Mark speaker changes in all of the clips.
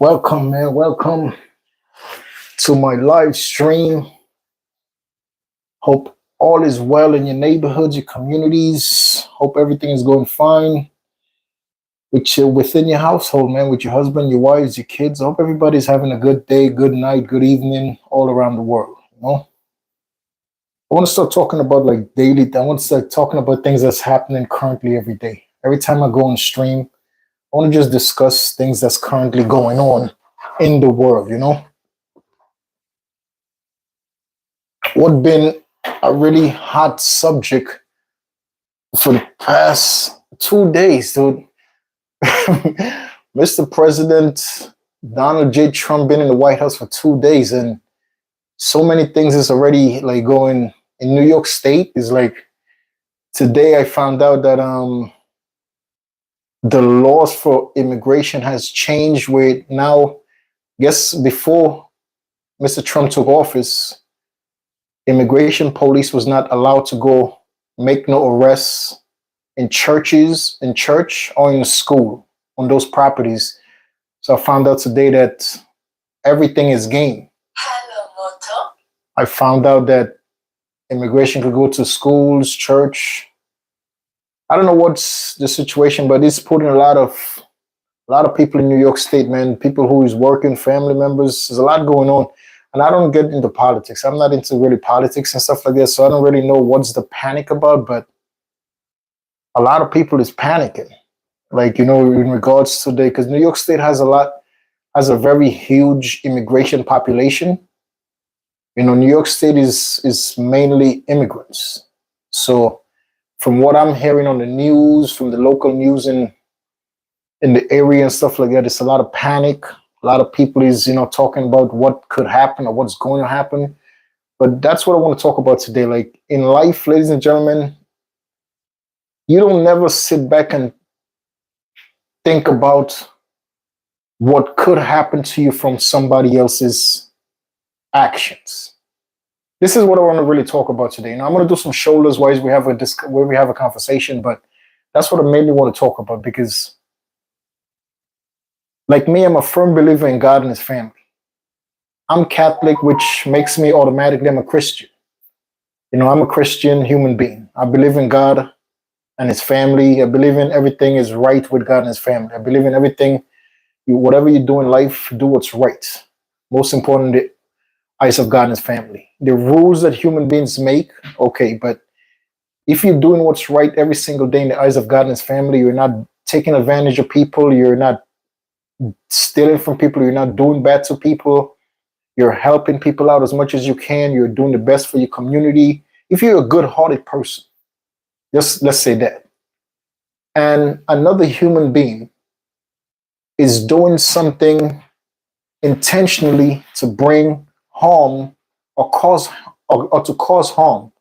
Speaker 1: Welcome, man. Welcome to my live stream. Hope all is well in your neighborhoods, your communities. Hope everything is going fine with you within your household, man, with your husband, your wives, your kids. I hope everybody's having a good day, good night, good evening all around the world. I want to start talking about like daily. I want to start talking about things that's happening currently every day. Every time I go on stream, I want to just discuss things that's currently going on in the world. What been a really hot subject for the past 2 days, dude. Mr. President Donald J. Trump been in the White House for 2 days, and so many things is already like going in New York State. Is like today I found out that the laws for immigration has changed where now, guess before Mr. Trump took office, immigration police was not allowed to go make no arrests in churches, in church or in school on those properties. So I found out today that everything is game.
Speaker 2: Hello, Moto.
Speaker 1: I found out that immigration could go to schools, church. I don't know what's the situation, but it's putting a lot of people in New York State, man, people who is working, family members. There's a lot going on. And I don't get into politics. I'm not into really politics and stuff like that. So I don't really know what's the panic about, but a lot of people is panicking. Like, in regards to because New York State has a very huge immigration population. New York State is mainly immigrants. So from what I'm hearing on the news, from the local news in the area and stuff like that, it's a lot of panic. A lot of people is, talking about what could happen or what's going to happen. But that's what I want to talk about today. Like in life, ladies and gentlemen, you don't never sit back and think about what could happen to you from somebody else's actions. This is what I want to really talk about today. Now I'm going to do some shoulders wise. Where we have a conversation, but that's what I mainly want to talk about because, like me, I'm a firm believer in God and His family. I'm Catholic, which makes me automatically I'm a Christian. I'm a Christian human being. I believe in God and His family. I believe in everything is right with God and His family. I believe in everything. Whatever you do in life, do what's right. Most important, the eyes of God and His family. The rules that human beings make, okay, but if you're doing what's right every single day in the eyes of God and His family, you're not taking advantage of people, you're not stealing from people, you're not doing bad to people, you're helping people out as much as you can, you're doing the best for your community. If you're a good-hearted person, just let's say that, and another human being is doing something intentionally to bring harm or to cause harm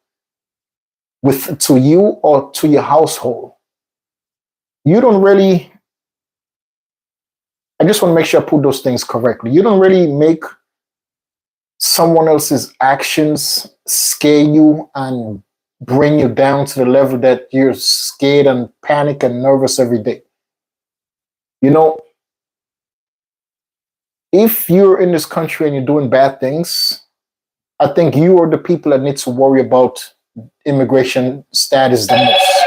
Speaker 1: to you or to your household, you don't really, I just want to make sure I put those things correctly. You don't really make someone else's actions scare you and bring you down to the level that you're scared and panic and nervous every day. If you're in this country and you're doing bad things, I think you are the people that need to worry about immigration status the most.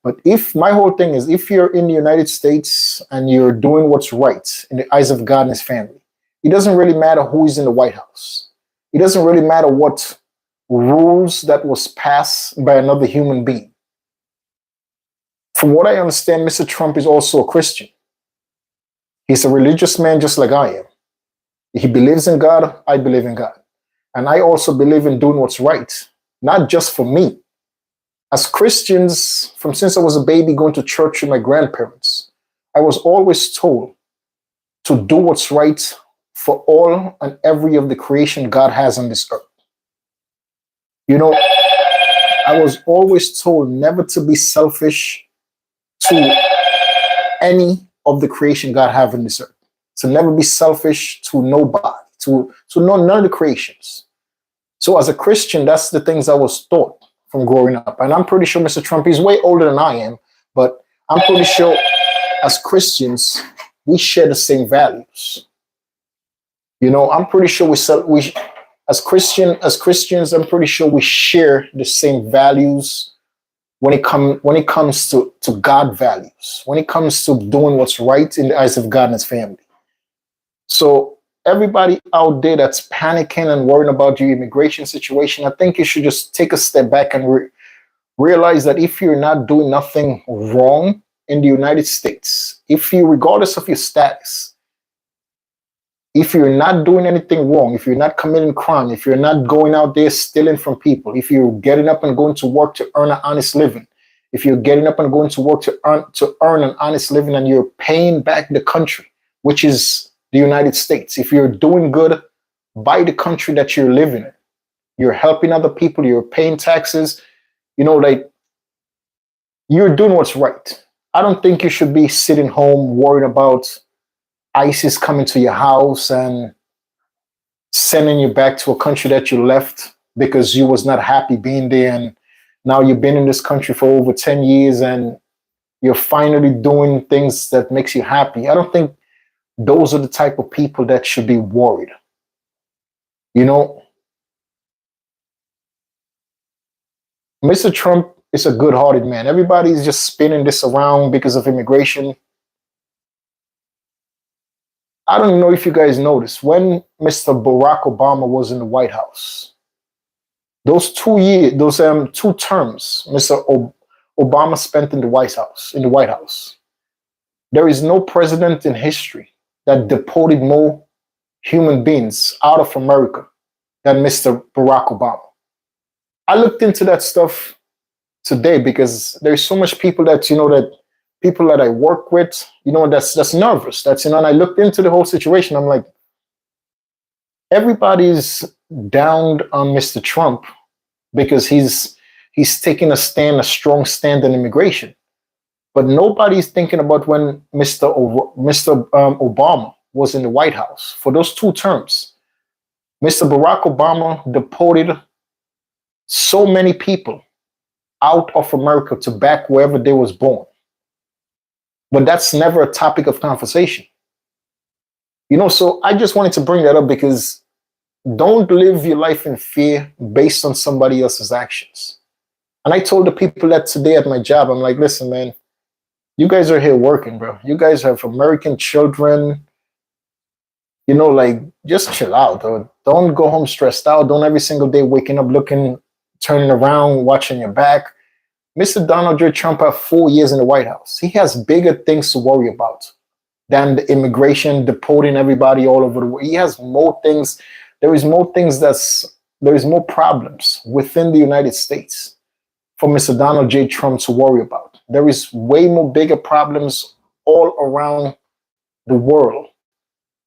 Speaker 1: But my whole thing is, if you're in the United States and you're doing what's right in the eyes of God and His family, it doesn't really matter who is in the White House. It doesn't really matter what rules that was passed by another human being. From what I understand, Mr. Trump is also a Christian. He's a religious man just like I am. He believes in God, I believe in God. And I also believe in doing what's right, not just for me. As Christians, since I was a baby going to church with my grandparents, I was always told to do what's right for all and every of the creation God has on this earth. I was always told never to be selfish to any of the creation God have in this earth. To never be selfish to nobody, to none of the creations. So as a Christian, that's the things I was taught from growing up. And I'm pretty sure Mr. Trump is way older than I am, but I'm pretty sure as Christians, we share the same values. I'm pretty sure we as Christians, I'm pretty sure we share the same values when it comes to God values, when it comes to doing what's right in the eyes of God and his family. So everybody out there that's panicking and worrying about your immigration situation, I think you should just take a step back and realize that if you're not doing nothing wrong in the United States, regardless of your status, if you're not doing anything wrong, if you're not committing crime, if you're not going out there stealing from people, if you're getting up and going to work to earn an honest living, if you're getting up and going to work to earn an honest living and you're paying back the country, which is the United States, if you're doing good by the country that you're living in, you're helping other people, you're paying taxes, like you're doing what's right. I don't think you should be sitting home worried about ISIS coming to your house and sending you back to a country that you left because you was not happy being there, and now you've been in this country for over 10 years and you're finally doing things that makes you happy. I don't think those are the type of people that should be worried. Mr. Trump is a good-hearted man. Everybody's just spinning this around because of immigration. I don't know if you guys noticed, when Mr. Barack Obama was in the White House, those 2 years, those 2 terms, Mr. Obama spent in the White House. There is no president in history that deported more human beings out of America than Mr. Barack Obama. I looked into that stuff today because there's so much people that people that I work with, that's nervous. And I looked into the whole situation. I'm like, everybody's down on Mr. Trump because he's taking a strong stand on immigration. But nobody's thinking about when Mr. Obama was in the White House for those 2 terms. Mr. Barack Obama deported so many people out of America to back wherever they was born. But that's never a topic of conversation. So I just wanted to bring that up because don't live your life in fear based on somebody else's actions. And I told the people that today at my job, I'm like, listen, man, you guys are here working, bro. You guys have American children. Just chill out. Or don't go home stressed out. Don't every single day waking up turning around, watching your back. Mr. Donald J. Trump had 4 years in the White House. He has bigger things to worry about than the immigration, deporting everybody all over the world. He has more things. There is more problems within the United States for Mr. Donald J. Trump to worry about. There is way more bigger problems all around the world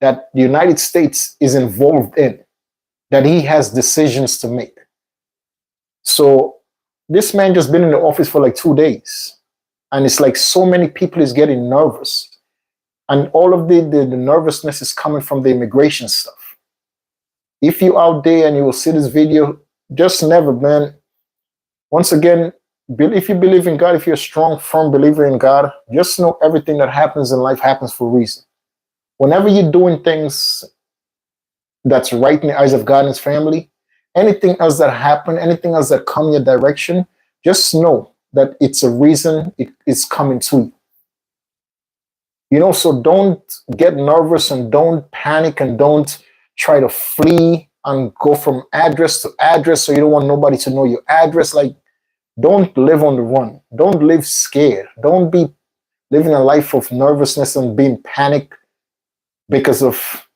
Speaker 1: that the United States is involved in, that he has decisions to make. So this man just been in the office for like 2 days. And it's like so many people is getting nervous. And all of the nervousness is coming from the immigration stuff. If you out there and you will see this video, just never, man. Once again, if you believe in God, if you're a strong, firm believer in God, just know everything that happens in life happens for a reason. Whenever you're doing things that's right in the eyes of God and his family, anything else that happen, anything else that come your direction, just know that it's a reason it is coming to you. So don't get nervous and don't panic and don't try to flee and go from address to address so you don't want nobody to know your address. Like, don't live on the run. Don't live scared. Don't be living a life of nervousness and being panicked because of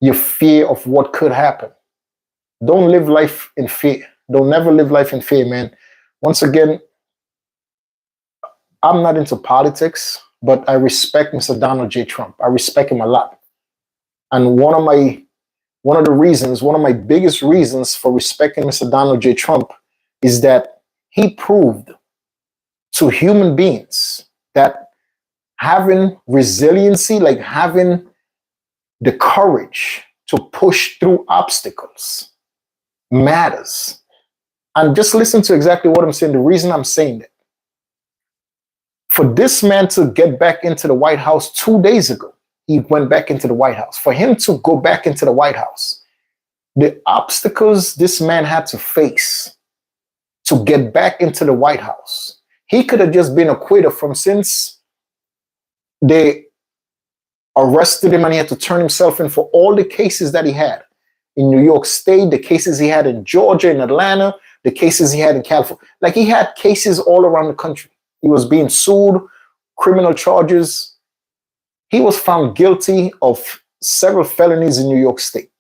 Speaker 1: your fear of what could happen. Don't live life in fear. Don't never live life in fear, man. Once again, I'm not into politics, but I respect Mr. Donald J. Trump. I respect him a lot. And one of my biggest reasons for respecting Mr. Donald J. Trump is that he proved to human beings that having resiliency, like having the courage to push through obstacles, matters. And just listen to exactly what I'm saying. The reason I'm saying that, for this man to get back into the White House 2 days ago, he went back into the White House. For him to go back into the White House, the obstacles this man had to face to get back into the White House, he could have just been acquitted from, since they arrested him and he had to turn himself in for all the cases that he had in New York State, the cases he had in Georgia, in Atlanta, the cases he had in California. Like, he had cases all around the country. He was being sued, criminal charges. He was found guilty of several felonies in New York State.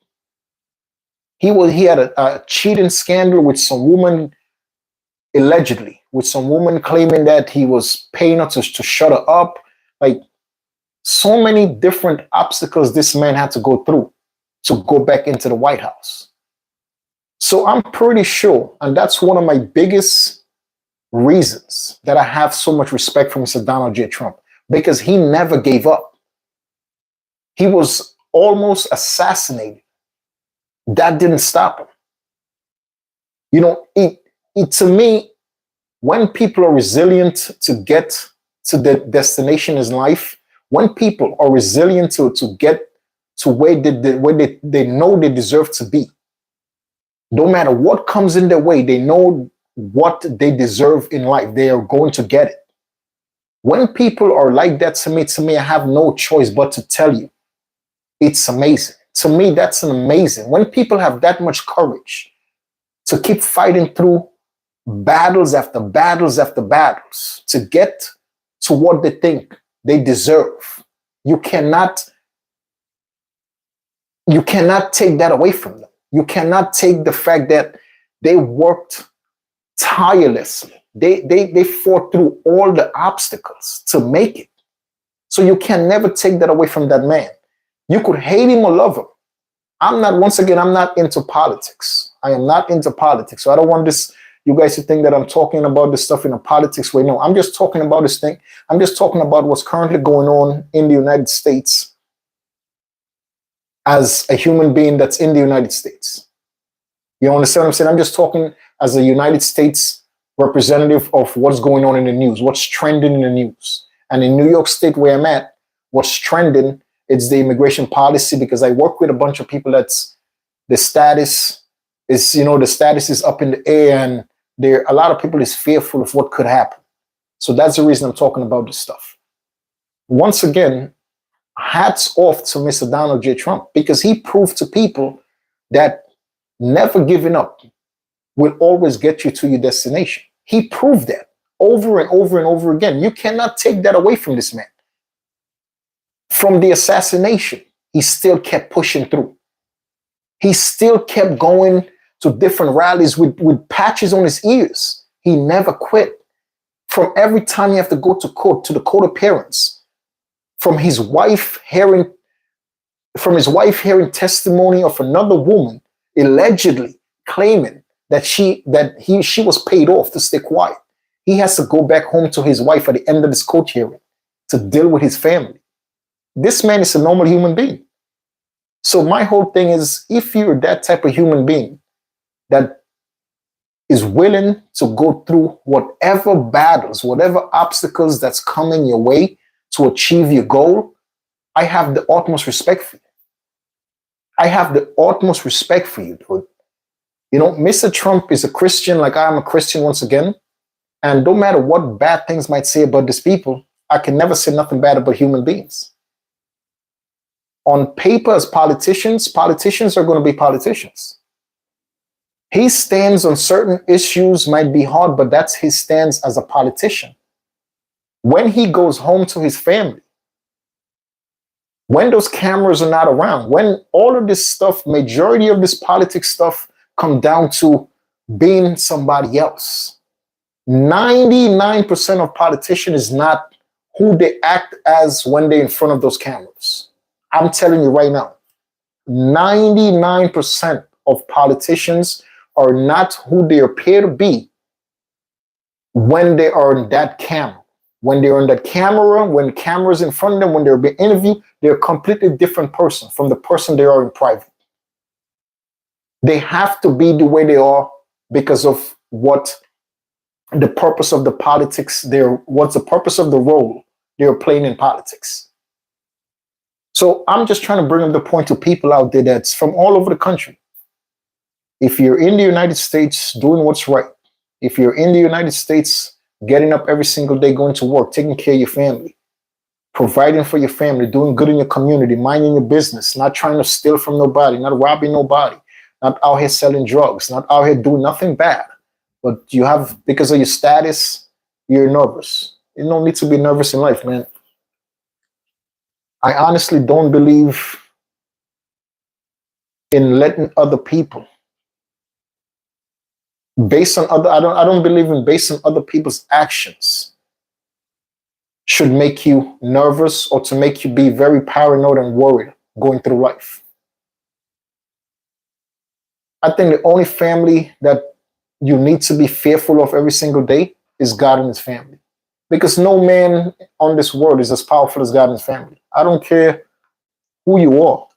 Speaker 1: He had a cheating scandal with some woman, allegedly, with some woman claiming that he was paying her to shut her up. Like, so many different obstacles this man had to go through to go back into the White House. So I'm pretty sure, and that's one of my biggest reasons that I have so much respect for Mr. Donald J. Trump, because he never gave up. He was almost assassinated. That didn't stop him. You know, to me, when people are resilient to get to the destination in life, when people are resilient to get to where they know they deserve to be, no matter what comes in their way, they know what they deserve in life. They are going to get it. When people are like that to me, I have no choice but to tell you, it's amazing. To me, that's an amazing. When people have that much courage to keep fighting through battles after battles after battles to get to what they think they deserve, you cannot take that away from them. You cannot take the fact that they worked tirelessly. They fought through all the obstacles to make it. So you can never take that away from that man. You could hate him or love him. I'm not into politics. I am not into politics. So I don't want you guys to think that I'm talking about this stuff in a politics way. No, I'm just talking about this thing. I'm just talking about what's currently going on in the United States as a human being that's in the United States. You understand what I'm saying? I'm just talking as a United States representative of what's going on in the news, what's trending in the news. And in New York State, where I'm at, what's trending, it's the immigration policy, because I work with a bunch of people the status is up in the air, and a lot of people is fearful of what could happen. So that's the reason I'm talking about this stuff. Once again, hats off to Mr. Donald J. Trump, because he proved to people that never giving up will always get you to your destination. He proved that over and over and over again. You cannot take that away from this man. From the assassination, he still kept pushing through. He still kept going to different rallies with patches on his ears. He never quit. From every time you have to go to court, to the court appearance, from his wife hearing testimony of another woman allegedly claiming that she was paid off to stay quiet. He has to go back home to his wife at the end of this court hearing to deal with his family. This man is a normal human being. So my whole thing is, if you're that type of human being that is willing to go through whatever battles, whatever obstacles that's coming your way to achieve your goal, I have the utmost respect for you. I have the utmost respect for you, dude. You know, Mr. Trump is a Christian, like I am a Christian once again. And no matter what bad things might say about these people, I can never say nothing bad about human beings. On paper, as politicians are going to be politicians. His stance on certain issues might be hard, but that's his stance as a politician. When he goes home to his family, when those cameras are not around, when all of this stuff, majority of this politics stuff come down to being somebody else. 99% of politicians is not who they act as when they're in front of those cameras. I'm telling you right now, 99% of politicians are not who they appear to be when they are in that camera. When they're in that camera, when the camera's in front of them, when they're being interviewed, they're a completely different person from the person they are in private. They have to be the way they are because of what the purpose of the politics, what's the purpose of the role they're playing in politics. So I'm just trying to bring up the point to people out there that's from all over the country. If you're in the United States doing what's right, if you're in the United States getting up every single day, going to work, taking care of your family, providing for your family, doing good in your community, minding your business, not trying to steal from nobody, not robbing nobody, not out here selling drugs, not out here doing nothing bad, but you have, because of your status, you're nervous. You don't need to be nervous in life, man. I honestly don't believe in letting other people based on other I don't believe in based on other people's actions should make you nervous or to make you be very paranoid and worried going through life. I think the only family that you need to be fearful of every single day is God and his family. Because no man on this world is as powerful as God and his family. I don't care who you are.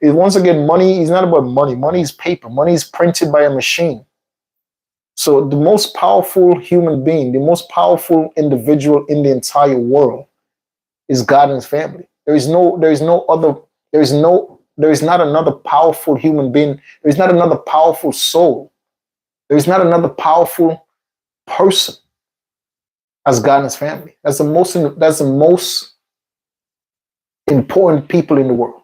Speaker 1: Once again, money is not about money. Money is paper. Money is printed by a machine. So the most powerful human being, the most powerful individual in the entire world is God and his family. There is not another powerful human being. There is not another powerful soul. There is not another powerful person as God and his family. That's the most important people in the world.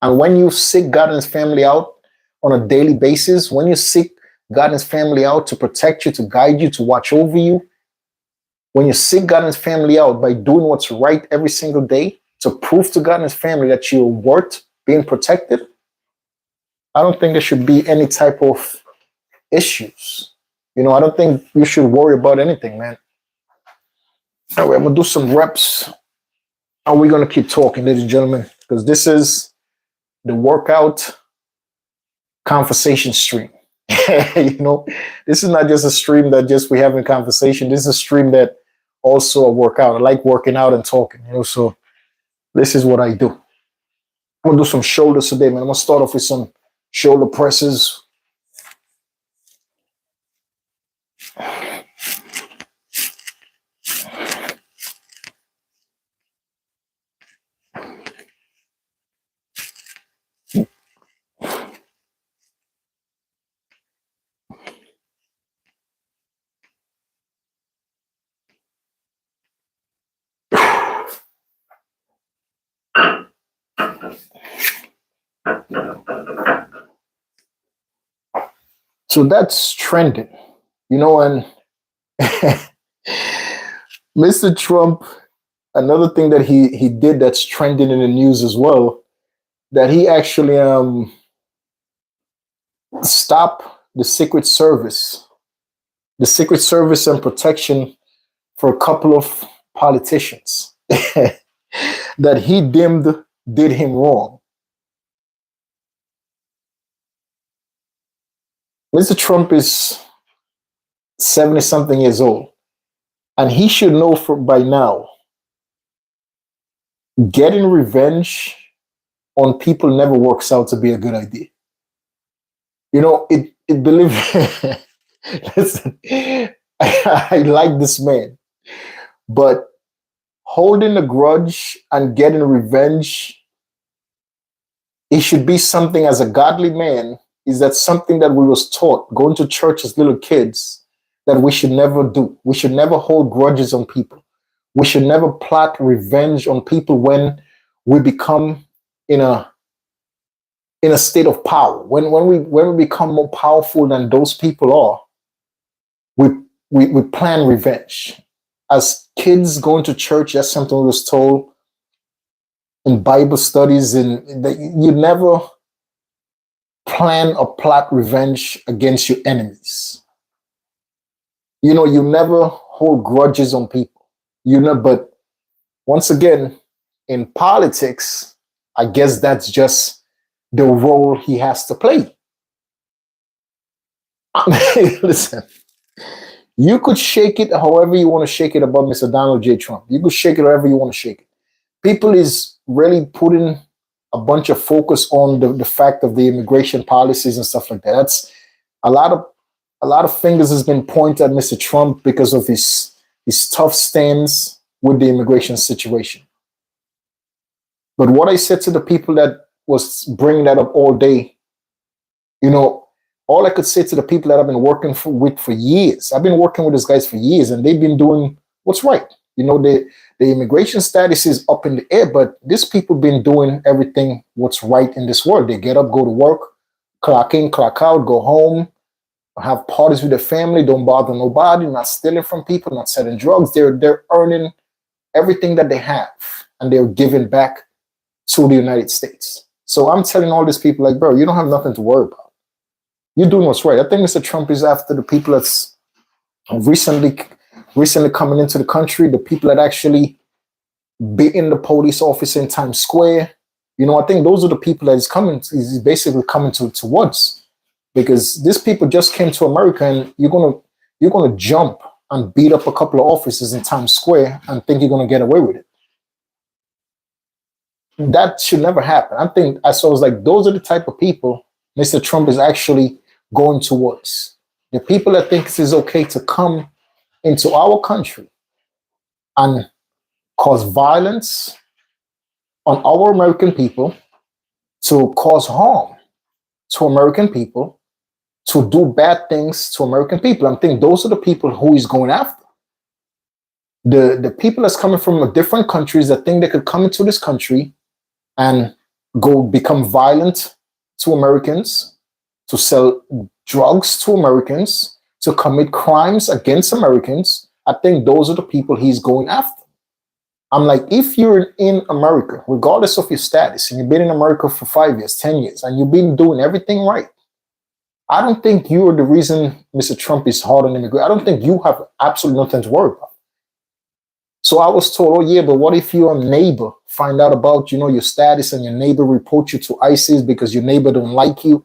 Speaker 1: And when you seek God and his family out on a daily basis, when you seek God and his family out to protect you, to guide you, to watch over you, when you seek God and his family out by doing what's right every single day to prove to God and his family that you're worth being protected, I don't think there should be any type of issues. I don't think you should worry about anything, man. Anyway, I'm going to do some reps and we're going to keep talking, ladies and gentlemen, because this is the workout conversation stream. This is not just a stream that just we having conversation. This is a stream that also a workout. I like working out and talking, so this is what I do. I'm gonna do some shoulders today, man. I'm gonna start off with some shoulder presses. So that's trending, and Mr. Trump, another thing that he did that's trending in the news as well, that he actually stopped the Secret Service and protection for a couple of politicians that he deemed did him wrong. Mr. Trump is 70 something years old, and he should know by now getting revenge on people never works out to be a good idea. It believe listen, I like this man, but holding a grudge and getting revenge, it should be something as a godly man. Is that something that we was taught going to church as little kids that we should never do? We should never hold grudges on people. We should never plot revenge on people when we become in a state of power. When we become more powerful than those people are, we plan revenge. As kids going to church, that's something we was told in Bible studies, and that you never plan or plot revenge against your enemies. You never hold grudges on people. But once again, in politics, I guess that's just the role he has to play. Listen, you could shake it however you want to shake it about Mr. Donald J. Trump. You could shake it however you want to shake it. People is really putting a bunch of focus on the fact of the immigration policies and stuff like that. That's a lot of fingers has been pointed at Mr. Trump because of his tough stance with the immigration situation. But what I said to the people that was bringing that up all day, all I could say to the people that I've been working with for years, I've been working with these guys for years, and they've been doing what's right. The immigration status is up in the air, but these people been doing everything what's right in this world. They get up, go to work, clock in, clock out, go home, have parties with their family, don't bother nobody, not stealing from people, not selling drugs. They're earning everything that they have, and they're giving back to the United States. So I'm telling all these people, like, bro, you don't have nothing to worry about. You're doing what's right. I think Mr. Trump is after the people that's recently coming into the country, the people that actually be in the police office in Times Square. I think those are the people that he's basically coming towards, because these people just came to America, and you're gonna jump and beat up a couple of officers in Times Square and think you're gonna get away with it. That should never happen. I was like, those are the type of people Mr. Trump is actually going towards. The people that think it is okay to come into our country and cause violence on our American people, to cause harm to American people, to do bad things to American people. I think those are the people who he's going after. The people that's coming from different countries that think they could come into this country and go become violent to Americans, to sell drugs to Americans, to commit crimes against Americans. I think those are the people he's going after. I'm like, if you're in America, regardless of your status, and you've been in America for 5 years, 10 years, and you've been doing everything right, I don't think you're the reason Mr. Trump is hard on immigrants. I don't think you have absolutely nothing to worry about. So I was told, oh yeah, but what if your neighbor find out about, your status, and your neighbor report you to ISIS because your neighbor don't like you?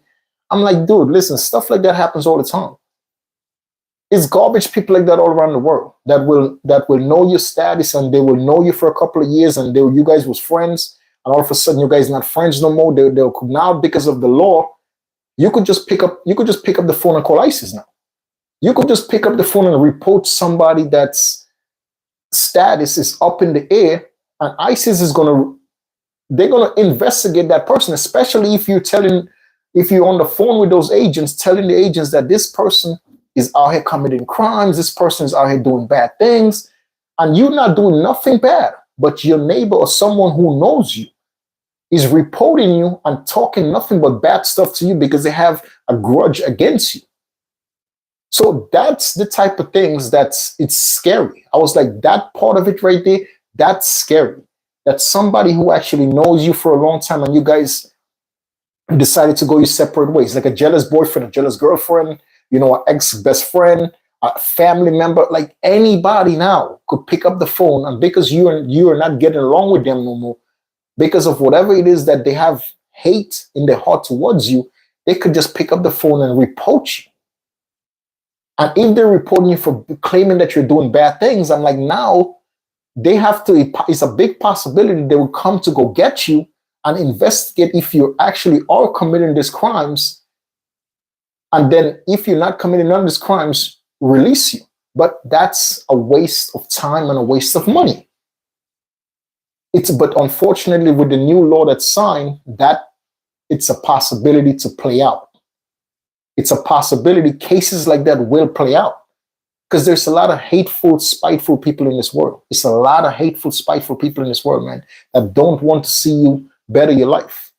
Speaker 1: I'm like, dude, listen, stuff like that happens all the time. It's garbage people like that all around the world that will know your status, and they will know you for a couple of years, and you guys was friends, and all of a sudden you guys not friends no more. They'll now, because of the law, you could just pick up the phone and call ISIS now. You could just pick up the phone and report somebody that's status is up in the air, and ISIS they're gonna investigate that person, especially if you're on the phone with those agents, telling the agents that this person is out here committing crimes, this person is out here doing bad things, and you're not doing nothing bad, but your neighbor or someone who knows you is reporting you and talking nothing but bad stuff to you because they have a grudge against you. So that's the type of things it's scary. I was like, that part of it right there, that's scary. That somebody who actually knows you for a long time, and you guys decided to go your separate ways, like a jealous boyfriend, a jealous girlfriend, an ex-best friend, a family member, like anybody now could pick up the phone, and because you are not getting along with them no more, because of whatever it is that they have hate in their heart towards you, they could just pick up the phone and report you. And if they're reporting you for claiming that you're doing bad things, I'm like, now they have to, it's a big possibility they will come to go get you and investigate if you actually are committing these crimes. And then if you're not committing none of these crimes, release you. But that's a waste of time and a waste of money. But unfortunately, with the new law that's signed, that it's a possibility to play out. It's a possibility cases like that will play out, because there's a lot of hateful, spiteful people in this world. It's a lot of hateful, spiteful people in this world, man, that don't want to see you better your life.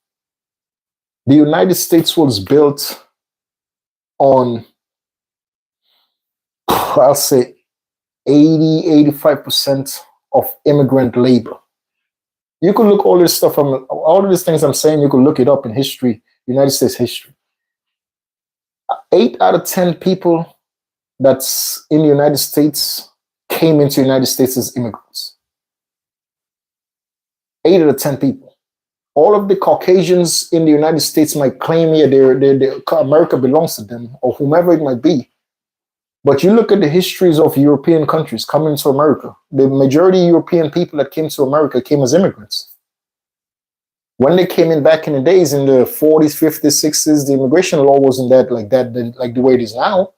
Speaker 1: The United States was built on, I'll say 85% of immigrant labor. You can look all this stuff from all of these things I'm saying, you can look it up in history, United States history. 8 out of 10 people that's in the United States came into the United States as immigrants. 8 out of 10 people. All of the Caucasians in the United States might claim America belongs to them, or whomever it might be. But you look at the histories of European countries coming to America. The majority of European people that came to America came as immigrants. When they came in back in the days, in the 40s, 50s, 60s, the immigration law wasn't like the way it is now.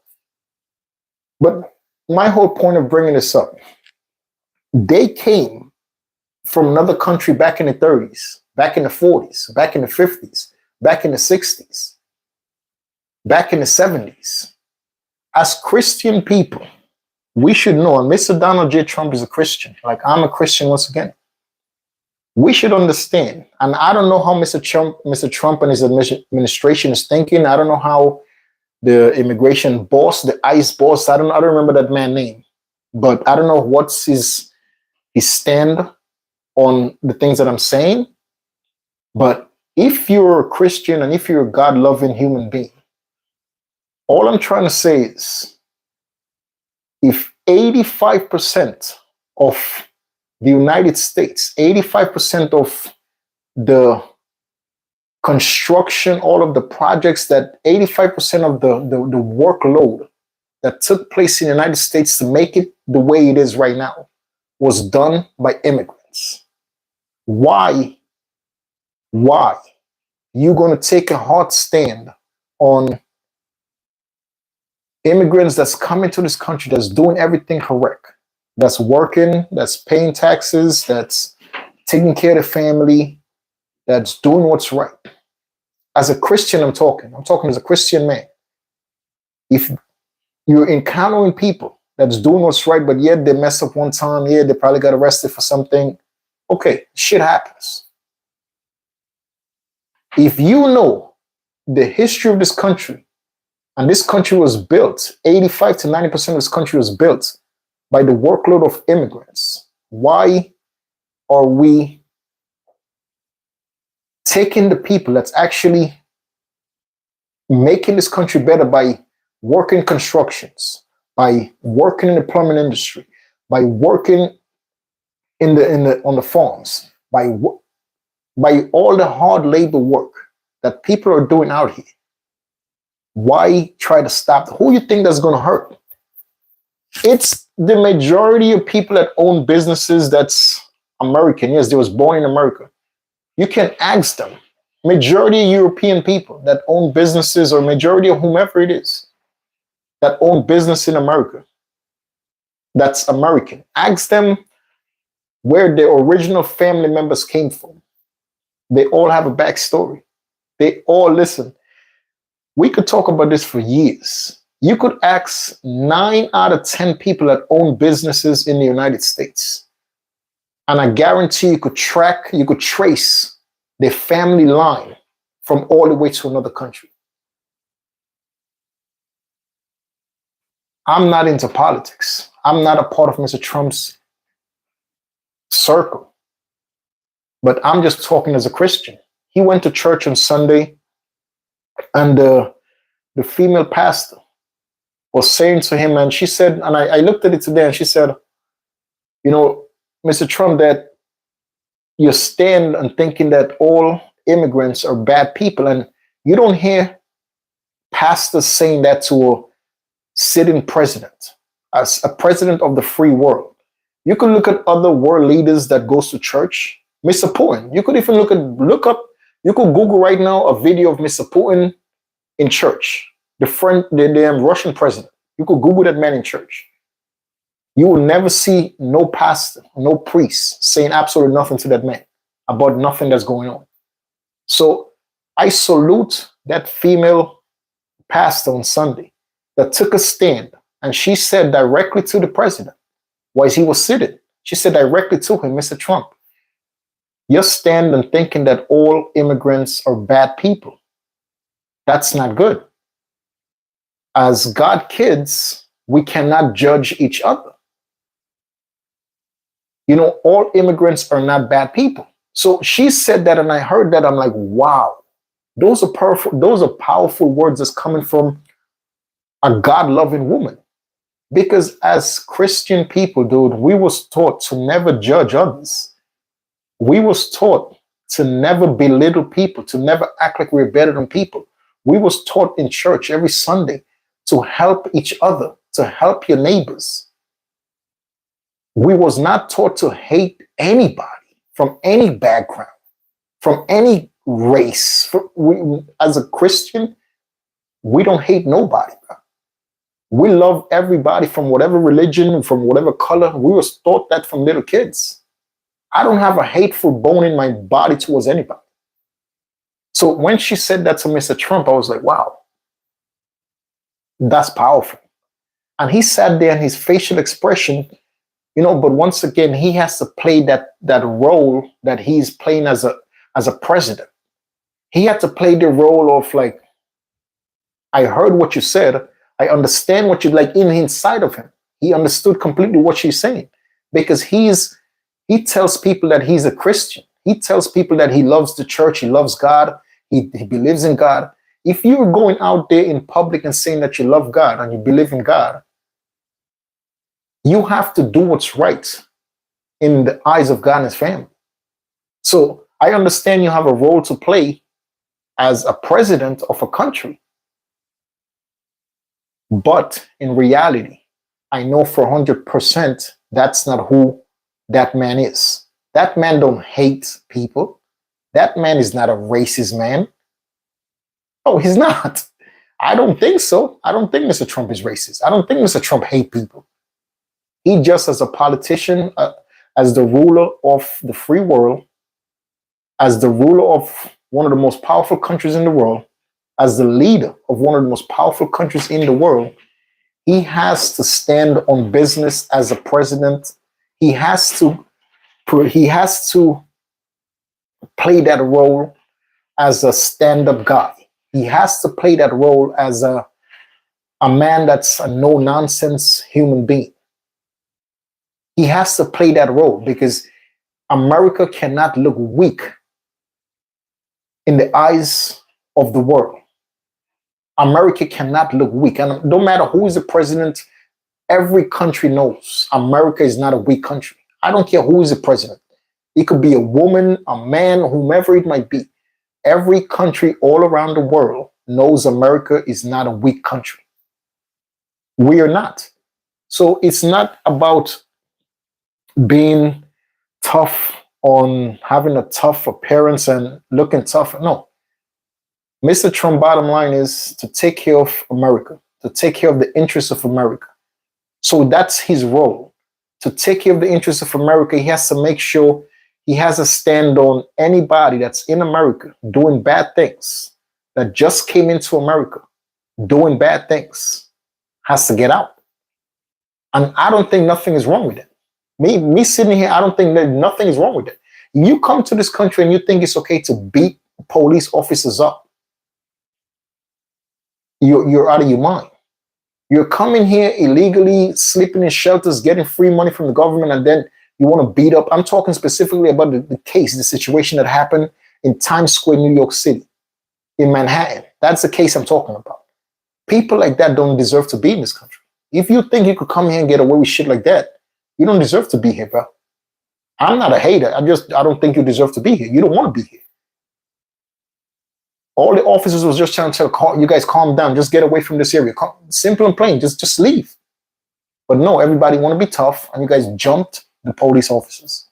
Speaker 1: But my whole point of bringing this up, they came from another country back in the 30s, back in the 40s, back in the 50s, back in the 60s, back in the 70s. As Christian people, we should know, and Mr. Donald J. Trump is a Christian, like I'm a Christian once again. We should understand, and I don't know how Mr. Trump and his administration is thinking. I don't know how the immigration boss, the ICE boss, I don't remember that man's name, but I don't know what's his stand on the things that I'm saying. But if you're a Christian and if you're a God-loving human being, all I'm trying to say is, if 85% of the United States, 85% of the construction, all of the projects, that 85% of the workload that took place in the United States to make it the way it is right now was done by immigrants. Why you going to take a hard stand on immigrants that's coming to this country, that's doing everything correct, that's working, that's paying taxes, that's taking care of the family, that's doing what's right? As a Christian, I'm talking as a Christian man. If you're encountering people that's doing what's right, but yet they mess up one time, yeah, they probably got arrested for something. Okay, shit happens. If you know the history of this country, and this country was built, 85 to 90% of this country was built by the workload of immigrants, why are we taking the people that's actually making this country better by working constructions, by working in the plumbing industry, by working on the farms, by all the hard labor work that people are doing out here? Why try to stop? Who you think that's going to hurt? It's the majority of people that own businesses that's American. Yes, they was born in America. You can ask them. Majority of European people that own businesses, or majority of whomever it is that own business in America, that's American. Ask them where their original family members came from. They all have a backstory. They all listen. We could talk about this for years. You could ask 9 out of 10 people that own businesses in the United States, and I guarantee you could trace their family line from all the way to another country. I'm not into politics. I'm not a part of Mr. Trump's circle, but I'm just talking as a Christian. He went to church on Sunday, and the female pastor was saying to him, and she said, and I looked at it today, and she said, you know, Mr. Trump, that you stand and thinking that all immigrants are bad people, and you don't hear pastors saying that to a sitting president, as a president of the free world. You can look at other world leaders that goes to church. Mr. Putin, you could even you could Google right now a video of Mr. Putin in church, the Russian president. You could Google that man in church. You will never see no pastor, no priest saying absolutely nothing to that man about nothing that's going on. So I salute that female pastor on Sunday that took a stand, and she said directly to the president while he was sitting. She said directly to him, Mr. Trump, you're standing thinking that all immigrants are bad people. That's not good. As God kids, we cannot judge each other. You know, all immigrants are not bad people. So she said that, and I heard that. I'm like, wow, those are powerful words that's coming from a God-loving woman. Because as Christian people, dude, we was taught to never judge others. We was taught to never belittle people, to never act like we're better than people. We was taught in church every Sunday to help each other, to help your neighbors. We was not taught to hate anybody from any background, from any race. As a Christian, we don't hate nobody, bro. We love everybody from whatever religion, from whatever color. We was taught that from little kids. I don't have a hateful bone in my body towards anybody. So when she said that to Mr. Trump, I was like, wow, that's powerful. And he sat there and his facial expression, but once again, he has to play that role that he's playing as a president. He had to play the role of like, I heard what you said. I understand what you like inside of him. He understood completely what she's saying because he tells people that he's a Christian. He tells people that he loves the church. He loves God. He believes in God. If you're going out there in public and saying that you love God and you believe in God, you have to do what's right in the eyes of God and his family. So I understand you have a role to play as a president of a country. But in reality, I know for 100% that's not who that man is. That man don't hate people. That man is not a racist man. Oh, he's not. I don't think so. I don't think Mr. Trump is racist. I don't think Mr. Trump hate people. He just as a politician, as the ruler of the free world, as the ruler of one of the most powerful countries in the world, as the leader of one of the most powerful countries in the world, he has to stand on business as a president. He has to play that role as a stand-up guy. He has to play that role as a man that's a no-nonsense human being. He has to play that role because America cannot look weak in the eyes of the world. America cannot look weak. And no matter who is the president, every country knows America is not a weak country. I don't care who is the president. It could be a woman, a man, whomever it might be. Every country all around the world knows America is not a weak country. We are not. So it's not about being tough on having a tough appearance and looking tough. No. Mr. Trump, bottom line is to take care of America, to take care of the interests of America. So that's his role. To take care of the interests of America, he has to make sure he has a stand on anybody that's in America doing bad things, that just came into America doing bad things, has to get out. And I don't think nothing is wrong with it. Me sitting here, I don't think that nothing is wrong with it. You come to this country and you think it's okay to beat police officers up. You're out of your mind. You're coming here illegally, sleeping in shelters, getting free money from the government, and then you want to beat up. I'm talking specifically about the case, the situation that happened in Times Square, New York City, in Manhattan. That's the case I'm talking about. People like that don't deserve to be in this country. If you think you could come here and get away with shit like that, you don't deserve to be here, bro. I'm not a hater. I don't think you deserve to be here. You don't want to be here. All the officers was just trying to tell you guys, calm down, just get away from this area. Simple and plain, just leave. But no, everybody want to be tough, and you guys jumped the police officers.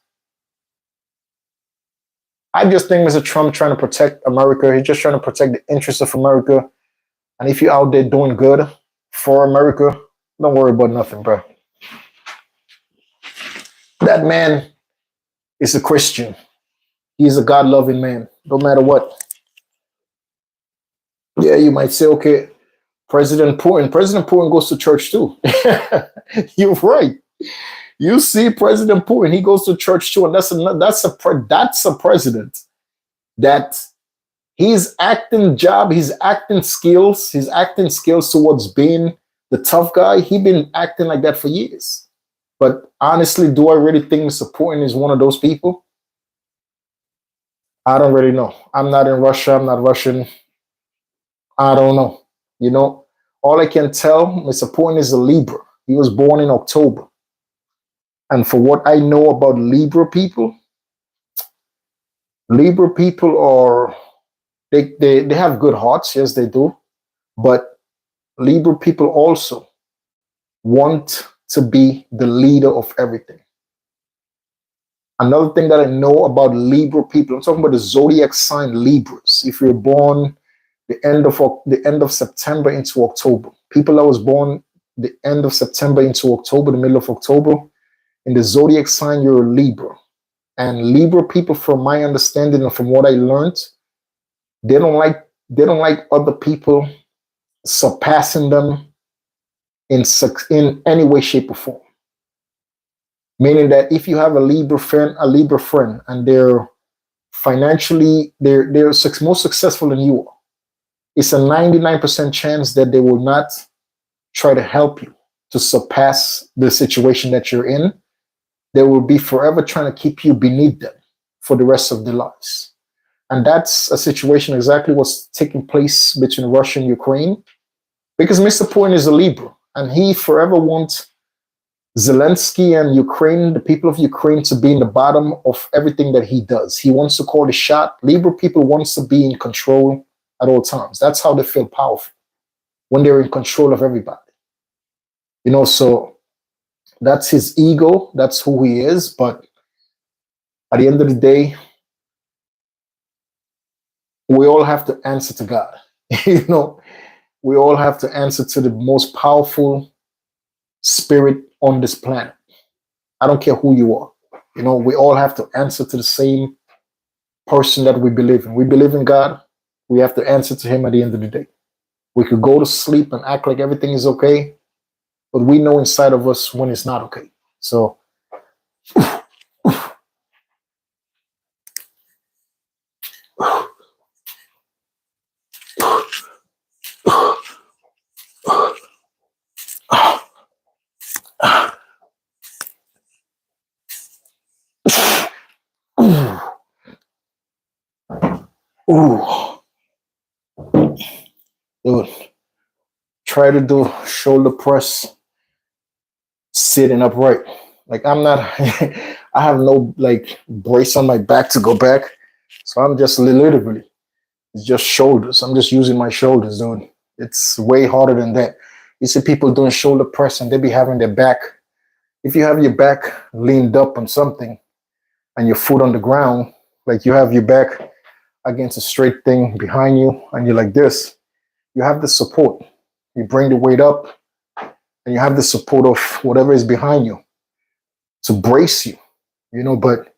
Speaker 1: I just think Mr. Trump trying to protect America. He's just trying to protect the interests of America. And if you're out there doing good for America, don't worry about nothing, bro. That man is a Christian. He's a God-loving man, no matter what. Yeah, you might say, okay, President Putin goes to church too. You're right. You see President Putin, he goes to church too, and that's a president that his acting skills towards being the tough guy, he been acting like that for years. But honestly, do I really think Mr. Putin is one of those people? I don't really know. I'm not in Russia. I'm not Russian. I don't know. All I can tell, Mr. Putin is a Libra. He was born in October. And for what I know about Libra people are, they have good hearts. Yes, they do. But Libra people also want to be the leader of everything. Another thing that I know about Libra people, I'm talking about the zodiac sign Libras. If you're born the end of September into October, people that was born the end of September into October, the middle of October, in the zodiac sign, you're a Libra. And Libra people, from my understanding and from what I learned, they don't like other people surpassing them in any way, shape, or form. Meaning that if you have a Libra friend, and they're financially they're more successful than you are, it's a 99% chance that they will not try to help you to surpass the situation that you're in. They will be forever trying to keep you beneath them for the rest of their lives. And that's a situation exactly what's taking place between Russia and Ukraine, because Mr. Putin is a Libra, and he forever wants Zelensky and Ukraine, the people of Ukraine, to be in the bottom of everything that he does. He wants to call the shot. Libra people wants to be in control at all times. That's how they feel powerful, when they're in control of everybody. So that's his ego. That's who he is. But at the end of the day, we all have to answer to God. We all have to answer to the most powerful spirit on this planet. I don't care who you are. We all have to answer to the same person that we believe in. We believe in God. We have to answer to him at the end of the day. We could go to sleep and act like everything is okay, but we know inside of us when it's not okay. So ooh, dude, try to do shoulder press sitting upright. Like, I'm not, I have no like brace on my back to go back. So I'm just literally, it's just shoulders. I'm just using my shoulders, dude. It's way harder than that. You see people doing shoulder press and they be having their back. If you have your back leaned up on something and your foot on the ground, like you have your back against a straight thing behind you and you're like this, you have the support. You bring the weight up and you have the support of whatever is behind you to brace you, but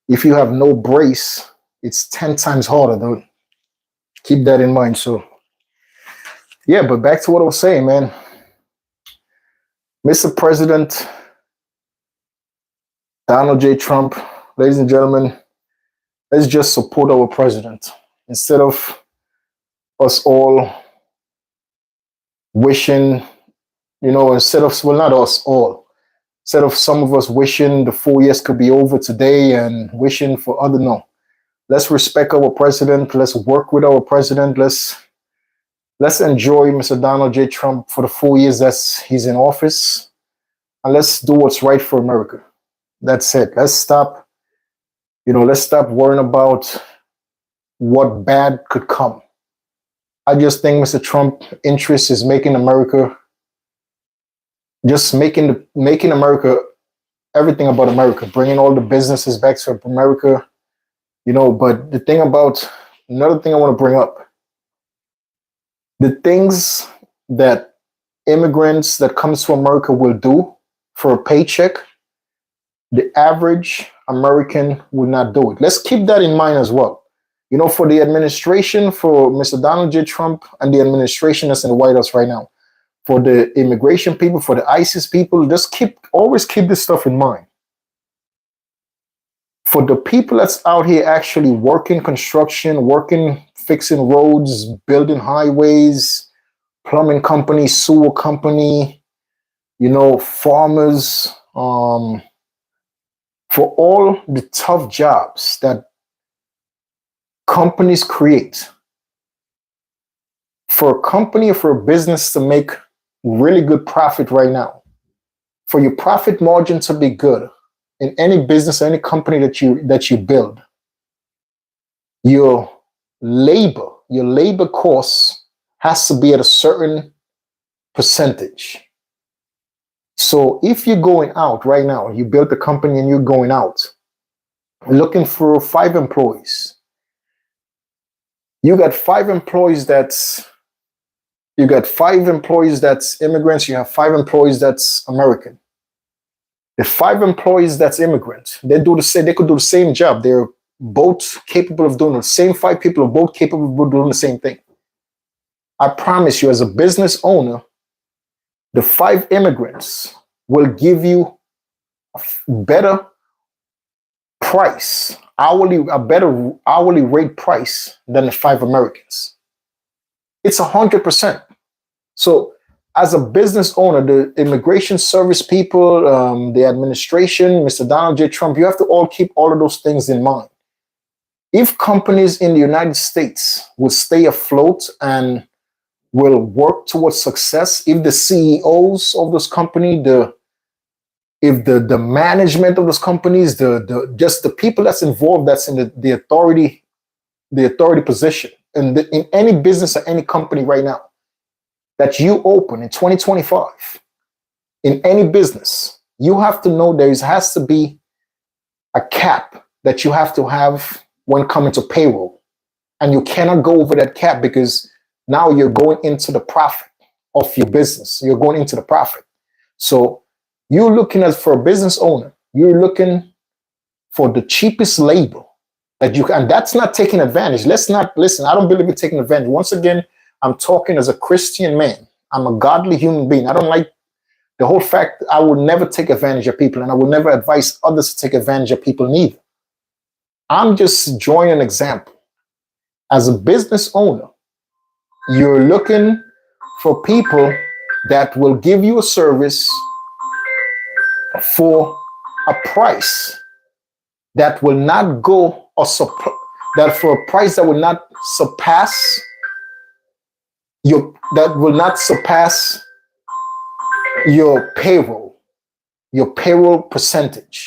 Speaker 1: if you have no brace, it's 10 times harder, dude. Keep that in mind. So yeah, but back to what I was saying, man. Mr. President Donald J. Trump, ladies and gentlemen, let's just support our president instead of us all wishing, instead of, well, not us all, instead of some of us wishing the 4 years could be over today and wishing for other, no. Let's respect our president. Let's work with our president. Let's enjoy Mr. Donald J. Trump for the 4 years that he's in office. And let's do what's right for America. That's it. Let's stop worrying about what bad could come. I just think Mr. Trump's interest is making America, just making America everything about America, bringing all the businesses back to America, but another thing I want to bring up, the things that immigrants that comes to America will do for a paycheck, the average American will not do it. Let's keep that in mind as well. For the administration, for Mr. Donald J. Trump and the administration that's in the White House right now, for the immigration people, for the ISIS people, just always keep this stuff in mind. For the people that's out here actually working construction, fixing roads, building highways, plumbing company, sewer company, farmers, for all the tough jobs that companies create, for a company or for a business to make really good profit right now, for your profit margin to be good in any business, any company that you build, your labor cost has to be at a certain percentage. So if you're going out right now, you built a company and you're going out looking for 5 employees, you got 5 employees that's immigrants, you have 5 employees that's American. The 5 employees that's immigrant, they do the same, they could do the same job. They're both capable of doing the same 5 people are both capable of doing the same thing. I promise you, as a business owner, the 5 immigrants will give you a better price, a better hourly rate price than the 5 Americans. It's 100%. So as a business owner, the immigration service people, the administration, Mr. Donald J. Trump, you have to all keep all of those things in mind. If companies in the United States will stay afloat and will work towards success, if the CEOs of those companies, if the management of those companies, just the people that's involved, that's in the authority position, in any business or any company right now that you open in 2025, in any business, you have to know there has to be a cap that you have to have when coming to payroll. And you cannot go over that cap because now you're going into the profit of your business. You're going into the profit. So you're looking at, for a business owner, you're looking for the cheapest labor that you can, and that's not taking advantage. Let's not listen. I don't believe in taking advantage. Once again, I'm talking as a Christian man. I'm a godly human being. I don't like the whole fact. I will never take advantage of people, and I will never advise others to take advantage of people neither. I'm just drawing an example. As a business owner, you're looking for people that will give you a service for a price that will not go or that for a price that will not surpass your payroll percentage.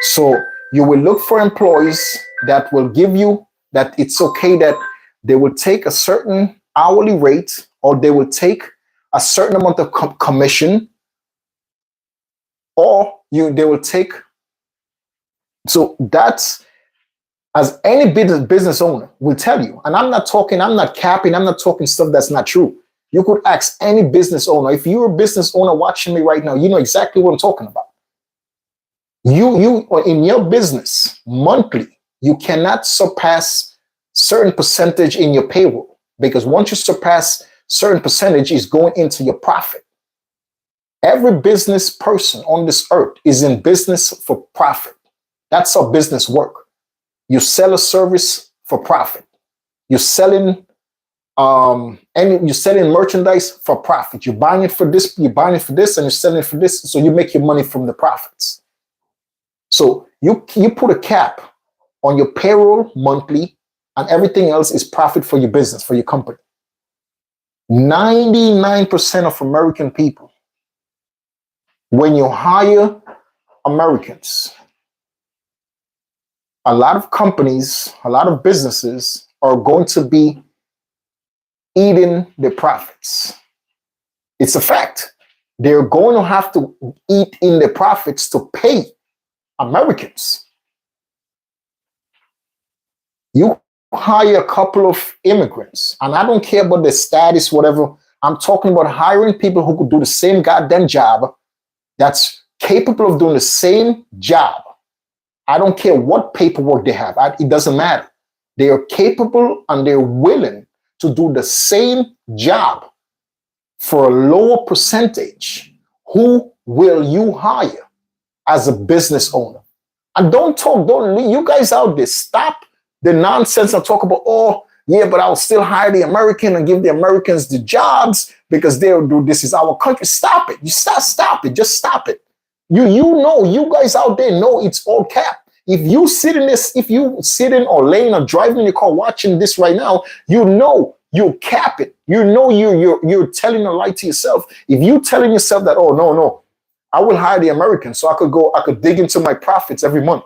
Speaker 1: So you will look for employees that will give you that it's okay that they will take a certain hourly rate, or they will take a certain amount of commission, or they will take. So that's, as any business owner will tell you, and I'm not capping, I'm not talking stuff that's not true. You could ask any business owner. If you're a business owner watching me right now, you know exactly what I'm talking about. You in your business monthly, you cannot surpass certain percentage in your payroll, because once you surpass certain percentage, is going into your profit. Every business person on this earth is in business for profit. That's how business work. You sell a service for profit. You're selling you're selling merchandise for profit. You're buying it for this, and you're selling it for this. So you make your money from the profits. So you put a cap on your payroll monthly, and everything else is profit for your business, for your company. 99% of American people, when you hire Americans, a lot of companies, a lot of businesses are going to be eating the profits. It's a fact. They're going to have to eat in the profits to pay Americans. You hire a couple of immigrants, and I don't care about their status, whatever. I'm talking about hiring people who could do the same goddamn job, that's capable of doing the same job. I don't care what paperwork they have. It doesn't matter. They are capable and they're willing to do the same job for a lower percentage. Who will you hire as a business owner? And you guys out there, stop the nonsense and talk about, oh, yeah, but I'll still hire the American and give the Americans the jobs because they'll do, this is our country. Stop it. You stop it. Just stop it. You guys out there know it's all cap. If you sitting or laying or driving in your car watching this right now, you cap it. You're telling a lie to yourself. If you telling yourself that, oh, no, I will hire the Americans so I could dig into my profits every month.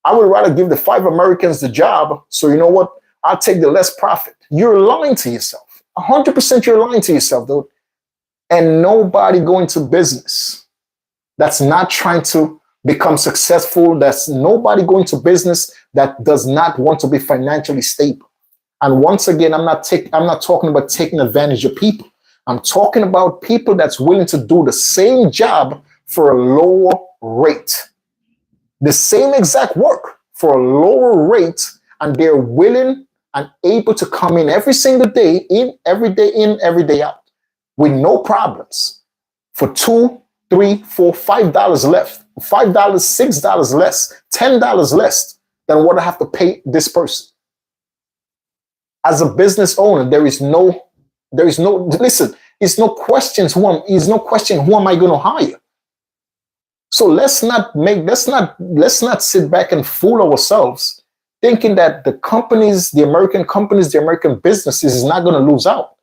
Speaker 1: I would rather give the 5 Americans the job. So you know what? I'll take the less profit. You're lying to yourself. 100% you're lying to yourself, dude. And nobody going to business that's not trying to become successful. That's nobody going to business that does not want to be financially stable. And once again, I'm not talking about taking advantage of people. I'm talking about people that's willing to do the same job for a lower rate. The same exact work for a lower rate, and they're willing and able to come in every single day, in, every day out, with no problems for $2, $3, $4, $5 left, $5, $6 less, $10 less than what I have to pay this person. As a business owner, there is no listen, it's no question who am I going to hire. So let's not sit back and fool ourselves thinking that the companies, the American companies, the American businesses is not going to lose out.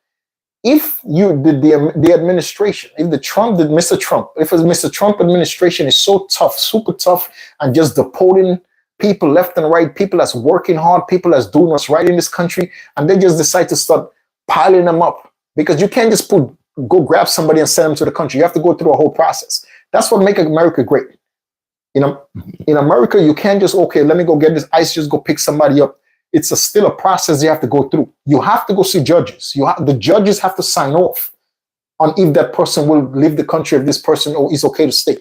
Speaker 1: If the administration, if Mr. Trump administration is so tough, super tough, and just deporting people left and right, people that's working hard, people that's doing what's right in this country, and they just decide to start piling them up, because you can't just go grab somebody and send them to the country. You have to go through a whole process. That's what makes America great. You know, in America, you can't just, okay, let me go get this ICE, just go pick somebody up. It's still a process you have to go through. You have to go see judges. The judges have to sign off on if that person will leave the country, if this person is okay to stay.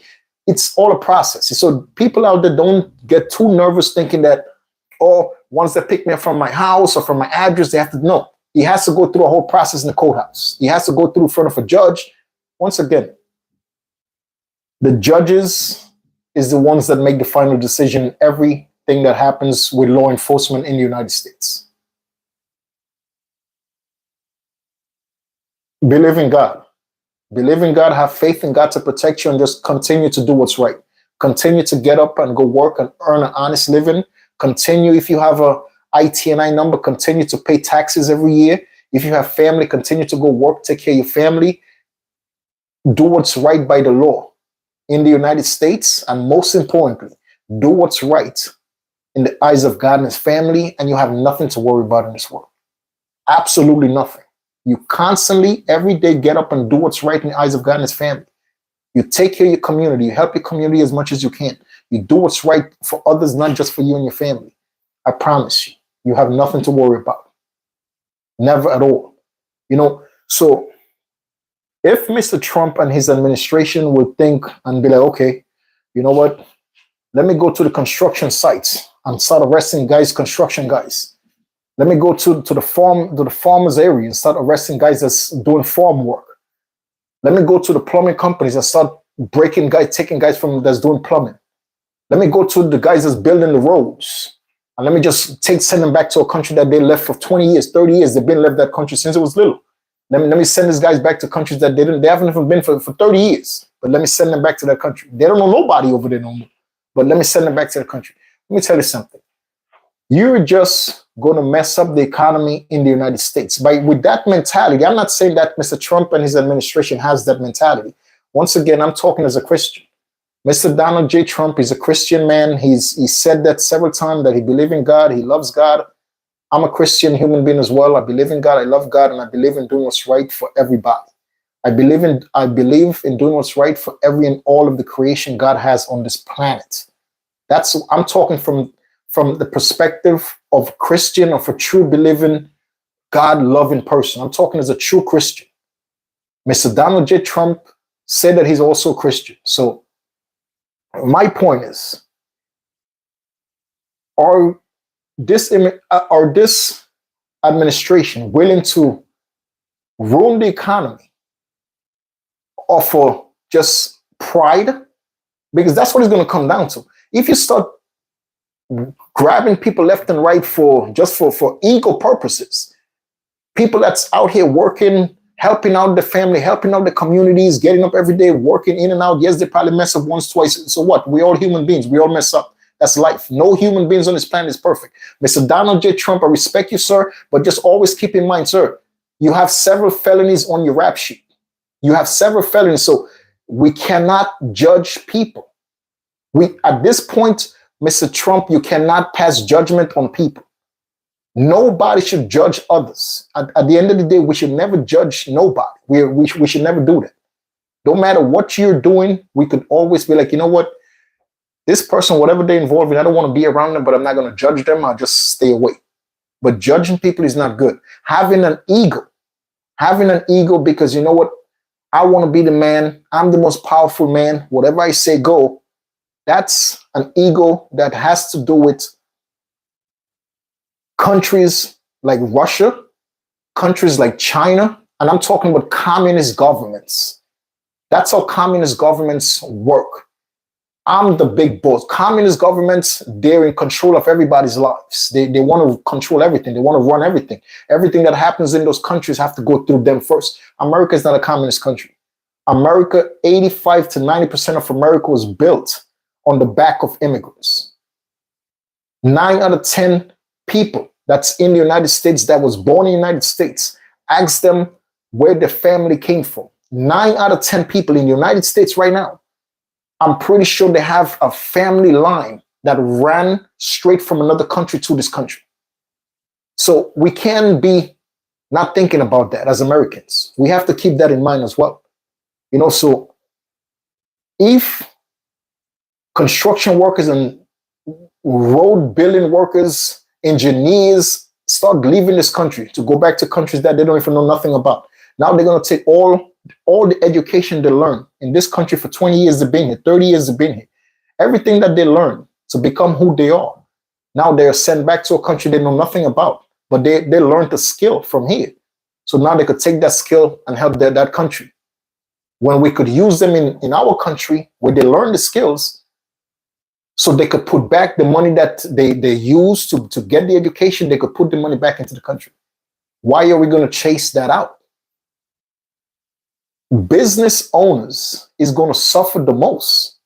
Speaker 1: It's all a process. So people out there, don't get too nervous thinking that, oh, once they pick me up from my house or from my address, they have to know. He has to go through a whole process in the courthouse. He has to go through in front of a judge. Once again, the judges is the ones that make the final decision in everything that happens with law enforcement in the United States. Believe in God. Believe in God, have faith in God to protect you, and just continue to do what's right. Continue to get up and go work and earn an honest living. Continue, if you have a ITNI number, continue to pay taxes every year. If you have family, continue to go work, take care of your family. Do what's right by the law in the United States, and most importantly, do what's right in the eyes of God and his family, and you have nothing to worry about in this world. Absolutely nothing. You constantly, every day, get up and do what's right in the eyes of God and his family. You take care of your community. You help your community as much as you can. You do what's right for others, not just for you and your family. I promise you, you have nothing to worry about. Never at all. You know, so if Mr. Trump and his administration would think and be like, okay, you know what? Let me go to the construction sites and start arresting construction guys. Let me go to the farmers area and start arresting guys that's doing farm work. Let me go to the plumbing companies and start taking guys from that's doing plumbing. Let me go to the guys that's building the roads. And let me just send them back to a country that they left for 20 years, 30 years. They've been left that country since it was little. Let me send these guys back to countries that they haven't even been for 30 years. But let me send them back to that country. They don't know nobody over there no more. But let me send them back to the country. Let me tell you something. You're just going to mess up the economy in the United States. With that mentality, I'm not saying that Mr. Trump and his administration has that mentality. Once again, I'm talking as a Christian. Mr. Donald J. Trump is a Christian man. He said that several times, that he believes in God. He loves God. I'm a Christian human being as well. I believe in God. I love God, and I believe in doing what's right for everybody. I believe in doing what's right for every and all of the creation God has on this planet. I'm talking from the perspective of Christian, of a true believing, God-loving person. I'm talking as a true Christian. Mr. Donald J. Trump said that he's also a Christian. So my point is, are this administration willing to ruin the economy or for just pride? Because that's what it's going to come down to. If you start grabbing people left and right for ego purposes, people that's out here working, helping out the family, helping out the communities, getting up every day, working in and out. Yes, they probably mess up once, twice. So what? We're all human beings. We all mess up. That's life. No human beings on this planet is perfect. Mr. Donald J. Trump, I respect you, sir, but just always keep in mind, sir, you have several felonies on your rap sheet. You have several felonies, so we cannot judge people. At this point, Mr. Trump, you cannot pass judgment on people. Nobody should judge others. At the end of the day, we should never judge nobody. We should never do that. No matter what you're doing, we could always be like, you know what? This person, whatever they're involved in, I don't want to be around them, but I'm not going to judge them. I'll just stay away. But judging people is not good. Having an ego because you know what? I want to be the man. I'm the most powerful man. Whatever I say, go. That's an ego that has to do with countries like Russia, countries like China, and I'm talking about communist governments. That's how communist governments work. I'm the big boss. Communist governments, they're in control of everybody's lives. They want to control everything. They want to run everything. Everything that happens in those countries have to go through them first. America is not a communist country. America, 85 to 90% of America was built on the back of immigrants. 9 out of 10 people that's in the United States that was born in the United States, ask them where their family came from. 9 out of 10 people in the United States right now, I'm pretty sure they have a family line that ran straight from another country to this country. So we can be not thinking about that as Americans. We have to keep that in mind as well. So if construction workers and road building workers, engineers start leaving this country to go back to countries that they don't even know nothing about, now they're going to take all the education they learned in this country for 20 years they've been here, 30 years they've been here, everything that they learned to become who they are. Now they're sent back to a country they know nothing about, but they learned the skill from here. So now they could take that skill and help that country. When we could use them in our country where they learn the skills, so they could put back the money that they used to get the education, they could put the money back into the country. Why are we going to chase that out? Business owners is going to suffer the most.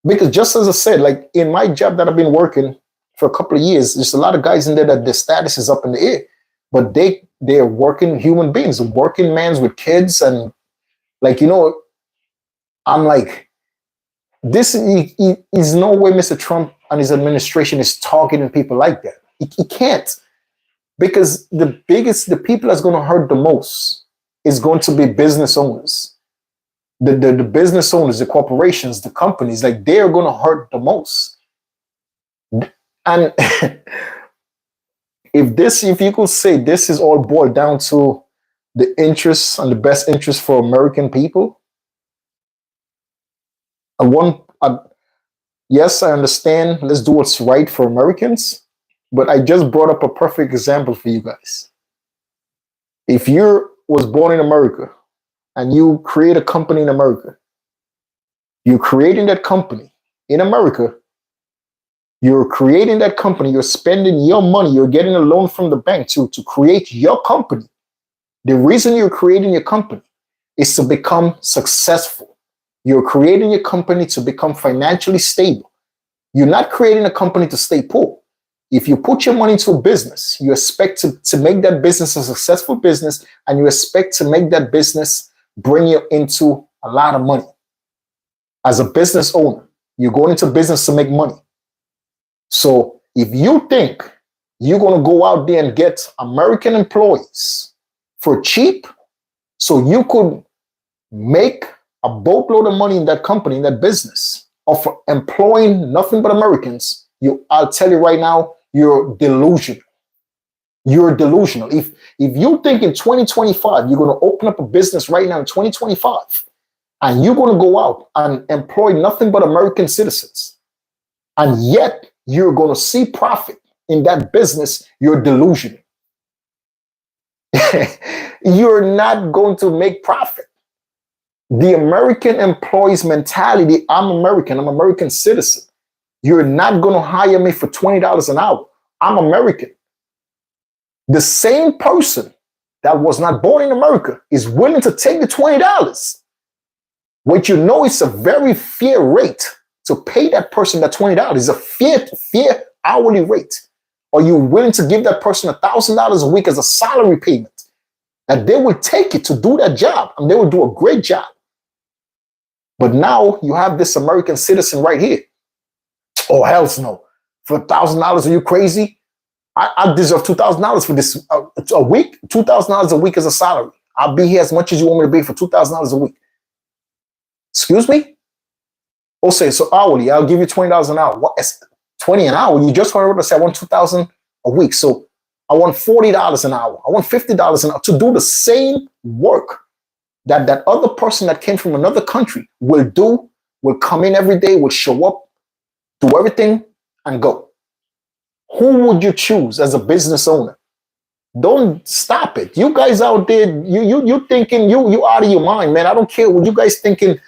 Speaker 1: Because just as I said, like in my job that I've been working for a couple of years, there's a lot of guys in there that their status is up in the air. But they're working human beings, working men with kids. And I'm like, this is no way Mr. Trump and his administration is targeting people like that. He can't. Because the people that's going to hurt the most is going to be business owners. The business owners, the corporations, the companies, like they're going to hurt the most. And if you could say this is all boiled down to the interests and the best interest for American people, yes, I understand. Let's do what's right for Americans. But I just brought up a perfect example for you guys. If you was born in America and you create a company in America, you're creating that company in America. You're creating that company. You're spending your money. You're getting a loan from the bank to create your company. The reason you're creating your company is to become successful. You're creating your company to become financially stable. You're not creating a company to stay poor. If you put your money into a business, you expect to make that business a successful business, and you expect to make that business bring you into a lot of money. As a business owner, you're going into business to make money. So if you think you're going to go out there and get American employees for cheap, so you could make a boatload of money in that company, in that business, of employing nothing but Americans, I'll tell you right now, you're delusional. You're delusional. If you think in 2025, you're going to open up a business right now in 2025, and you're going to go out and employ nothing but American citizens, and yet you're going to see profit in that business, you're delusional. You're not going to make profit. The American employee's mentality, I'm American, I'm American citizen. You're not going to hire me for $20 an hour. I'm American. The same person that was not born in America is willing to take the $20. What you know is a very fair rate to pay that person that $20. It's a fair hourly rate. Are you willing to give that person $1,000 a week as a salary payment? And they will take it to do that job, and they will do a great job. But now you have this American citizen right here. Oh, hell's no. For $1,000, are you crazy? I deserve $2,000 for this a week. $2,000 a week as a salary. I'll be here as much as you want me to be for $2,000 a week. Excuse me? Oh, say so hourly. I'll give you $20 an hour. What? It's $20 an hour. You just heard what I said. I want $2,000 a week. So I want $40 an hour. I want $50 an hour to do the same work that other person that came from another country will do. Will come in every day. Will show up. do everything and go. Who would you choose as a business owner? Don't stop it. You guys out there, you thinking you out of your mind, man. I don't care what you guys thinking.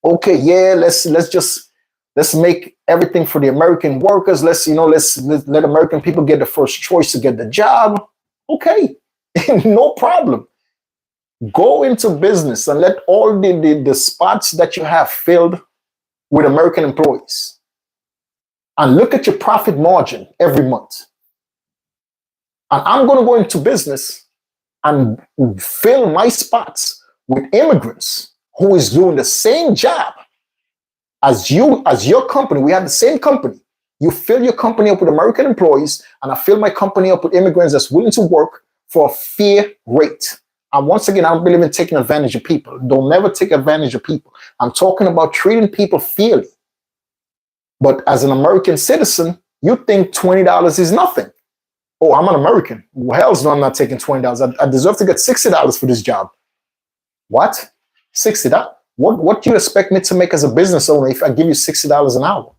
Speaker 1: Okay, yeah, let's make everything for the American workers. Let's let American people get the first choice to get the job. Okay, no problem. Go into business and let all the spots that you have filled with American employees. And look at your profit margin every month. And I'm going to go into business and fill my spots with immigrants who is doing the same job as your company. We have the same company. You fill your company up with American employees, and I fill my company up with immigrants that's willing to work for a fair rate. And once again, I don't believe in taking advantage of people. Don't never take advantage of people. I'm talking about treating people fairly. But as an American citizen, you think $20 is nothing. Oh, I'm an American. Well, hell's no, I'm not taking $20. I deserve to get $60 for this job. What? $60? What do you expect me to make as a business owner if I give you $60 an hour?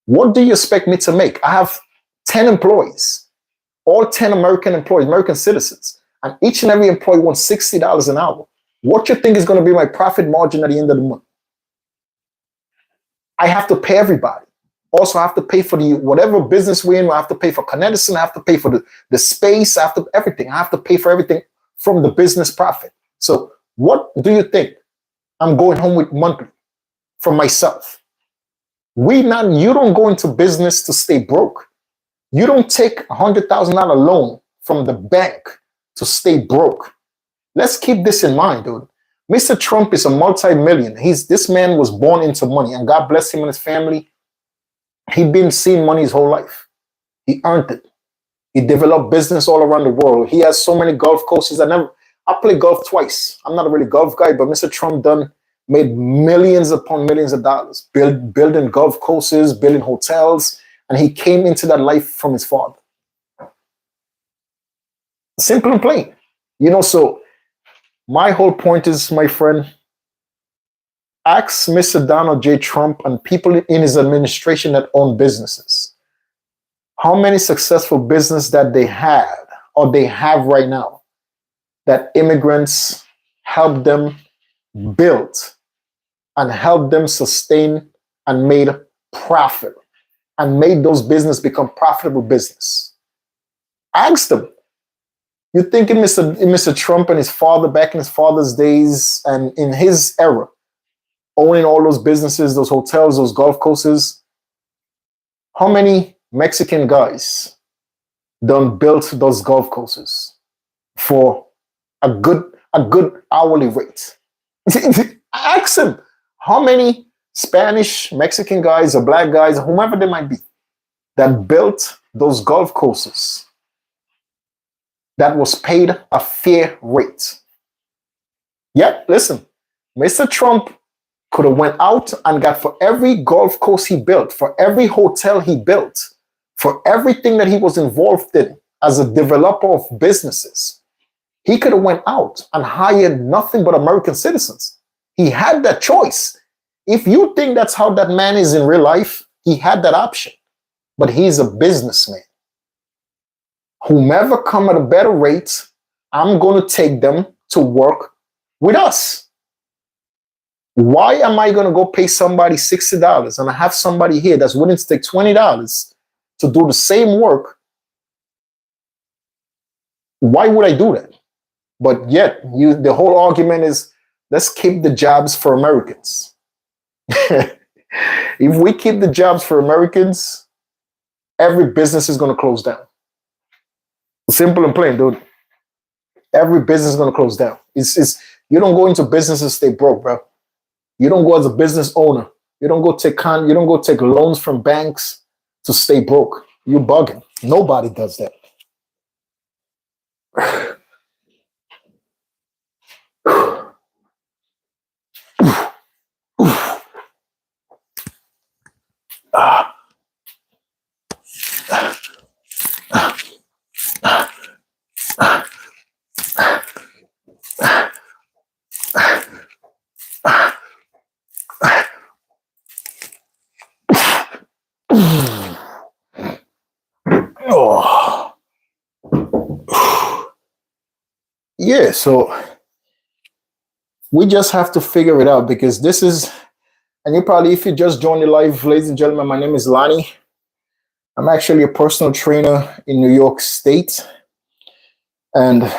Speaker 1: What do you expect me to make? I have 10 employees, all 10 American employees, American citizens, and each and every employee wants $60 an hour. What do you think is going to be my profit margin at the end of the month? I have to pay everybody. Also, I have to pay for the whatever business we're in. I have to pay for Connecticut. I have to pay for the space. I have to everything. I have to pay for everything from the business profit. So what do you think I'm going home with monthly from myself? You don't go into business to stay broke. You don't take a $100,000 loan from the bank to stay broke. Let's keep this in mind, dude. Mr. Trump is a multi-millionaire. This man was born into money, and God bless him and his family. He'd been seeing money his whole life. He earned it. He developed business all around the world. He has so many golf courses. I played golf twice. I'm not a really golf guy, but Mr. Trump made millions upon millions of dollars, building golf courses, building hotels, and he came into that life from his father. Simple and plain. So my whole point is, my friend, ask Mr. Donald J. Trump and people in his administration that own businesses, how many successful business that they had or they have right now that immigrants helped them build and helped them sustain and made profit and made those business become profitable business. Ask them. You think in Mr. Trump and his father, back in his father's days and in his era, owning all those businesses, those hotels, those golf courses, how many Mexican guys done built those golf courses for a good hourly rate? Ask them. How many Spanish, Mexican guys or black guys, whomever they might be, that built those golf courses that was paid a fair rate? Yeah, listen, Mr. Trump could have went out and got, for every golf course he built, for every hotel he built, for everything that he was involved in as a developer of businesses, he could have went out and hired nothing but American citizens. He had that choice. If you think that's how that man is in real life, he had that option. But he's a businessman. Whomever come at a better rate, I'm going to take them to work with us. Why am I going to go pay somebody $60 and I have somebody here that's willing to take $20 to do the same work? Why would I do that? But yet, the whole argument is, let's keep the jobs for Americans. If we keep the jobs for Americans, every business is going to close down. Simple and plain, dude. Every business is going to close down. You don't go into business and stay broke, bro. You don't go as a business owner. You don't go take loans from banks to stay broke. You're bugging. Nobody does that. Oh. Yeah, so we just have to figure it out because this is, and you probably, if you just joined the live, ladies and gentlemen, my name is Lannie. I'm actually a personal trainer in New York State. And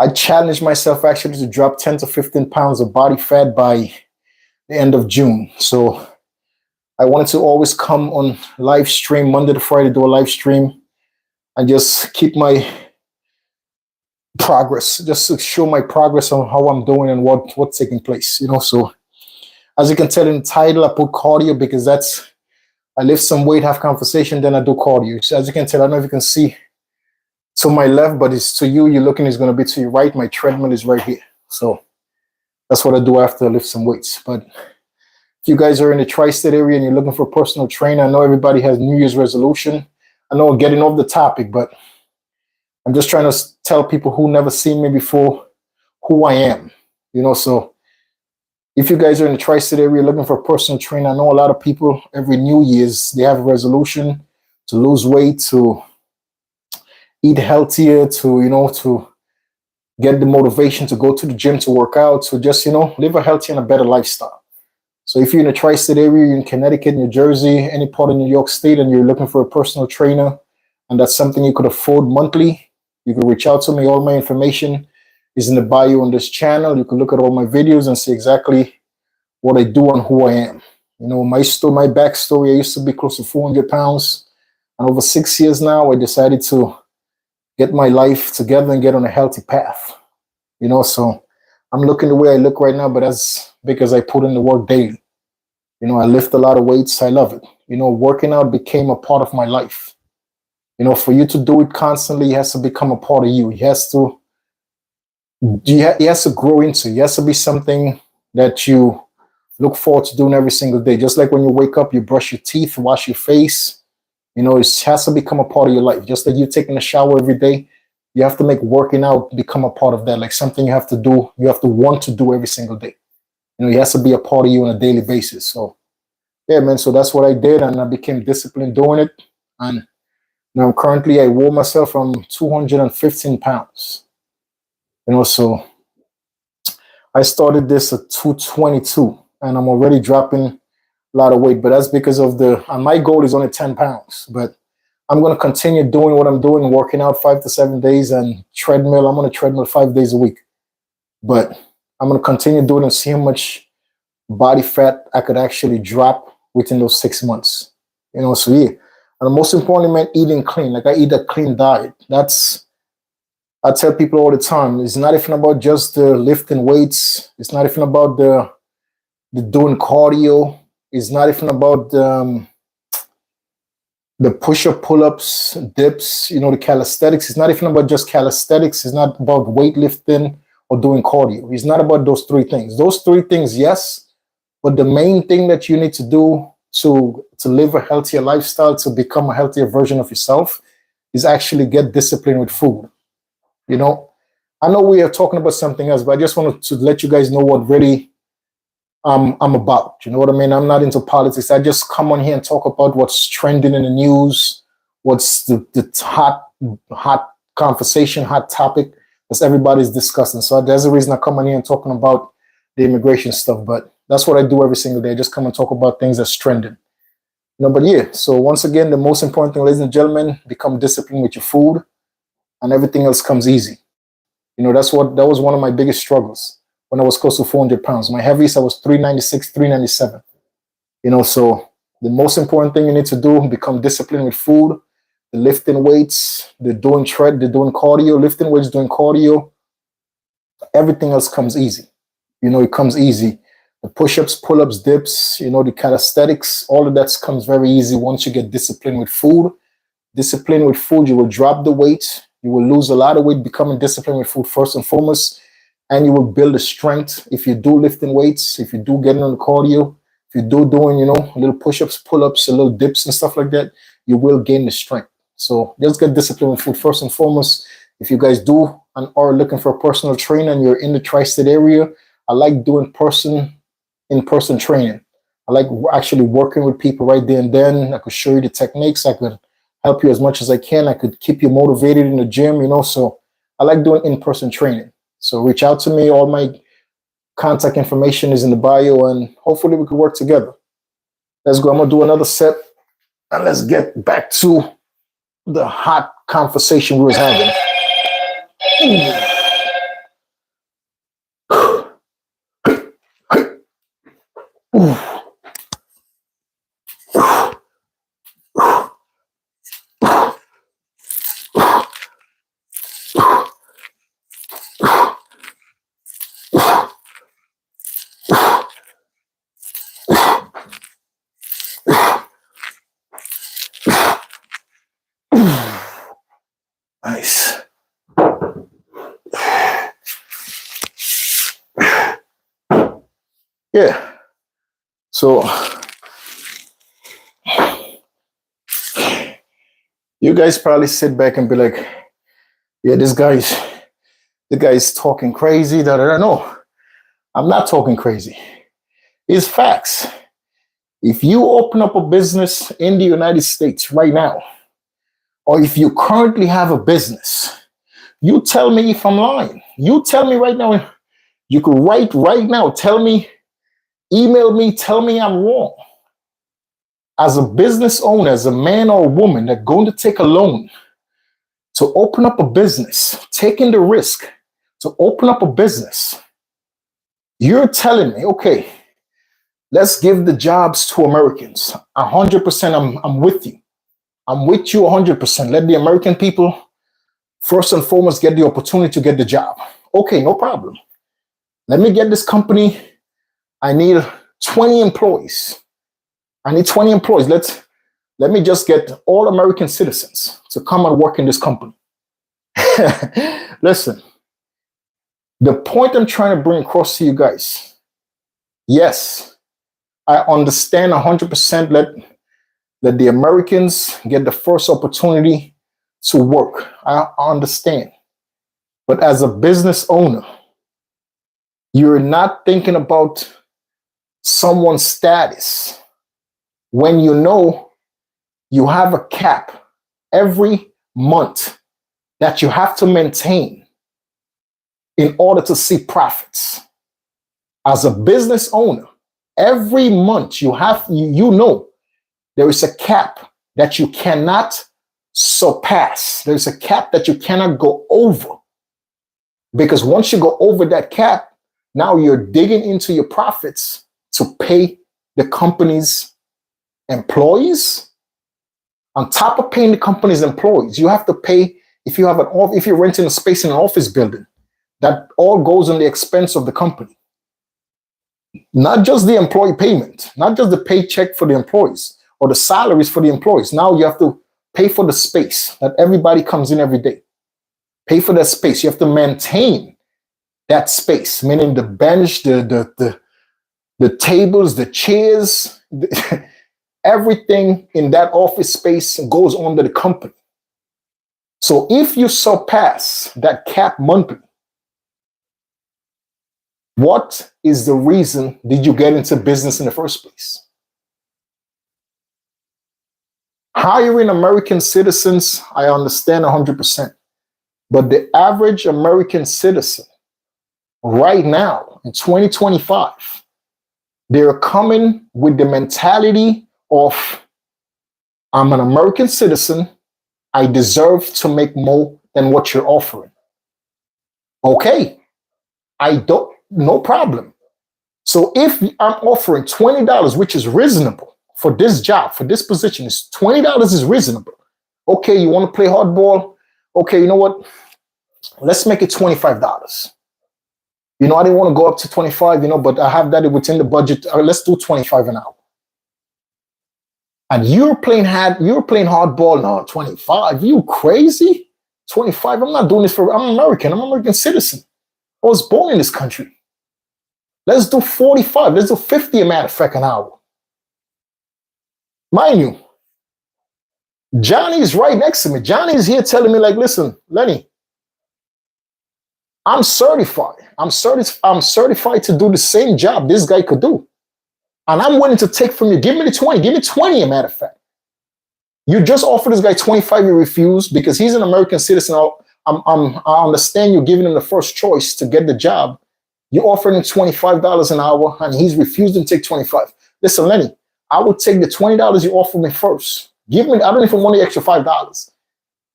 Speaker 1: I challenged myself actually to drop 10 to 15 pounds of body fat by the end of June. So I wanted to always come on live stream, Monday to Friday, do a live stream and just keep my progress, just to show my progress on how I'm doing and what's taking place, So as you can tell in the title, I put cardio because I lift some weight, have conversation, then I do cardio. So as you can tell, I don't know if you can see to my left, but it's to you, you're looking, is going to be to your right. My treadmill is right here. So that's what I do after I lift some weights. But if you guys are in the tri-state area and you're looking for a personal trainer, I know everybody has New Year's resolution. I know I'm getting off the topic, but I'm just trying to tell people who never seen me before who I am, So if you guys are in the tri-state area looking for a personal trainer, I know a lot of people every New Year's, they have a resolution to lose weight, to eat healthier, to get the motivation to go to the gym, to work out, to just, live a healthy and a better lifestyle. So if you're in the tri-state area, you're in Connecticut, New Jersey, any part of New York State, and you're looking for a personal trainer, and that's something you could afford monthly, you can reach out to me. All my information is in the bio on this channel. You can look at all my videos and see exactly what I do and who I am. My backstory, I used to be close to 400 pounds. And over 6 years now, I decided to get my life together and get on a healthy path. So I'm looking the way I look right now, but that's because I put in the work daily. I lift a lot of weights. I love it. Working out became a part of my life. For you to do it constantly, it has to become a part of you. It has to grow into. It has to be something that you look forward to doing every single day. Just like when you wake up, you brush your teeth, wash your face. It has to become a part of your life. Just like you taking a shower every day, you have to make working out become a part of that. Like something you have to do, you have to want to do every single day. It has to be a part of you on a daily basis. So, yeah, man. So that's what I did, and I became disciplined doing it. And now currently I wore myself from 215 pounds. So I started this at 222 and I'm already dropping a lot of weight, but that's because of and my goal is only 10 pounds, but I'm going to continue doing what I'm doing, working out 5 to 7 days and treadmill. I'm on a treadmill 5 days a week, but I'm going to continue doing and see how much body fat I could actually drop within those 6 months. So yeah. And the most importantly, man, eating clean. Like I eat a clean diet. I tell people all the time, it's not even about just the lifting weights. It's not even about the doing cardio. It's not even about the push-up, pull-ups, dips, the calisthenics. It's not even about just calisthenics. It's not about weightlifting or doing cardio. It's not about those three things. Those three things, yes, but the main thing that you need to do to live a healthier lifestyle, to become a healthier version of yourself, is actually get disciplined with food. I know we are talking about something else, but I just wanted to let you guys know what really I'm about. You know what I mean? I'm not into politics. I just come on here and talk about what's trending in the news, what's the hot conversation, hot topic that everybody's discussing. So there's a reason I come on here and talking about the immigration stuff, but that's what I do every single day. I just come and talk about things that's trending. But yeah, so once again, the most important thing, ladies and gentlemen, become disciplined with your food and everything else comes easy. That was one of my biggest struggles when I was close to 400 pounds. My heaviest, I was 396, 397. So the most important thing you need to do, become disciplined with food, the lifting weights, the doing cardio, lifting weights, doing cardio. Everything else comes easy. It comes easy. The push-ups, pull-ups, dips, the calisthenics, all of that comes very easy once you get disciplined with food. Disciplined with food, you will drop the weight. You will lose a lot of weight becoming disciplined with food first and foremost. And you will build the strength. If you do lifting weights, if you do getting on the cardio, if you do doing, little push-ups, pull-ups, a little dips and stuff like that, you will gain the strength. So just get disciplined with food first and foremost. If you guys do and are looking for a personal trainer and you're in the tri-state area, I like doing in-person training. I like actually working with people right there and then. I could show you the techniques. I could help you as much as I can. I could keep you motivated in the gym, So I like doing in-person training. So reach out to me. All my contact information is in the bio, and hopefully we could work together. Let's go. I'm going to do another set, and let's get back to the hot conversation we was having. Nice. Yeah. So you guys probably sit back and be like, yeah, the guy's talking crazy. No, I'm not talking crazy. It's facts. If you open up a business in the United States right now, or if you currently have a business, you tell me if I'm lying. You tell me right now. You could write right now. Tell me, email me, tell me I'm wrong. As a business owner, as a man or a woman that's going to take a loan to open up a business, taking the risk to open up a business, you're telling me, okay, let's give the jobs to Americans. 100%, I'm with you. I'm with you 100%. Let the American people, first and foremost, get the opportunity to get the job. Okay, no problem. Let me get this company. I need 20 employees. I need 20 employees. Let me just get all American citizens to come and work in this company. Listen, the point I'm trying to bring across to you guys, yes, I understand 100%. Let the Americans get the first opportunity to work. I understand. But as a business owner, you're not thinking about someone's status when you know you have a cap every month that you have to maintain in order to see profits. As a business owner, every month you know there is a cap that you cannot surpass. There's a cap that you cannot go over. Because once you go over that cap, now you're digging into your profits to pay the company's employees. On top of paying the company's employees, you have to pay if you're renting a space in an office building. That all goes on the expense of the company. Not just the employee payment, not just the paycheck for the employees or the salaries for the employees. Now you have to pay for the space that everybody comes in every day. Pay for that space. You have to maintain that space, meaning the bench, the tables, the chairs, everything in that office space goes under the company. So if you surpass that cap monthly, what is the reason did you get into business in the first place? Hiring American citizens, I understand 100%. But the average American citizen right now in 2025, they're coming with the mentality of, I'm an American citizen. I deserve to make more than what you're offering. Okay, no problem. So if I'm offering $20, which is reasonable for this job, for this position, is $20 is reasonable. Okay, you want to play hardball? Okay, you know what? Let's make it $25. I didn't want to go up to 25, but I have that within the budget. Let's do 25 an hour. And you're playing hardball now, 25. You crazy? 25? I'm not doing this I'm American. I'm an American citizen. I was born in this country. Let's do 45. Let's do 50, a matter of fact, an hour. Mind you, Johnny's right next to me. Johnny's here telling me, like, listen, Lannie, I'm certified. I'm certified to do the same job this guy could do. And I'm willing to take from you. Give me the 20. Give me 20, as a matter of fact. You just offered this guy 25, you refused because he's an American citizen. I understand you're giving him the first choice to get the job. You offered him $25 an hour and he's refused to take 25. Listen, Lenny, I would take the $20 you offered me first. Give me, I don't even want the extra $5.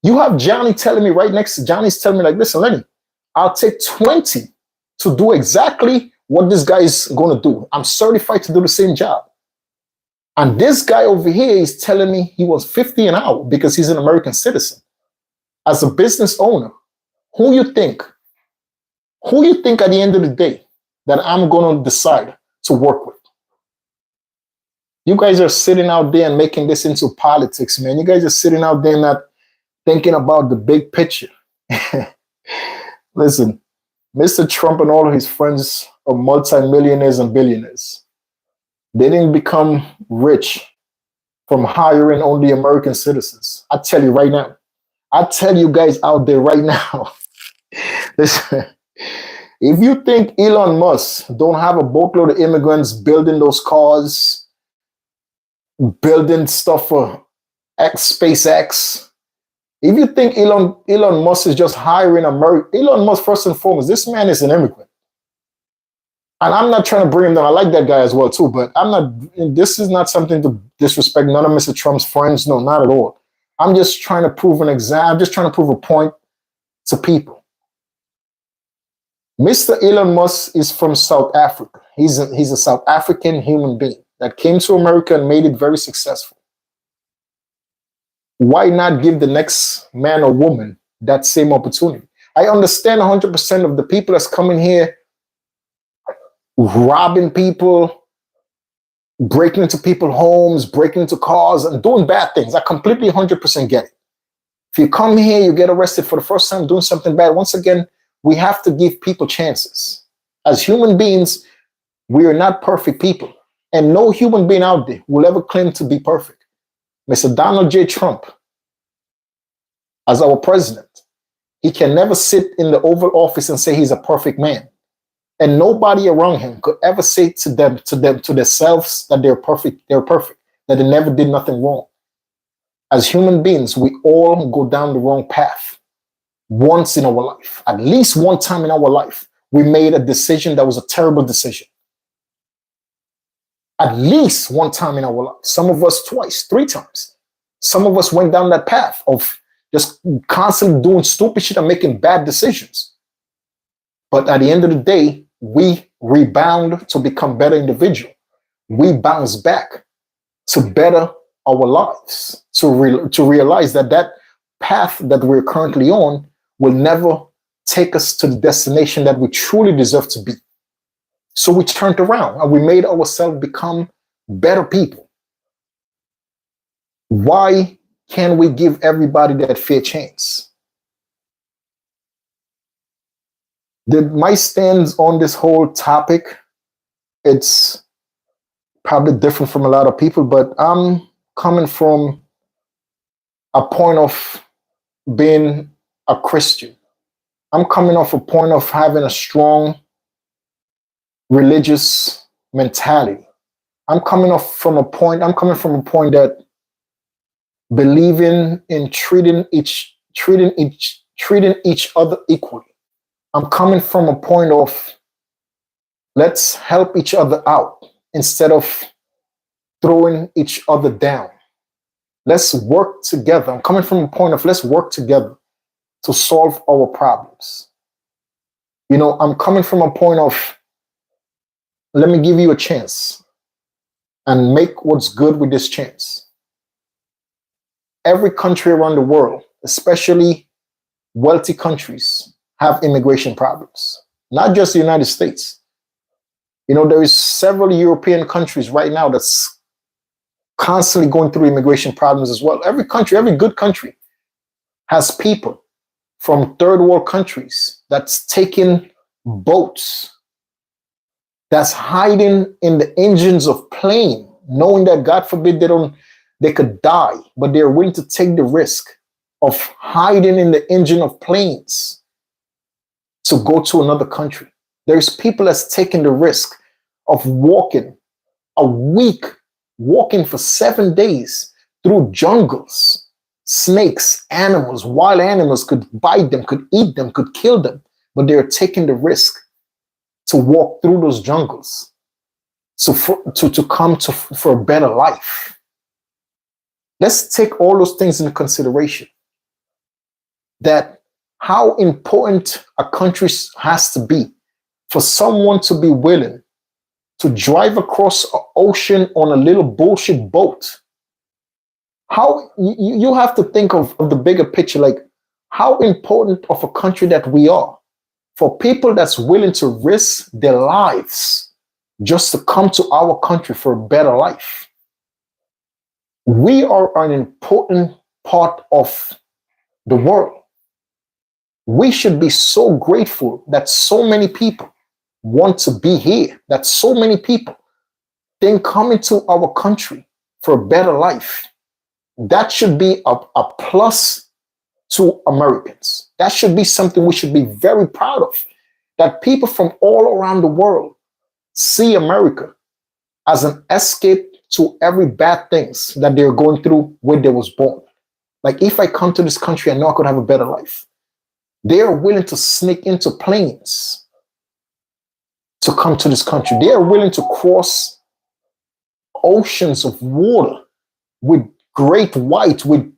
Speaker 1: You have Johnny telling me right next to Johnny's telling me like, listen, Lenny, I'll take 20 to do exactly what this guy is going to do. I'm certified to do the same job. And this guy over here is telling me he wants 50 an hour because he's an American citizen. As a business owner, who you think at the end of the day that I'm going to decide to work with? You guys are sitting out there and making this into politics, man. You guys are sitting out there not thinking about the big picture. Listen, Mr. Trump and all of his friends are multimillionaires and billionaires. They didn't become rich from hiring only American citizens. I tell you right now. I tell you guys out there right now. Listen, if you think Elon Musk don't have a boatload of immigrants building those cars, building stuff for SpaceX, if you think Elon Musk is just hiring Elon Musk, first and foremost, this man is an immigrant. And I'm not trying to bring him down. I like that guy as well, too. But this is not something to disrespect none of Mr. Trump's friends. No, not at all. I'm just trying to prove an exam. I'm just trying to prove a point to people. Mr. Elon Musk is from South Africa. He's a South African human being that came to America and made it very successful. Why not give the next man or woman that same opportunity? I understand 100% of the people that's coming here robbing people, breaking into people's homes, breaking into cars, and doing bad things. I completely 100% get it. If you come here, you get arrested for the first time doing something bad. Once again, we have to give people chances. As human beings, we are not perfect people. And no human being out there will ever claim to be perfect. Mr. Donald J. Trump, as our president, he can never sit in the Oval Office and say he's a perfect man. And nobody around him could ever say to themselves that they're perfect, that they never did nothing wrong. As human beings, we all go down the wrong path once in our life. At least one time in our life, we made a decision that was a terrible decision. At least one time in our life. Some of us twice, 3 times. Some of us went down that path of just constantly doing stupid shit and making bad decisions. But at the end of the day, we rebound to become better individuals. We bounce back to better our lives, to realize that path that we're currently on will never take us to the destination that we truly deserve to be. So we turned around and we made ourselves become better people. Why can't we give everybody that fair chance? My stance on this whole topic, it's probably different from a lot of people, but I'm coming from a point of being a Christian. I'm coming off a point of having a strong religious mentality. I'm coming from a point that believing in treating each other equally. I'm coming from a point of let's help each other out instead of throwing each other down. Let's work together. I'm coming from a point of let's work together to solve our problems. You know, I'm coming from a point of let me give you a chance and make what's good with this chance. Every country around the world, especially wealthy countries, have immigration problems, not just the United States. You know, there is several European countries right now that's constantly going through immigration problems as well. Every country, every good country has people from third world countries that's taking boats, that's hiding in the engines of plane, knowing that God forbid they could die, but they're willing to take the risk of hiding in the engine of planes to go to another country. There's people that's taking the risk of walking a week walking for 7 days through jungles. Snakes, animals, wild animals could bite them, could eat them, could kill them, but they're taking the risk to walk through those jungles to come for a better life. Let's take all those things into consideration. That how important a country has to be for someone to be willing to drive across an ocean on a little bullshit boat. How you have to think of the bigger picture, like how important of a country that we are for people that's willing to risk their lives just to come to our country for a better life. We are an important part of the world. We should be so grateful that so many people want to be here, that so many people think coming to our country for a better life. That should be a plus to Americans. That should be something we should be very proud of. That people from all around the world see America as an escape to every bad things that they're going through when they was born. Like, if I come to this country, I know I could have a better life. They are willing to sneak into planes to come to this country. They are willing to cross oceans of water with great white, with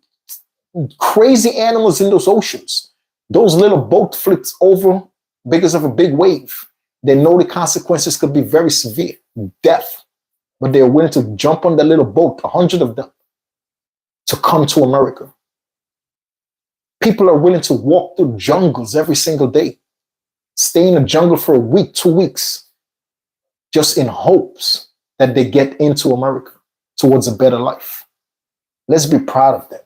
Speaker 1: crazy animals in those oceans. Those little boat flips over because of a big wave. They know the consequences could be very severe, death, but they're willing to jump on the little boat, 100 of them, to come to America. People are willing to walk through jungles every single day, stay in the jungle for a week, 2 weeks, just in hopes that they get into America towards a better life. Let's be proud of that.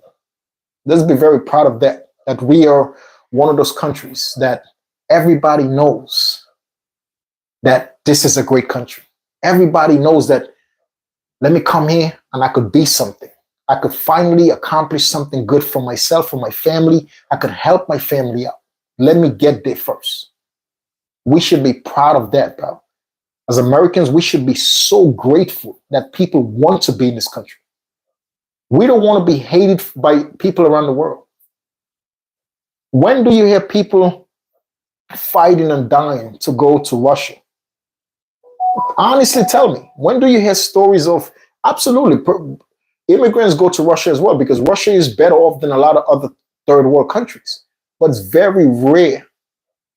Speaker 1: Let's be very proud of that, that we are one of those countries that everybody knows that this is a great country. Everybody knows that, let me come here and I could be something. I could finally accomplish something good for myself, for my family. I could help my family out. Let me get there first. We should be proud of that, bro. As Americans, we should be so grateful that people want to be in this country. We don't want to be hated by people around the world. When do you hear people fighting and dying to go to Russia? Honestly, tell me, when do you hear stories of, absolutely, immigrants go to Russia as well, because Russia is better off than a lot of other third world countries. But it's very rare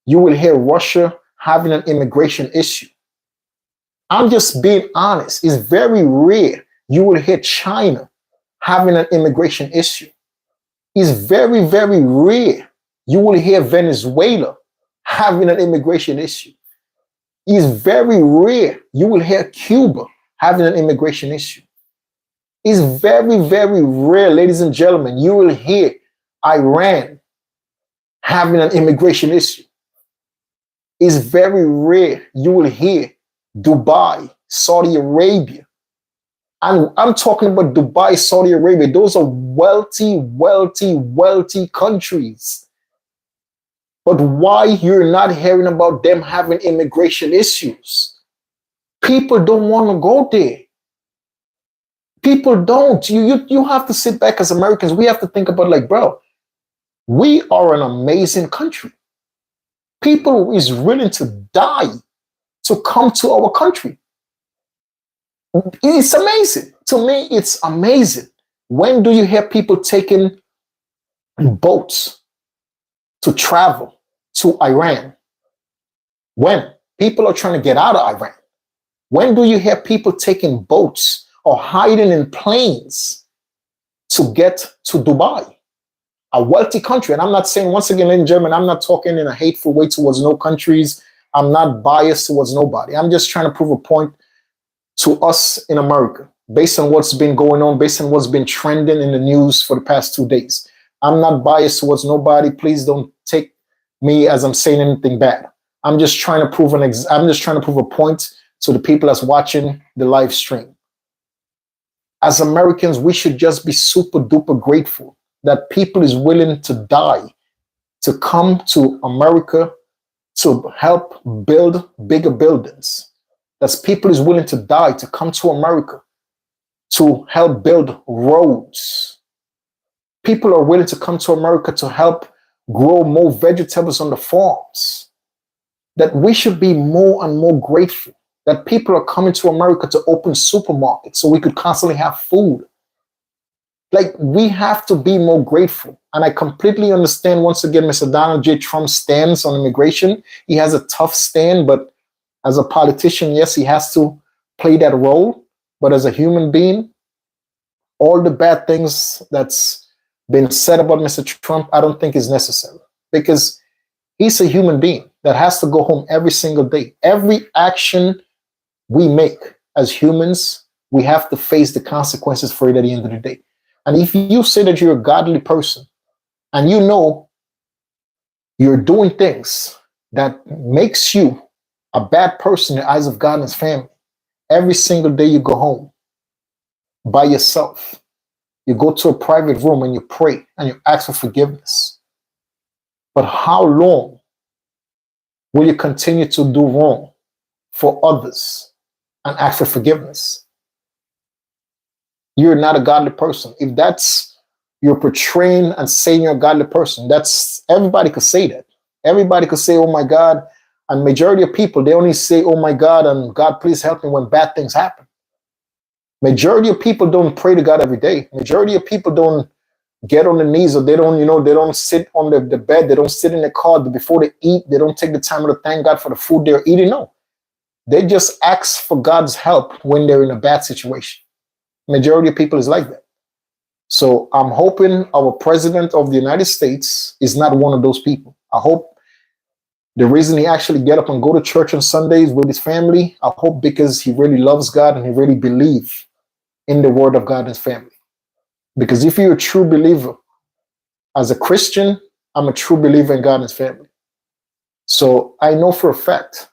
Speaker 1: you will hear Russia having an immigration issue. I'm just being honest. It's very rare you will hear China having an immigration issue. It's very, very rare you will hear Venezuela having an immigration issue. It's very rare you will hear Cuba having an immigration issue. It's very, very rare, ladies and gentlemen, you will hear Iran having an immigration issue. It's very rare you will hear Dubai, Saudi Arabia. And I'm talking about Dubai, Saudi Arabia. Those are wealthy, wealthy, wealthy countries. But why you're not hearing about them having immigration issues? People don't want to go there. People don't. You have to sit back as Americans. We have to think about, like, bro, we are an amazing country. People is willing to die to come to our country. It's amazing. To me, it's amazing. When do you hear people taking boats to travel to Iran? When people are trying to get out of Iran. When do you hear people taking boats or hiding in planes to get to Dubai, a wealthy country? And I'm not saying, once again, ladies and gentlemen, I'm not talking in a hateful way towards no countries. I'm not biased towards nobody. I'm just trying to prove a point to us in America, based on what's been going on, based on what's been trending in the news for the past 2 days. I'm not biased towards nobody. Please don't take me as I'm saying anything bad. I'm just trying to prove a point to the people that's watching the live stream. As Americans, we should just be super duper grateful that people is willing to die to come to America to help build bigger buildings, That people is willing to die to come to America to help build roads. People are willing to come to America to help grow more vegetables on the farms. That we should be more and more grateful that people are coming to America to open supermarkets so we could constantly have food. Like, we have to be more grateful. And I completely understand, once again, Mr. Donald J. Trump's stance on immigration. He has a tough stand, but as a politician, yes, he has to play that role. But as a human being, all the bad things that's been said about Mr. Trump, I don't think is necessary, because he's a human being that has to go home every single day. Every action we make as humans, we have to face the consequences for it at the end of the day. And if you say that you're a godly person and you know you're doing things that makes you a bad person in the eyes of God and his family, every single day you go home by yourself, you go to a private room and you pray and you ask for forgiveness. But how long will you continue to do wrong for others and ask for forgiveness? You're not a godly person. If that's you're portraying and saying you're a godly person, that's, everybody could say that. Everybody could say, oh my God. And majority of people, they only say, oh my God, and God, please help me when bad things happen. Majority of people don't pray to God every day. Majority of people don't get on the knees, or they don't, they don't sit on the bed. They don't sit in the car before they eat. They don't take the time to thank God for the food they're eating. No, they just ask for God's help when they're in a bad situation. Majority of people is like that. So I'm hoping our president of the United States is not one of those people. I hope the reason he actually get up and go to church on Sundays with his family, I hope because he really loves God and he really believes in the word of God and his family. Because if you're a true believer, as a Christian, I'm a true believer in God and his family. So I know for a fact,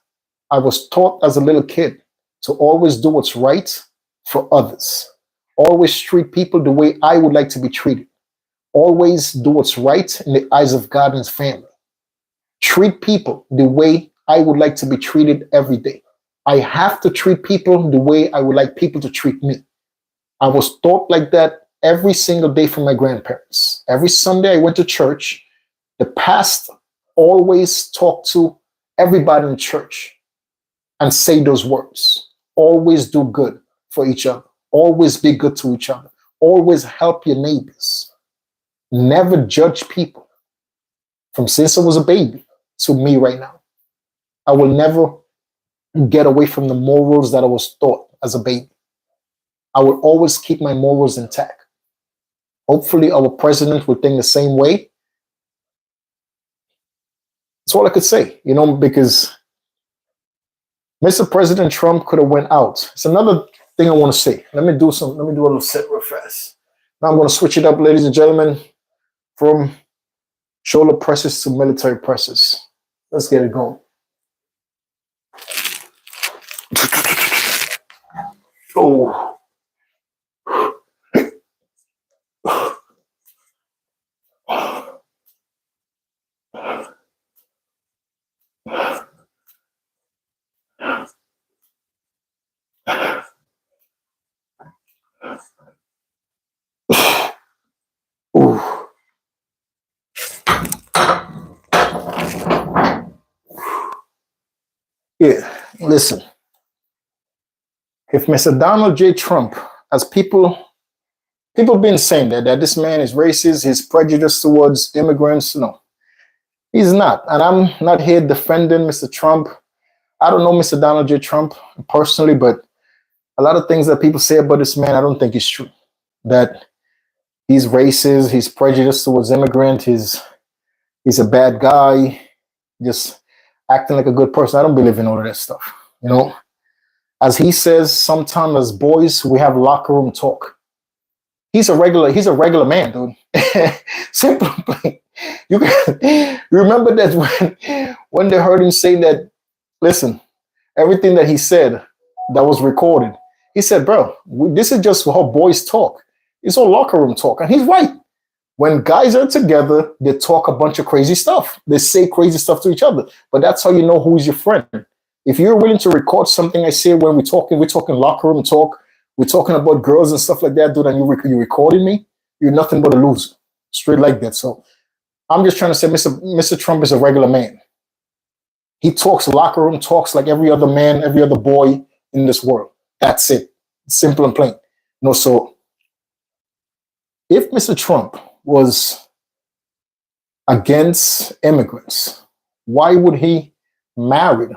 Speaker 1: I was taught as a little kid to always do what's right for others. Always treat people the way I would like to be treated. Always do what's right in the eyes of God and his family. Treat people the way I would like to be treated every day. I have to treat people the way I would like people to treat me. I was taught like that every single day from my grandparents. Every Sunday I went to church. The pastor always talked to everybody in church and say those words. Always do good for each other. Always be good to each other. Always help your neighbors. Never judge people. From since I was a baby to me right now, I will never get away from the morals that I was taught as a baby. I will always keep my morals intact. Hopefully our president will think the same way. That's all I could say, because Mr. President Trump could have went out. It's another thing I want to say. Let me do a little set real fast. Now I'm going to switch it up, ladies and gentlemen, from shoulder presses to military presses. Let's get it going. Oh. Yeah, listen. If Mr. Donald J. Trump, as people been saying that this man is racist, he's prejudiced towards immigrants, no, he's not. And I'm not here defending Mr. Trump. I don't know Mr. Donald J. Trump personally, but a lot of things that people say about this man, I don't think is true. That he's racist, he's prejudiced towards immigrants, he's a bad guy, just acting like a good person. I don't believe in all of that stuff. As he says, sometimes as boys, we have locker room talk. He's a regular man, dude. Simple. You remember that when they heard him say that, listen, everything that he said that was recorded, he said, bro, this is just how boys talk. It's all locker room talk. And he's right. When guys are together, they talk a bunch of crazy stuff. They say crazy stuff to each other. But that's how you know who's your friend. If you're willing to record something I say when we're talking locker room talk, we're talking about girls and stuff like that, dude, and you're recording me, you're nothing but a loser. Straight like that. So I'm just trying to say Mr. Trump is a regular man. He talks locker room talks like every other man, every other boy in this world. That's it. Simple and plain. No, so if Mr. Trump was against immigrants, why would he marry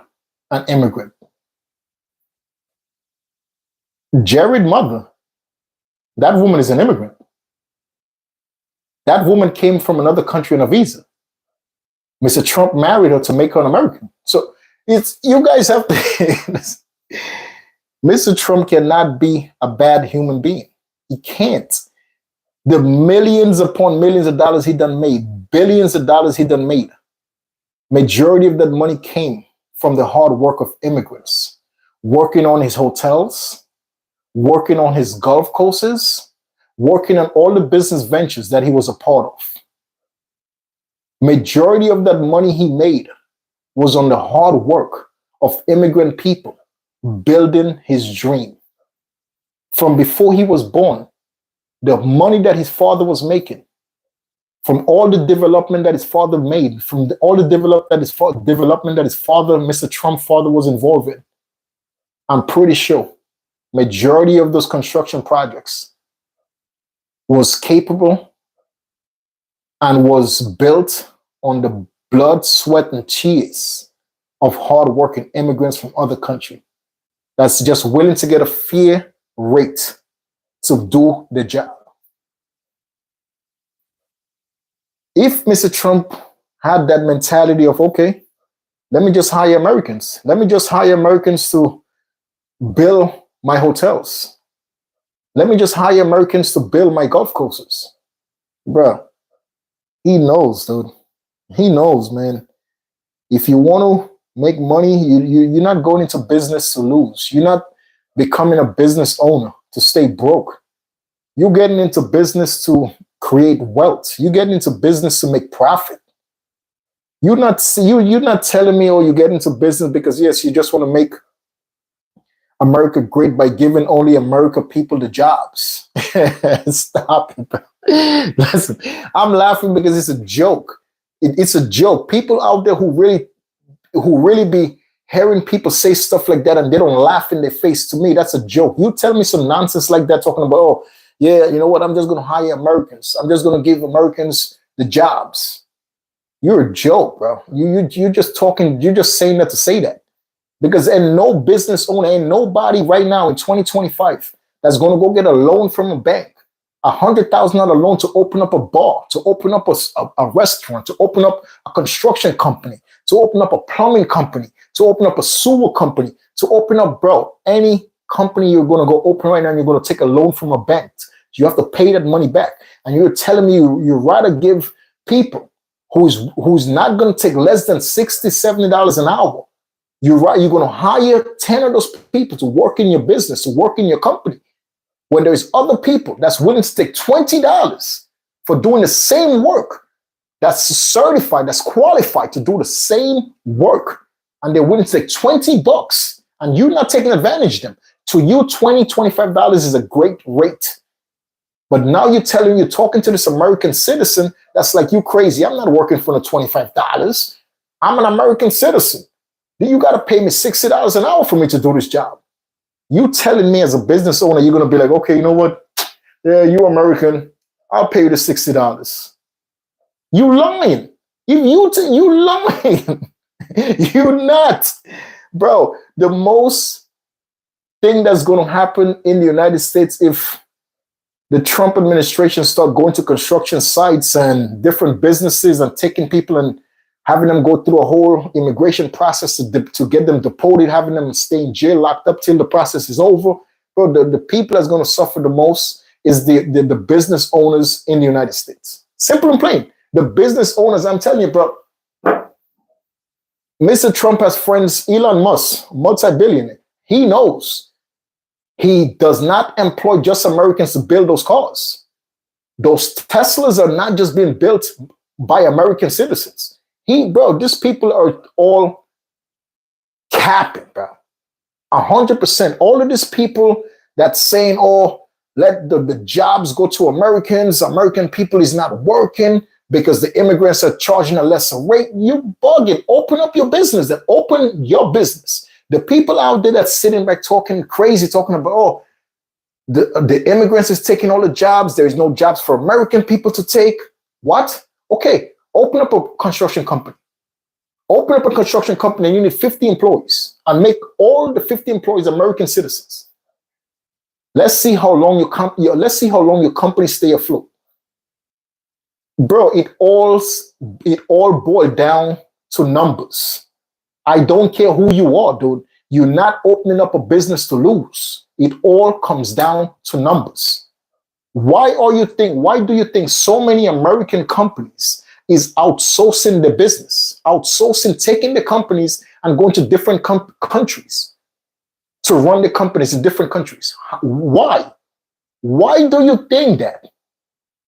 Speaker 1: an immigrant? Jared mother, that woman is an immigrant. That woman came from another country on a visa. Mr. Trump married her to make her an American. So it's you guys have to. Mr. Trump cannot be a bad human being. He can't. The millions upon millions of dollars he done made, billions of dollars he done made. Majority of that money came from the hard work of immigrants, working on his hotels, working on his golf courses, working on all the business ventures that he was a part of. Majority of that money he made was on the hard work of immigrant people building his dream. From before he was born, the money that his father was making, from all the development that his father made, from all the development that his father, Mr. Trump's father, was involved in, I'm pretty sure majority of those construction projects was capable and was built on the blood, sweat, and tears of hardworking immigrants from other countries that's just willing to get a fair rate to do the job. If Mr. Trump had that mentality of, okay, let me just hire Americans. Let me just hire Americans to build my hotels. Let me just hire Americans to build my golf courses. Bruh, he knows, dude. He knows, man. If you want to make money, you're not going into business to lose. You're not becoming a business owner to stay broke. You're getting into business to create wealth. You're getting into business to make profit. You're not telling me, oh, you get into business because, yes, you just want to make America great by giving only America people the jobs. Stop it, bro. Listen, I'm laughing because it's a joke. It's a joke. People out there who really be hearing people say stuff like that and they don't laugh in their face, to me, that's a joke. You tell me some nonsense like that talking about, oh, yeah, you know what, I'm just going to hire Americans. I'm just going to give Americans the jobs. You're a joke, bro. You're just talking, you're just saying that to say that. Because ain't no business owner, ain't nobody right now in 2025 that's going to go get a loan from a bank, $100,000 loan to open up a bar, to open up a restaurant, to open up a construction company, to open up a plumbing company, to open up a sewer company, to open up, bro, any company you're going to go open right now and you're going to take a loan from a bank. You have to pay that money back. And you're telling me you'd rather give people who's not going to take less than $60, $70 an hour. You're going to hire 10 of those people to work in your business, to work in your company, when there's other people that's willing to take $20 for doing the same work, that's certified, that's qualified to do the same work, and they're willing to take $20 and you're not taking advantage of them. To you, $20, $25 is a great rate. But now you're talking to this American citizen that's like, you crazy. I'm not working for the $25. I'm an American citizen. You got to pay me $60 an hour for me to do this job. You telling me as a business owner, you're going to be like, okay, you know what? Yeah, you're American. I'll pay you the $60. You lying. You lying. You're not. Bro, the most thing that's going to happen in the United States if the Trump administration start going to construction sites and different businesses and taking people and having them go through a whole immigration process to get them deported, having them stay in jail, locked up till the process is over. Bro, the people that's going to suffer the most is the business owners in the United States. Simple and plain. The business owners, I'm telling you, bro, Mr. Trump has friends, Elon Musk, multi-billionaire. He knows he does not employ just Americans to build those cars. Those Teslas are not just being built by American citizens. These people are all capping, bro. 100%. All of these people that's saying, oh, let the jobs go to Americans. American people is not working because the immigrants are charging a lesser rate. You bugging. Open up your business. Then open your business. The people out there that's sitting back talking crazy, talking about, oh, the immigrants is taking all the jobs. There is no jobs for American people to take. What? Okay, open up a construction company. Open up a construction company and you need 50 employees and make all the 50 employees American citizens. Let's see how long your company stay afloat. Bro, it all boiled down to numbers. I don't care who you are, dude. You're not opening up a business to lose. It all comes down to numbers. Why do you think so many American companies is outsourcing the business, taking the companies and going to different countries to run the companies in different countries? Why? Why do you think that?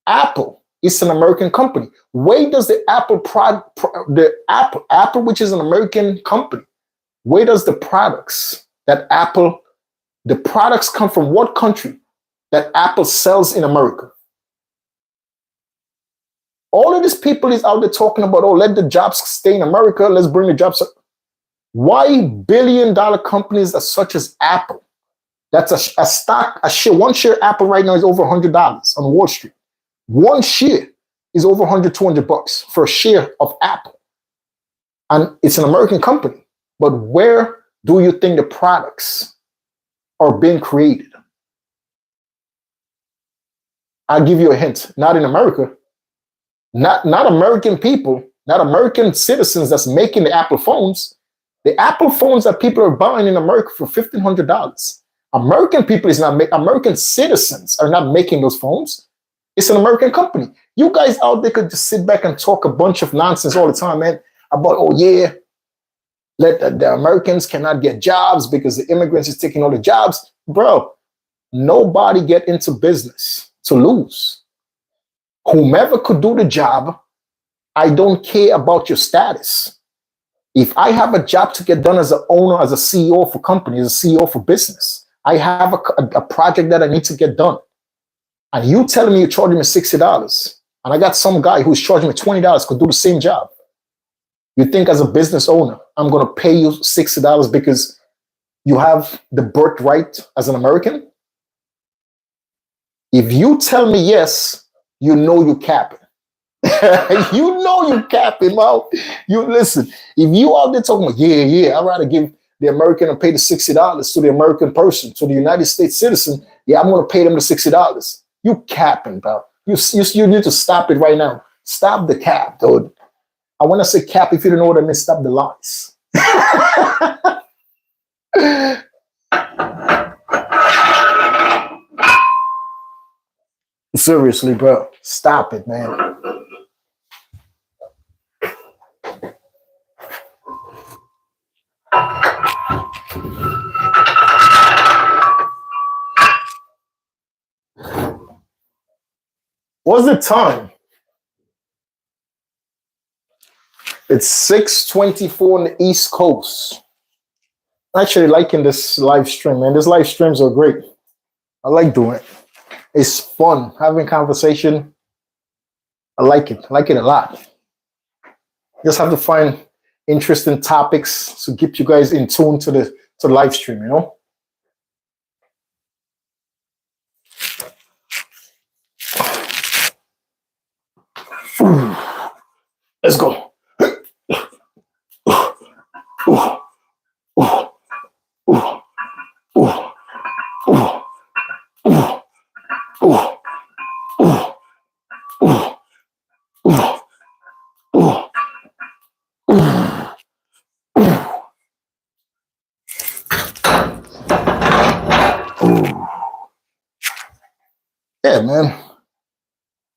Speaker 1: Apple is an American company. Where does the Apple, which is an American company, where does the products come from? What country that Apple sells in America? All of these people is out there talking about, oh, let the jobs stay in America. Let's bring the jobs up. Why billion-dollar companies as such as Apple? That's a share. One share Apple right now is over $100 on Wall Street. One share is over $100-$200 for a share of Apple. And it's an American company. But where do you think the products are being created? I'll give you a hint. Not in America. Not American people, not American citizens that's making the Apple phones. The Apple phones that people are buying in America for $1,500. American citizens are not making those phones. It's an American company. You guys out there could just sit back and talk a bunch of nonsense all the time, man, about, oh yeah, the Americans cannot get jobs because the immigrants is taking all the jobs. Bro, nobody get into business to lose. Whomever could do the job, I don't care about your status. If I have a job to get done as an owner, as a CEO for company, as a CEO for business, I have a project that I need to get done. And you telling me you're charging me $60, and I got some guy who's charging me $20 could do the same job. You think as a business owner, I'm going to pay you $60 because you have the birthright as an American? If you tell me yes, you know you capping. You know you capping, man. You listen. If you out there talking about, I'd rather give the American and pay the $60 to the American person, to the United States citizen. Yeah, I'm going to pay them the $60. You capping, bro. You need to stop it right now. Stop the cap, dude. I want to say cap. If you don't know what I mean, stop the lies. Seriously, bro. Stop it, man. What's the time? It's 6:24 on the East Coast. I'm actually liking this live stream, man. These live streams are great. I like doing it. It's fun having conversation. I like it. I like it a lot. Just have to find interesting topics to keep you guys in tune to the live stream, you know? Let's go. Yeah, man.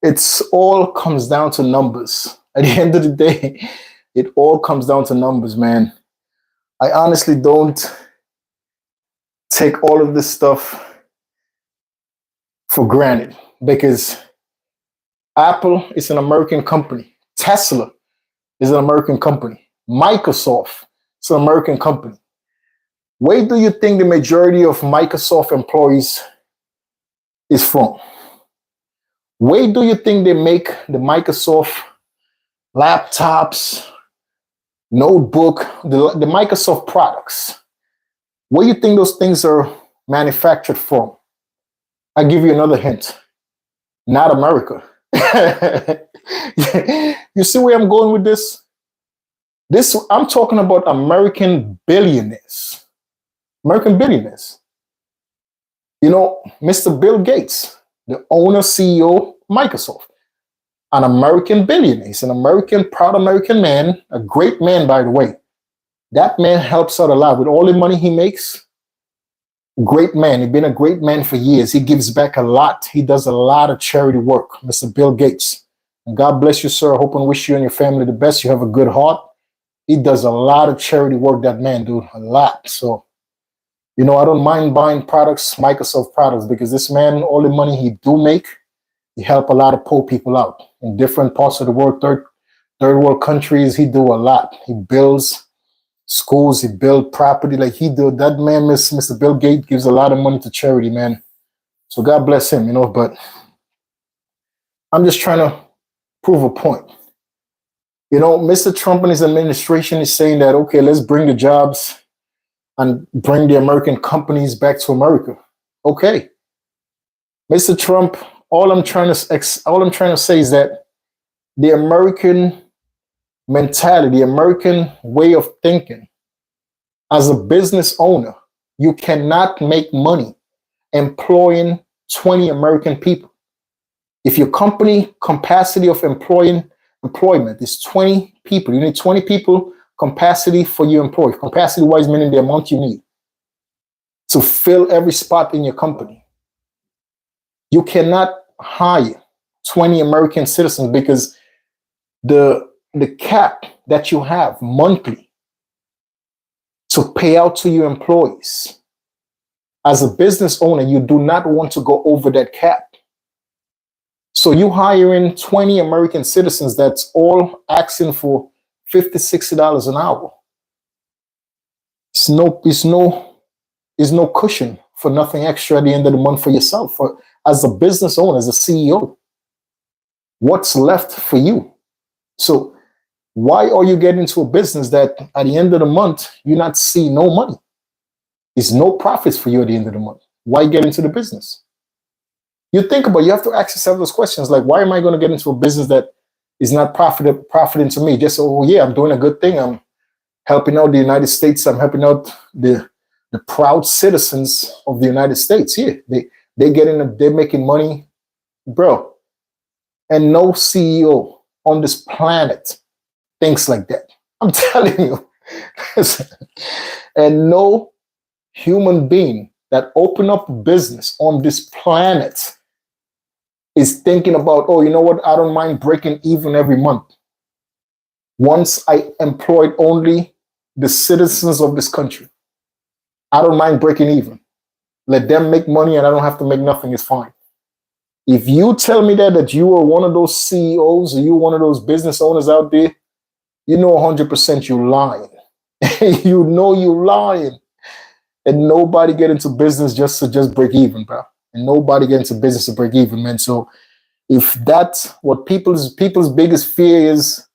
Speaker 1: It's all comes down to numbers. At the end of the day, it all comes down to numbers, man. I honestly don't take all of this stuff for granted because Apple is an American company. Tesla is an American company. Microsoft is an American company. Where do you think the majority of Microsoft employees is from? Where do you think they make the Microsoft laptops, notebook, the Microsoft products? Where do you think those things are manufactured from? I'll give you another hint. Not America. You see where I'm going with this? I'm talking about American billionaires. American billionaires. You know, Mr. Bill Gates, the owner, CEO, Microsoft, an American billionaire. He's an American, proud American man, a great man, by the way. That man helps out a lot with all the money he makes. Great man. He's been a great man for years. He gives back a lot. He does a lot of charity work, Mr. Bill Gates. And God bless you, sir. I hope and wish you and your family the best. You have a good heart. He does a lot of charity work, that man, dude, a lot. So, you know, I don't mind buying products, Microsoft products, because this man, all the money he do make, he help a lot of poor people out in different parts of the world, third world countries. He do a lot. He builds schools, he build property, like he do. That man, Mr. Bill Gates, gives a lot of money to charity, man. So God bless him, you know, but I'm just trying to prove a point. You know, Mr. Trump and his administration is saying that, okay, let's bring the jobs and bring the American companies back to America. Okay. Mr. Trump, all I'm trying to say is that the American mentality, the American way of thinking, as a business owner, you cannot make money employing 20 American people. If your company capacity of employment is 20 people, you need 20 people capacity for your employee. Capacity wise, meaning the amount you need to fill every spot in your company. You cannot hire 20 American citizens because the cap that you have monthly to pay out to your employees, as a business owner, you do not want to go over that cap. So you hiring 20 American citizens that's all asking for $50, $60 an hour. It's no cushion for nothing extra at the end of the month for yourself. As a business owner, as a CEO, what's left for you? So why are you getting into a business that at the end of the month, you not see no money? There's no profits for you at the end of the month. Why get into the business? You have to ask yourself those questions like, why am I going to get into a business that is not profiting to me? Just, oh yeah, I'm doing a good thing. I'm helping out the United States. I'm helping out the proud citizens of the United States. Yeah, they're making money, bro. And no CEO on this planet thinks like that. I'm telling you. And no human being that open up a business on this planet is thinking about, oh, you know what? I don't mind breaking even every month. Once I employed only the citizens of this country, I don't mind breaking even. Let them make money and I don't have to make nothing, it's fine. If you tell me that you are one of those CEOs or you're one of those business owners out there, you know 100% you're lying. You know you're lying. And nobody get into business just to break even, bro. And nobody get into business to break even, man. So if that's what people's biggest fear is,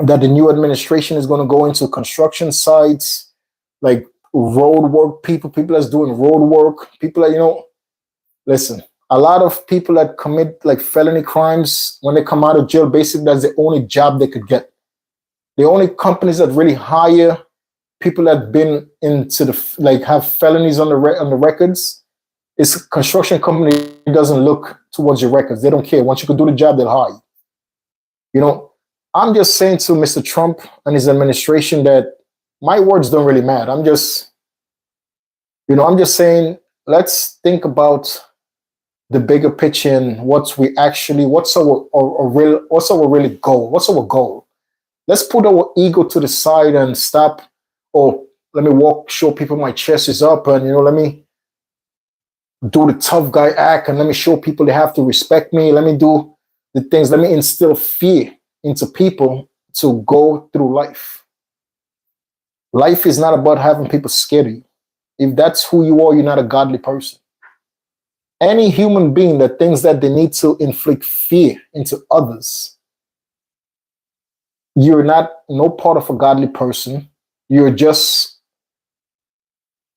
Speaker 1: that the new administration is going to go into construction sites, like road work, people that's doing road work, people that, you know, listen, a lot of people that commit like felony crimes, when they come out of jail, basically that's the only job they could get. The only companies that really hire people that been into have felonies on the records, is a construction company doesn't look towards your records. They don't care. Once you can do the job, they'll hire you. You know, I'm just saying to Mr. Trump and his administration that my words don't really matter. I'm just saying, let's think about the bigger picture and what's our really goal? What's our goal? Let's put our ego to the side and stop. Oh, let me show people my chest is up, and let me do the tough guy act, and let me show people they have to respect me. Let me do the things. Let me instill fear into people to go through life. Life is not about having people scared of you. If that's who you are, you're not a godly person. Any human being that thinks that they need to inflict fear into others, you're not no part of a godly person. You're just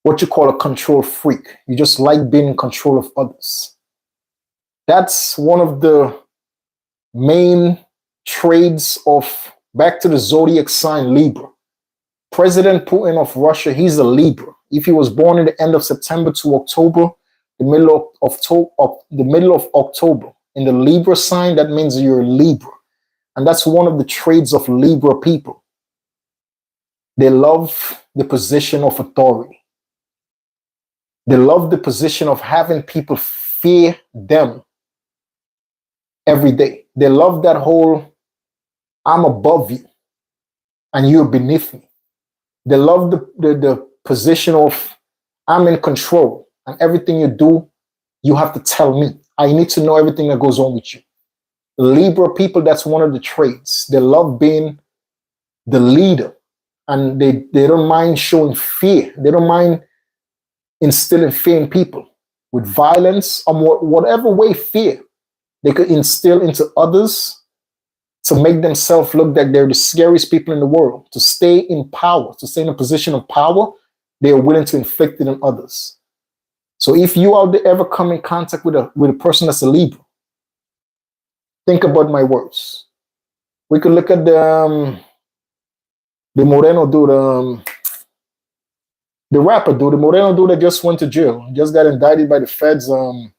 Speaker 1: what you call a control freak. You just like being in control of others. That's one of the main trades of, back to the zodiac sign, Libra. President Putin of Russia, he's a Libra. If he was born in the end of September to October, the middle of October, in the Libra sign, that means you're a Libra. And that's one of the traits of Libra people. They love the position of authority. They love the position of having people fear them every day. They love that whole, I'm above you and you're beneath me. They love the position of, I'm in control and everything you do, you have to tell me. I need to know everything that goes on with you. Libra people, that's one of the traits. They love being the leader and they don't mind showing fear. They don't mind instilling fear in people with violence or whatever way fear they could instill into others to make themselves look like they're the scariest people in the world. To stay in power, to stay in a position of power, they are willing to inflict it on others. So if you out there ever come in contact with a person that's a Libra, think about my words. We could look at the Moreno dude, the rapper dude, the Moreno dude that just went to jail, just got indicted by the feds. The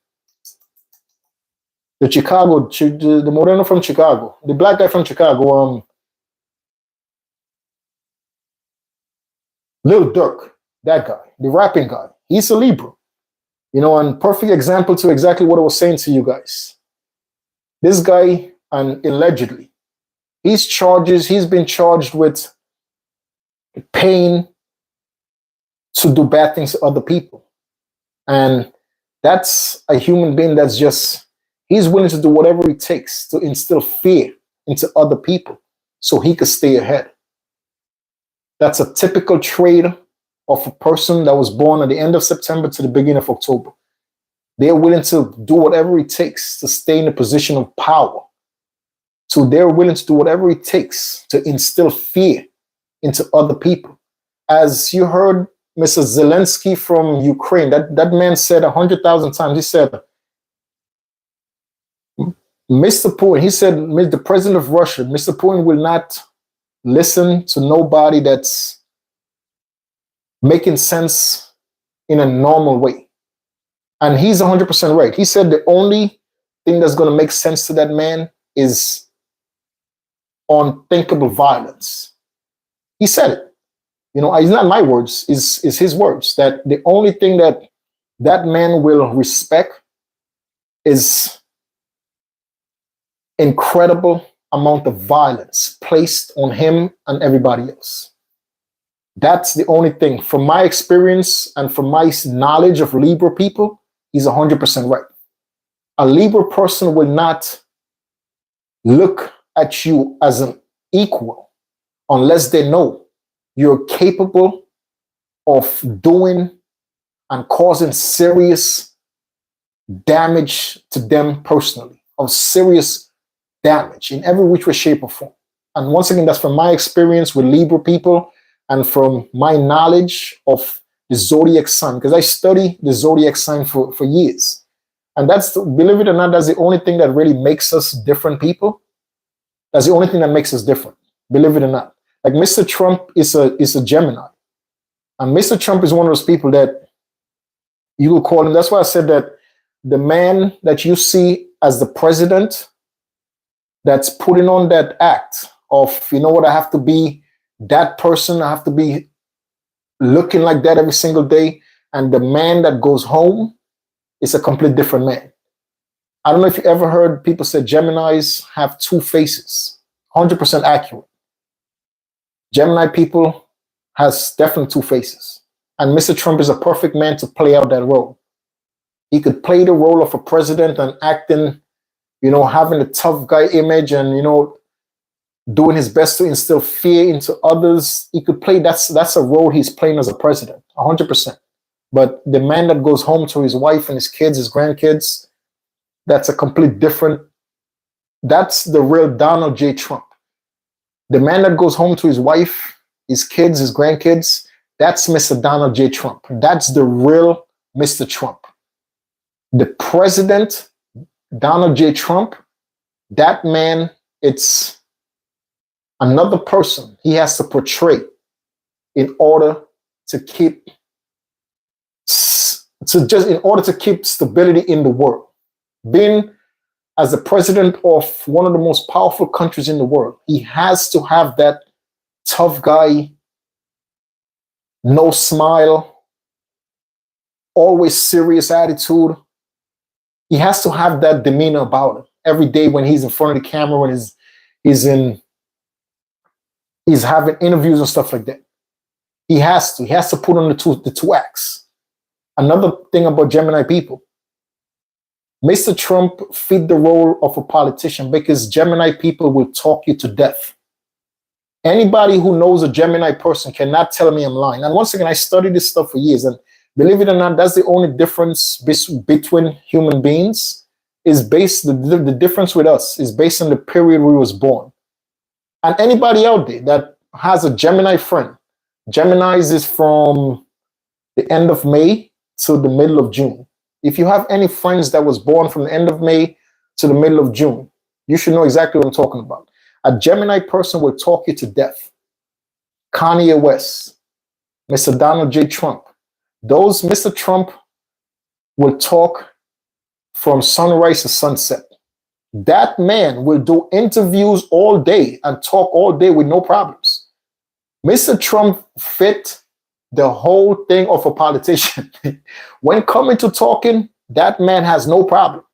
Speaker 1: Moreno from Chicago, the black guy from Chicago, Lil Durk, that guy, the rapping guy, he's a Libra. You know, and perfect example to exactly what I was saying to you guys. This guy, and allegedly, he's been charged with paying to do bad things to other people. And that's a human being that's just, he's willing to do whatever it takes to instill fear into other people so he could stay ahead. That's a typical trait of a person that was born at the end of September to the beginning of October. They're willing to do whatever it takes to stay in a position of power. So they're willing to do whatever it takes to instill fear into other people. As you heard Mr. Zelensky from Ukraine, that man said 100,000 times, he said, Mr. Putin, he said, the president of Russia, Mr. Putin will not listen to nobody that's making sense in a normal way. And he's 100% right. He said the only thing that's going to make sense to that man is unthinkable violence. He said it. You know, it's not my words, it's his words, that the only thing that that man will respect is incredible amount of violence placed on him and everybody else. That's the only thing. From my experience and from my knowledge of Libra people, he's 100% right. A Libra person will not look at you as an equal unless they know you're capable of doing and causing serious damage to them personally, of serious damage in every which way, shape, or form. And once again, that's from my experience with Libra people and from my knowledge of the zodiac sign, because I study the zodiac sign for years. And that's, believe it or not, that's the only thing that really makes us different people. That's the only thing that makes us different, believe it or not. Like Mr. Trump is a Gemini. And Mr. Trump is one of those people that you will call him. That's why I said that the man that you see as the president that's putting on that act of, you know what, I have to be that person, I have to be looking like that every single day. And the man that goes home is a complete different man. I don't know if you ever heard people say Geminis have two faces. 100% accurate. Gemini people has definitely two faces. And Mr. Trump is a perfect man to play out that role. He could play the role of a president and acting, you know, having a tough guy image and, you know, doing his best to instill fear into others. He could play, that's a role he's playing as a president, 100%. But the man that goes home to his wife and his kids, his grandkids, that's a complete different, that's the real Donald J. Trump. The man that goes home to his wife, his kids, his grandkids, that's Mr. Donald J. Trump. That's the real Mr. Trump. The president, Donald J. Trump, that man, it's another person he has to portray in order to keep in order to keep stability in the world. Being as the president of one of the most powerful countries in the world, he has to have that tough guy, no smile, always serious attitude. He has to have that demeanor about him every day when he's in front of the camera, when he's having interviews and stuff like that. He has to put on the two acts. Another thing about Gemini people, Mr. Trump fit the role of a politician because Gemini people will talk you to death. Anybody who knows a Gemini person cannot tell me I'm lying. And once again, I studied this stuff for years, and believe it or not, that's the only difference between human beings. The difference with us is based on the period we was born. And anybody out there that has a Gemini friend, Geminis is from the end of May to the middle of June. If you have any friends that was born from the end of May to the middle of June, you should know exactly what I'm talking about. A Gemini person will talk you to death. Kanye West, Mr. Donald J. Trump, those Mr. Trump will talk from sunrise to sunset. That man will do interviews all day and talk all day with no problems. Mr. Trump fit the whole thing of a politician. When coming to talking, that man has no problem.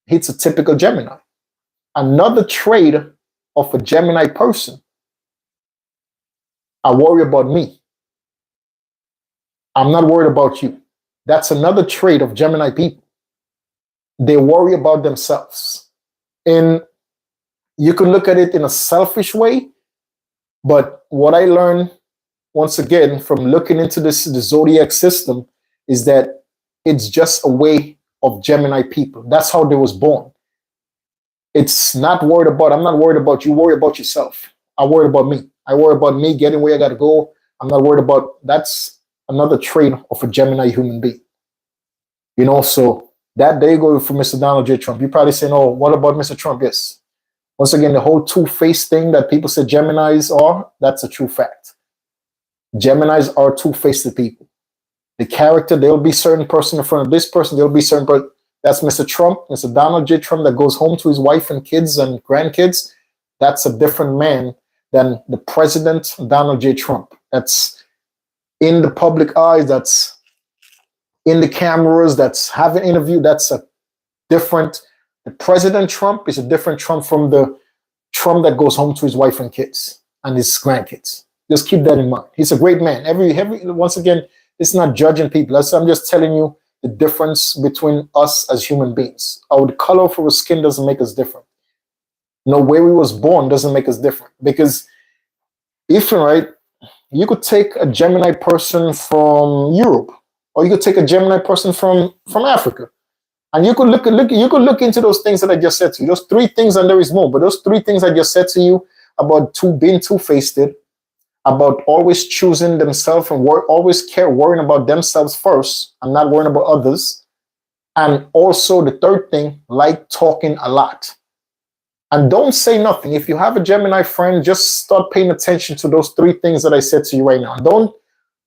Speaker 1: He's a typical Gemini. Another trait of a Gemini person, I worry about me. I'm not worried about you. That's another trait of Gemini people. They worry about themselves. And you can look at it in a selfish way, but what I learned, once again, from looking into the zodiac system, is that it's just a way of Gemini people. That's how they was born. It's not worried about, I'm not worried about you, worry about yourself. I worry about me. I worry about me getting where I got to go. I'm not worried about, that's another trait of a Gemini human being. You know, so that there you go for Mr. Donald J. Trump. You're probably saying, oh, what about Mr. Trump? Yes. Once again, the whole two-faced thing that people say Geminis are, that's a true fact. Geminis are two-faced people. The character, there'll be certain person in front of this person, there'll be certain person. That's Mr. Trump, Mr. Donald J. Trump that goes home to his wife and kids and grandkids. That's a different man than the president, Donald J. Trump. That's in the public eye, that's in the cameras, that's having interview, that's a different, the President Trump is a different Trump from the Trump that goes home to his wife and kids and his grandkids. Just keep that in mind. He's a great man. Once again, it's not judging people. I'm just telling you the difference between us as human beings. The color of our skin doesn't make us different. You know, where we was born doesn't make us different. Because if you're right, you could take a Gemini person from Europe, or you could take a Gemini person from Africa, and you could look into those things that I just said to you. Those three things, and there is more, but those three things I just said to you about being two-faced, about always choosing themselves and worrying about themselves first and not worrying about others. And also the third thing, like talking a lot. And don't say nothing. If you have a Gemini friend, just start paying attention to those three things that I said to you right now. Don't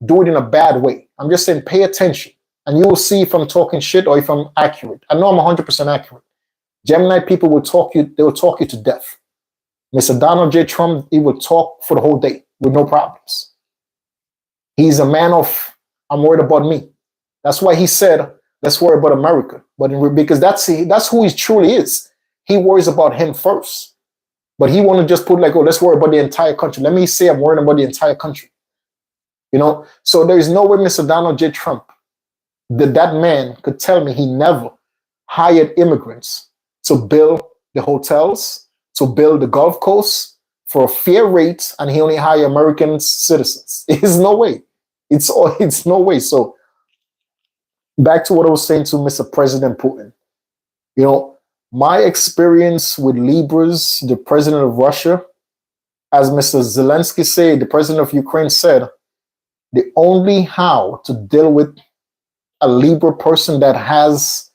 Speaker 1: do it in a bad way. I'm just saying pay attention, and you will see if I'm talking shit or if I'm accurate. I know I'm 100% accurate. Gemini people will talk you, they will talk you to death. Mr. Donald J. Trump, he will talk for the whole day with no problems. He's a man of, I'm worried about me. That's why he said, let's worry about America. Because that's who he truly is. He worries about him first. But he want to just put like, oh, let's worry about the entire country. Let me say I'm worried about the entire country. You know, so there is no way Mr. Donald J. Trump, that man could tell me he never hired immigrants to build the hotels, to build the golf course for a fair rate, and he only hire American citizens. It's no way. It's no way. So back to what I was saying to Mr. President Putin. You know, my experience with Libras, the president of Russia, as Mr. Zelensky said, the president of Ukraine said, the only how to deal with a Libra person that has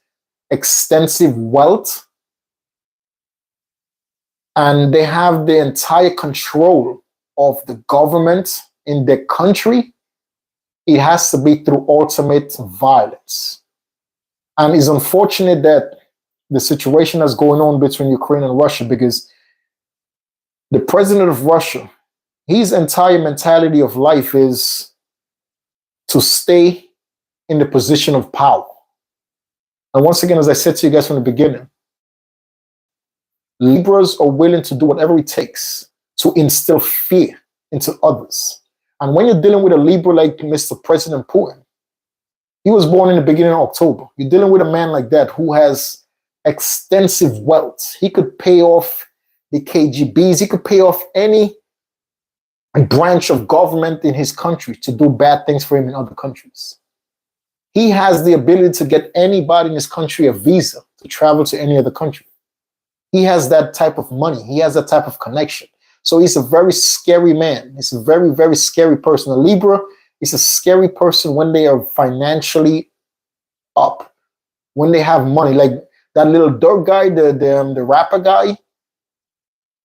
Speaker 1: extensive wealth and they have the entire control of the government in their country, it has to be through ultimate violence. And it's unfortunate that the situation that's going on between Ukraine and Russia, because the president of Russia, his entire mentality of life is to stay in the position of power. And once again, as I said to you guys from the beginning, Libras are willing to do whatever it takes to instill fear into others. And when you're dealing with a Libra like Mr. President Putin, he was born in the beginning of October. You're dealing with a man like that who has extensive wealth. He could pay off the KGBs. He could pay off any branch of government in his country to do bad things for him in other countries. He has the ability to get anybody in his country a visa to travel to any other country. He has that type of money. He has that type of connection. So he's a very scary man. He's a very, very scary person. A Libra is a scary person when they are financially up, when they have money. Like that little Dirk guy, the rapper guy,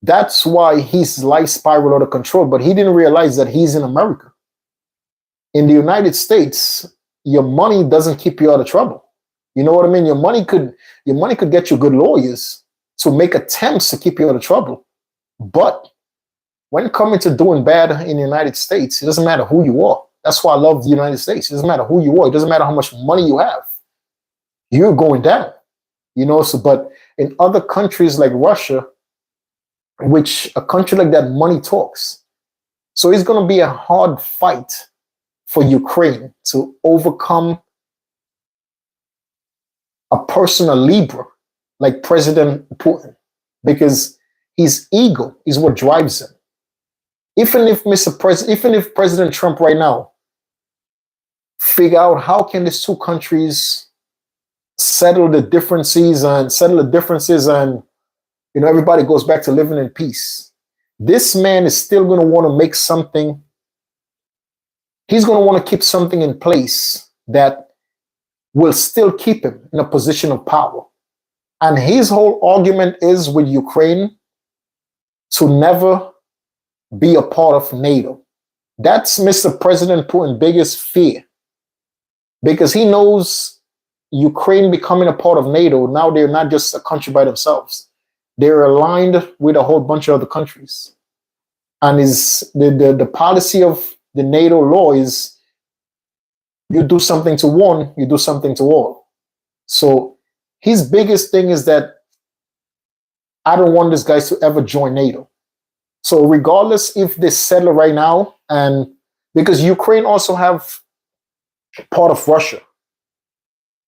Speaker 1: that's why his life spiraled out of control. But he didn't realize that he's in America. In the United States, your money doesn't keep you out of trouble. You know what I mean? Your money could get you good lawyers to make attempts to keep you out of trouble. But when coming to doing bad in the United States, it doesn't matter who you are. That's why I love the United States. It doesn't matter who you are. It doesn't matter how much money you have. You're going down. You know, so but in other countries like Russia, which a country like that, money talks. So it's going to be a hard fight for Ukraine to overcome a person, a Libra, like President Putin, because his ego is what drives him. Even if President Trump right now figure out how can these two countries settle the differences and you know, everybody goes back to living in peace. This man is still going to want to make something. He's going to want to keep something in place that will still keep him in a position of power. And his whole argument is with Ukraine to never be a part of NATO. That's Mr. President Putin's biggest fear, because he knows Ukraine becoming a part of NATO, now they're not just a country by themselves. They're aligned with a whole bunch of other countries. And is the policy of the NATO law is you do something to one, you do something to all. So his biggest thing is that I don't want these guys to ever join NATO. So regardless if they settle right now, and because Ukraine also have part of Russia.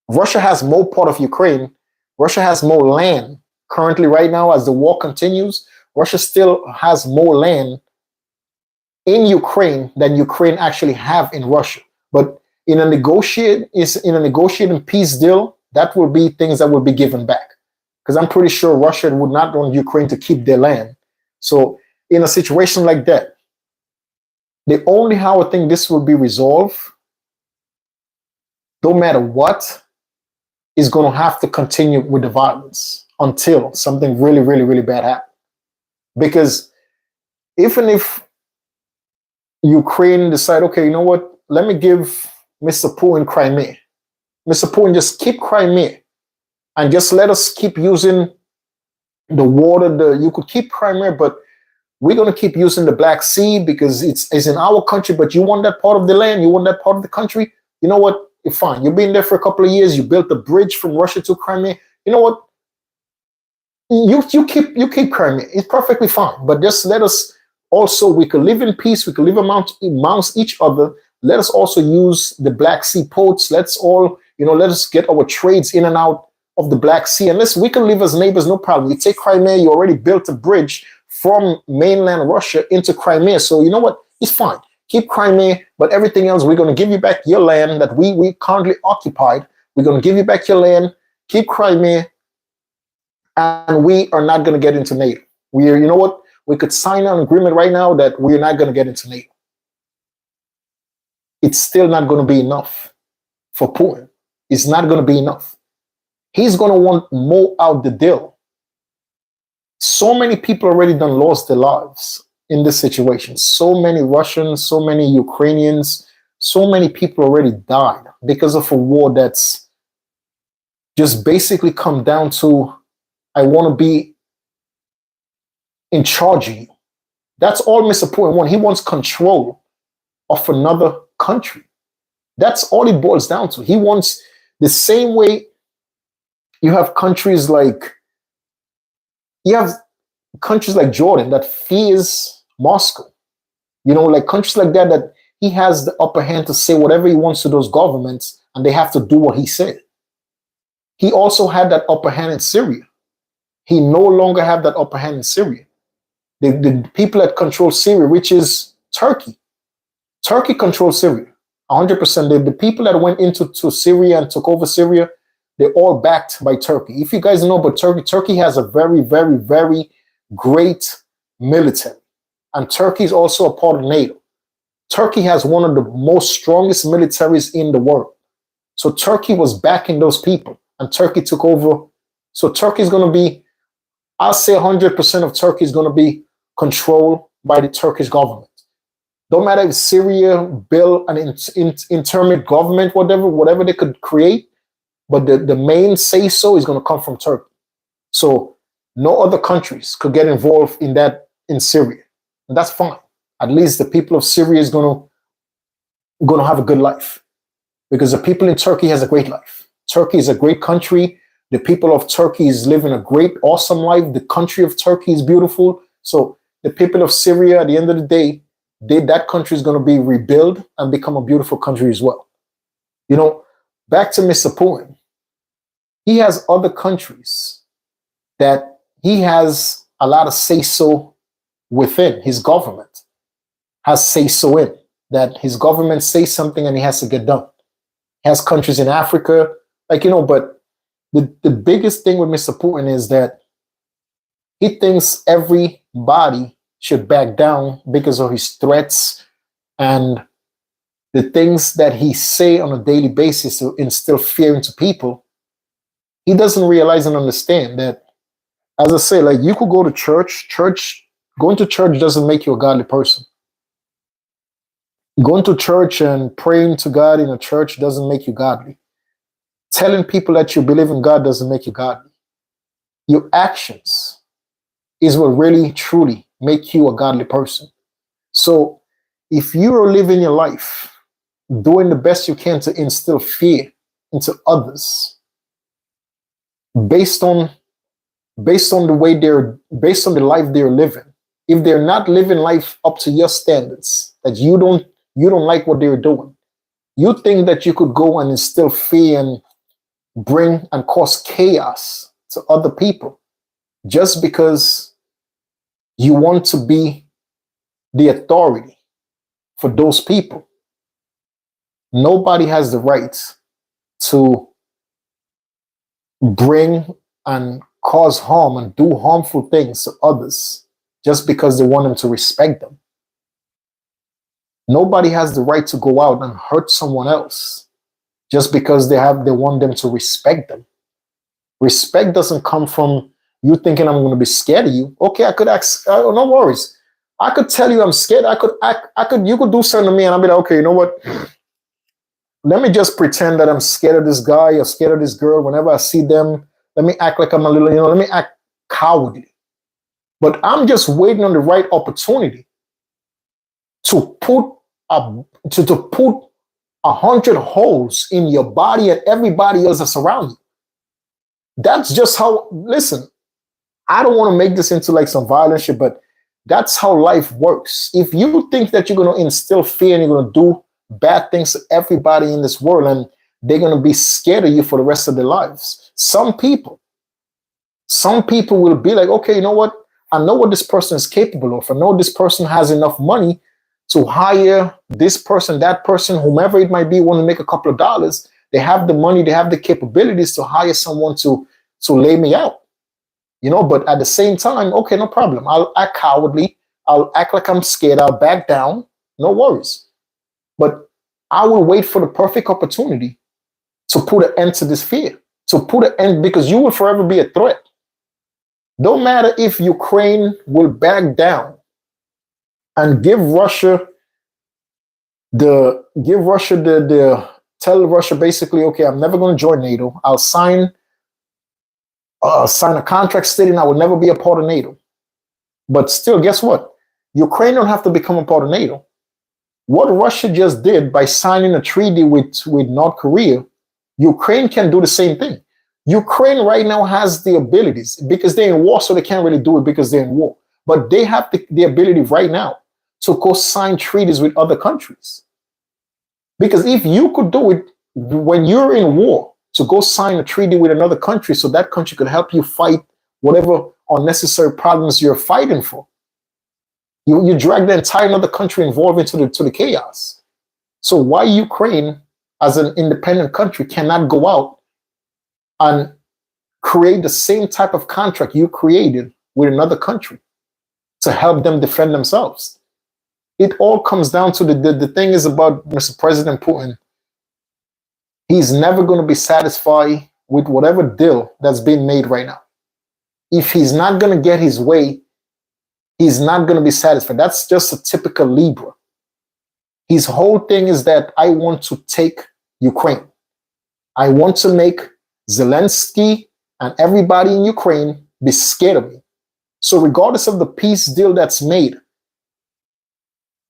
Speaker 1: Russia has more part of Ukraine. Russia has more land. Currently, right now, as the war continues, Russia still has more land in Ukraine than Ukraine actually have in Russia. But in a negotiating peace deal, that will be things that will be given back. Because I'm pretty sure Russia would not want Ukraine to keep their land. So in a situation like that, the only how I think this will be resolved, no matter what, is going to have to continue with the violence until something really, really, really bad happens. Because even if Ukraine decide, okay, you know what, let me give Mr. Putin Crimea. Mr. Putin, just keep Crimea and just let us keep using the water. You could keep Crimea, but we're going to keep using the Black Sea because it's in our country, but you want that part of the land, you want that part of the country. You know what? You're fine. You've been there for a couple of years. You built a bridge from Russia to Crimea. You know what? You keep Crimea. It's perfectly fine. But just let us also, we could live in peace. We could live amongst each other. Let us also use the Black Sea ports. Let's all, let us get our trades in and out of the Black Sea. And we can live as neighbors, no problem. You take Crimea, you already built a bridge from mainland Russia into Crimea. So you know what? It's fine. Keep Crimea, but everything else, we're going to give you back your land that we currently occupied. We're going to give you back your land. Keep Crimea, and we are not going to get into NATO. We are, you know what? We could sign an agreement right now that we're not going to get into NATO. It's still not going to be enough for Putin. It's not going to be enough. He's going to want more out the deal. So many people already done lost their lives in this situation. So many Russians, so many Ukrainians, so many people already died because of a war that's just basically come down to, I want to be in charge of you. That's all Mr. Putin wants. He wants control of another country. That's all it boils down to. He wants the same way you have countries like Jordan that fears Moscow. You know, like countries like that he has the upper hand to say whatever he wants to those governments, and they have to do what he said. He also had that upper hand in Syria. He no longer have that upper hand in Syria. The people that control Syria, which is Turkey. Turkey controls Syria, 100%. The people that went into Syria and took over Syria, they're all backed by Turkey. If you guys know about Turkey, Turkey has a very, very, very great military. And Turkey is also a part of NATO. Turkey has one of the most strongest militaries in the world. So Turkey was backing those people, and Turkey took over. So Turkey is going to be, I'll say 100% of Turkey is going to be controlled by the Turkish government. Don't matter if Syria built an interim government, whatever they could create, but the main say-so is going to come from Turkey. So no other countries could get involved in that in Syria. And that's fine. At least the people of Syria is going to have a good life, because the people in Turkey has a great life. Turkey is a great country. The people of Turkey is living a great, awesome life. The country of Turkey is beautiful. So the people of Syria, at the end of the day, that country is going to be rebuilt and become a beautiful country as well. You know, back to Mr. Putin. He has other countries that he has a lot of say-so within. His government has say-so in, that his government says something and he has to get done. He has countries in Africa, but the biggest thing with Mr. Putin is that he thinks everybody should back down because of his threats and the things that he say on a daily basis to instill fear into people. He doesn't realize and understand that, as I say, like, you could go to church. Going to church doesn't make you a godly person. Going to church and praying to God in a church doesn't make you godly. Telling people that you believe in God doesn't make you godly. Your actions is what really, truly make you a godly person. So if you are living your life doing the best you can to instill fear into others based on the life they're living, if they're not living life up to your standards, that you don't like what they're doing, you think that you could go and instill fear and bring and cause chaos to other people just because you want to be the authority for those people. Nobody has the right to bring and cause harm and do harmful things to others just because they want them to respect them. Nobody has the right to go out and hurt someone else just because they want them to respect them. Respect doesn't come from you thinking I'm going to be scared of you. Okay, I could ask, no worries. I could tell you I'm scared. You could do something to me and I'll be like, okay, you know what? Let me just pretend that I'm scared of this guy or scared of this girl. Whenever I see them, let me act like I'm a little, let me act cowardly. But I'm just waiting on the right opportunity to put 100 holes in your body and everybody else that's around you. That's just how, listen, I don't want to make this into like some violent shit, but that's how life works. If you think that you're going to instill fear and you're going to do bad things to everybody in this world and they're going to be scared of you for the rest of their lives. Some people will be like, okay, you know what? I know what this person is capable of. I know this person has enough money to hire this person, that person, whomever it might be, want to make a couple of dollars. They have the money, they have the capabilities to hire someone to lay me out. But at the same time, okay, no problem. I'll act cowardly. I'll act like I'm scared. I'll back down. No worries. But I will wait for the perfect opportunity to put an end to this fear, to put an end, because you will forever be a threat. Don't matter if Ukraine will back down and give Russia the tell Russia basically, okay, I'm never going to join NATO. I'll sign a contract stating I will never be a part of NATO. But still, guess what? Ukraine don't have to become a part of NATO. What Russia just did by signing a treaty with North Korea, Ukraine can do the same thing. Ukraine right now has the abilities because they're in war, so they can't really do it because they're in war. But they have the ability right now to go sign treaties with other countries. Because if you could do it when you're in war, to go sign a treaty with another country so that country could help you fight whatever unnecessary problems you're fighting for, you drag the entire other country involved into the chaos. So why Ukraine, as an independent country, cannot go out and create the same type of contract you created with another country to help them defend themselves? It all comes down to the thing is about Mr. President Putin. He's never going to be satisfied with whatever deal that's being made right now. If he's not going to get his way, he's not going to be satisfied. That's just a typical Libra. His whole thing is that I want to take Ukraine. I want to make Zelensky and everybody in Ukraine be scared of me. So regardless of the peace deal that's made,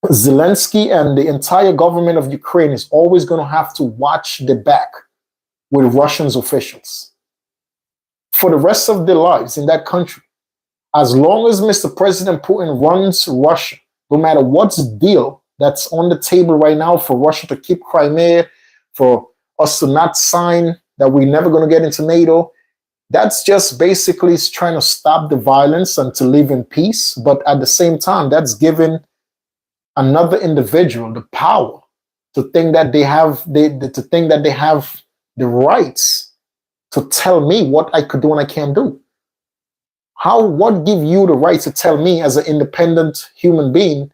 Speaker 1: Zelensky and the entire government of Ukraine is always going to have to watch the back with Russian officials for the rest of their lives in that country. As long as Mr. President Putin runs Russia, no matter what's the deal that's on the table right now for Russia to keep Crimea, for us to not sign, that we're never going to get into NATO, that's just basically trying to stop the violence and to live in peace. But at the same time, that's giving another individual the power to think that they have the rights to tell me what I could do and I can't do. What give you the right to tell me as an independent human being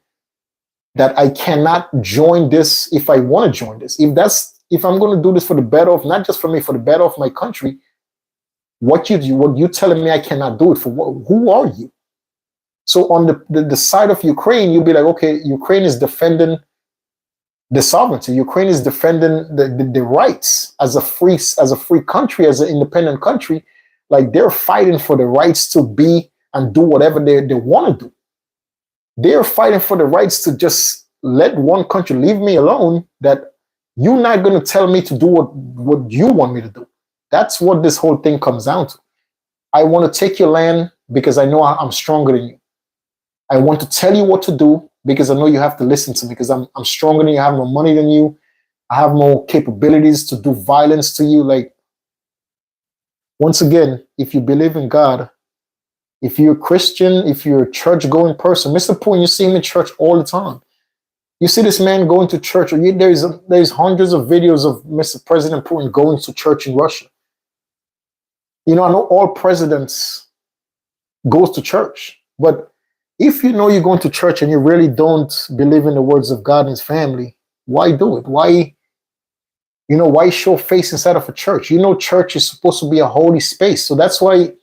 Speaker 1: that I cannot join this if I want to join this? If I'm going to do this for the better of, not just for me, for the better of my country, what you telling me I cannot do it for? Who are you? So on the side of Ukraine, you'll be like, okay, Ukraine is defending the sovereignty. Ukraine is defending the rights as a free country, as an independent country. Like, they're fighting for the rights to be and do whatever they want to do. They're fighting for the rights to just let one country leave me alone, that you're not going to tell me to do what you want me to do. That's what this whole thing comes down to. I want to take your land because I know I'm stronger than you. I want to tell you what to do because I know you have to listen to me, because I'm stronger than you. I have more money than you. I have more capabilities to do violence to you. Like, once again, if you believe in God, if you're a Christian, if you're a church-going person, Mr. Putin, you see him in church all the time. You see this man going to church. There's hundreds of videos of Mr. President Putin going to church in Russia. I know all presidents goes to church, but if you know you're going to church and you really don't believe in the words of God and his family, why do it? Why show face inside of a church? Church is supposed to be a holy space. So that's why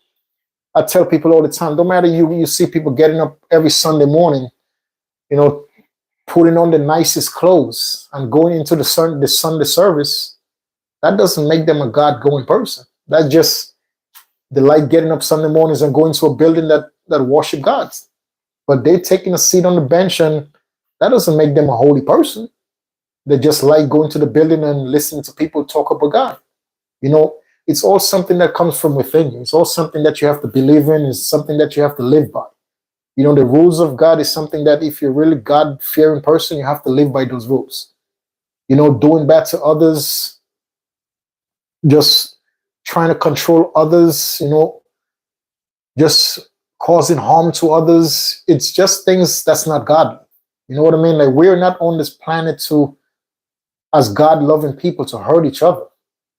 Speaker 1: I tell people all the time, no matter you see people getting up every Sunday morning, putting on the nicest clothes and going into the Sunday service, that doesn't make them a God-going person. That's just they like getting up Sunday mornings and going to a building that worship God. But they're taking a seat on the bench, and that doesn't make them a holy person. They just like going to the building and listening to people talk about God. It's all something that comes from within you. It's all something that you have to believe in. It's something that you have to live by. The rules of God is something that if you're really God-fearing person, you have to live by those rules. Doing bad to others, just trying to control others, just causing harm to others. It's just things that's not godly. You know what I mean? Like, we're not on this planet to, as God loving people, to hurt each other.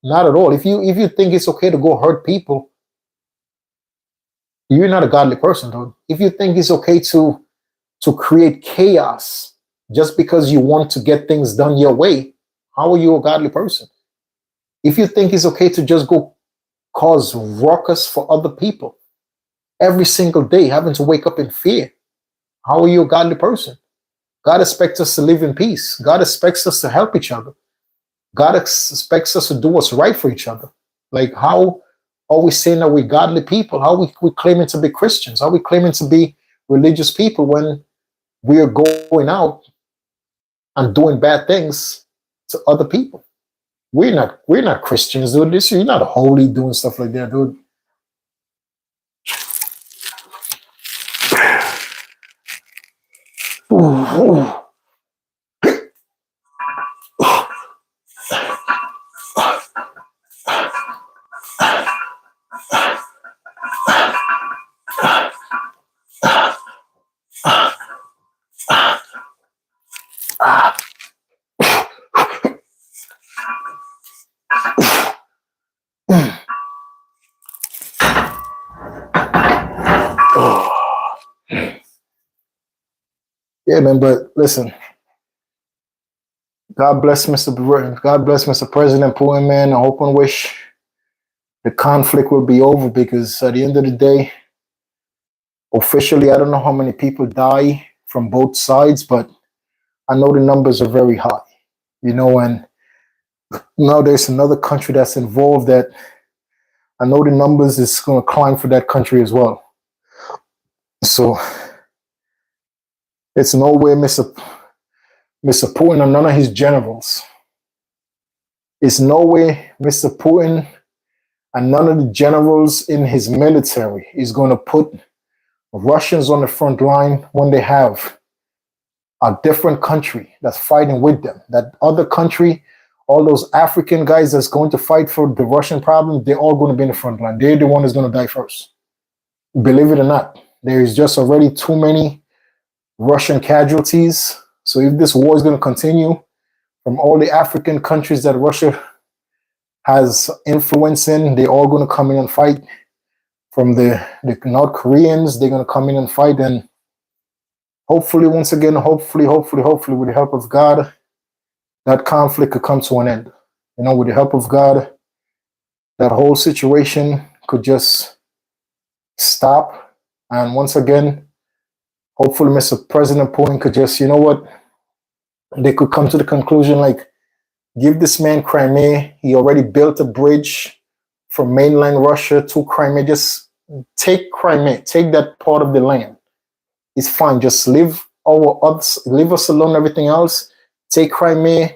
Speaker 1: Not at all. If you think it's okay to go hurt people, you're not a godly person, dude. If you think it's okay to create chaos just because you want to get things done your way, how are you a godly person? If you think it's okay to just go cause ruckus for other people every single day, having to wake up in fear, how are you a godly person? God expects us to live in peace. God expects us to help each other. God expects us to do what's right for each other. Like, how are we saying that we're godly people? How are we claiming to be Christians? How are we claiming to be religious people when we are going out and doing bad things to other people? We're not Christians, dude. You're not holy doing stuff like that, dude. Ooh, ooh. Yeah, man, but listen, God bless Mr. President Putin, man. I hope and wish the conflict will be over, because at the end of the day, officially, I don't know how many people die from both sides, but I know the numbers are very high, and now there's another country that's involved that I know the numbers is going to climb for that country as well. So it's no way Mr. Putin and none of his generals. It's no way Mr. Putin and none of the generals in his military is going to put Russians on the front line when they have a different country that's fighting with them. That other country, all those African guys that's going to fight for the Russian problem, they're all going to be in the front line. They're the one that's going to die first. Believe it or not, there is just already too many Russian casualties. So if this war is going to continue, from all the African countries that Russia has influence in, they're all going to come in and fight. From the North Koreans, they're going to come in and fight. And hopefully, once again, hopefully, with the help of God, that conflict could come to an end. With the help of God, that whole situation could just stop. And once again, hopefully Mr. President Putin could just, they could come to the conclusion, like, give this man Crimea. He already built a bridge from mainland Russia to Crimea. Just take Crimea, take that part of the land. It's fine. Just leave us alone, everything else. Take Crimea.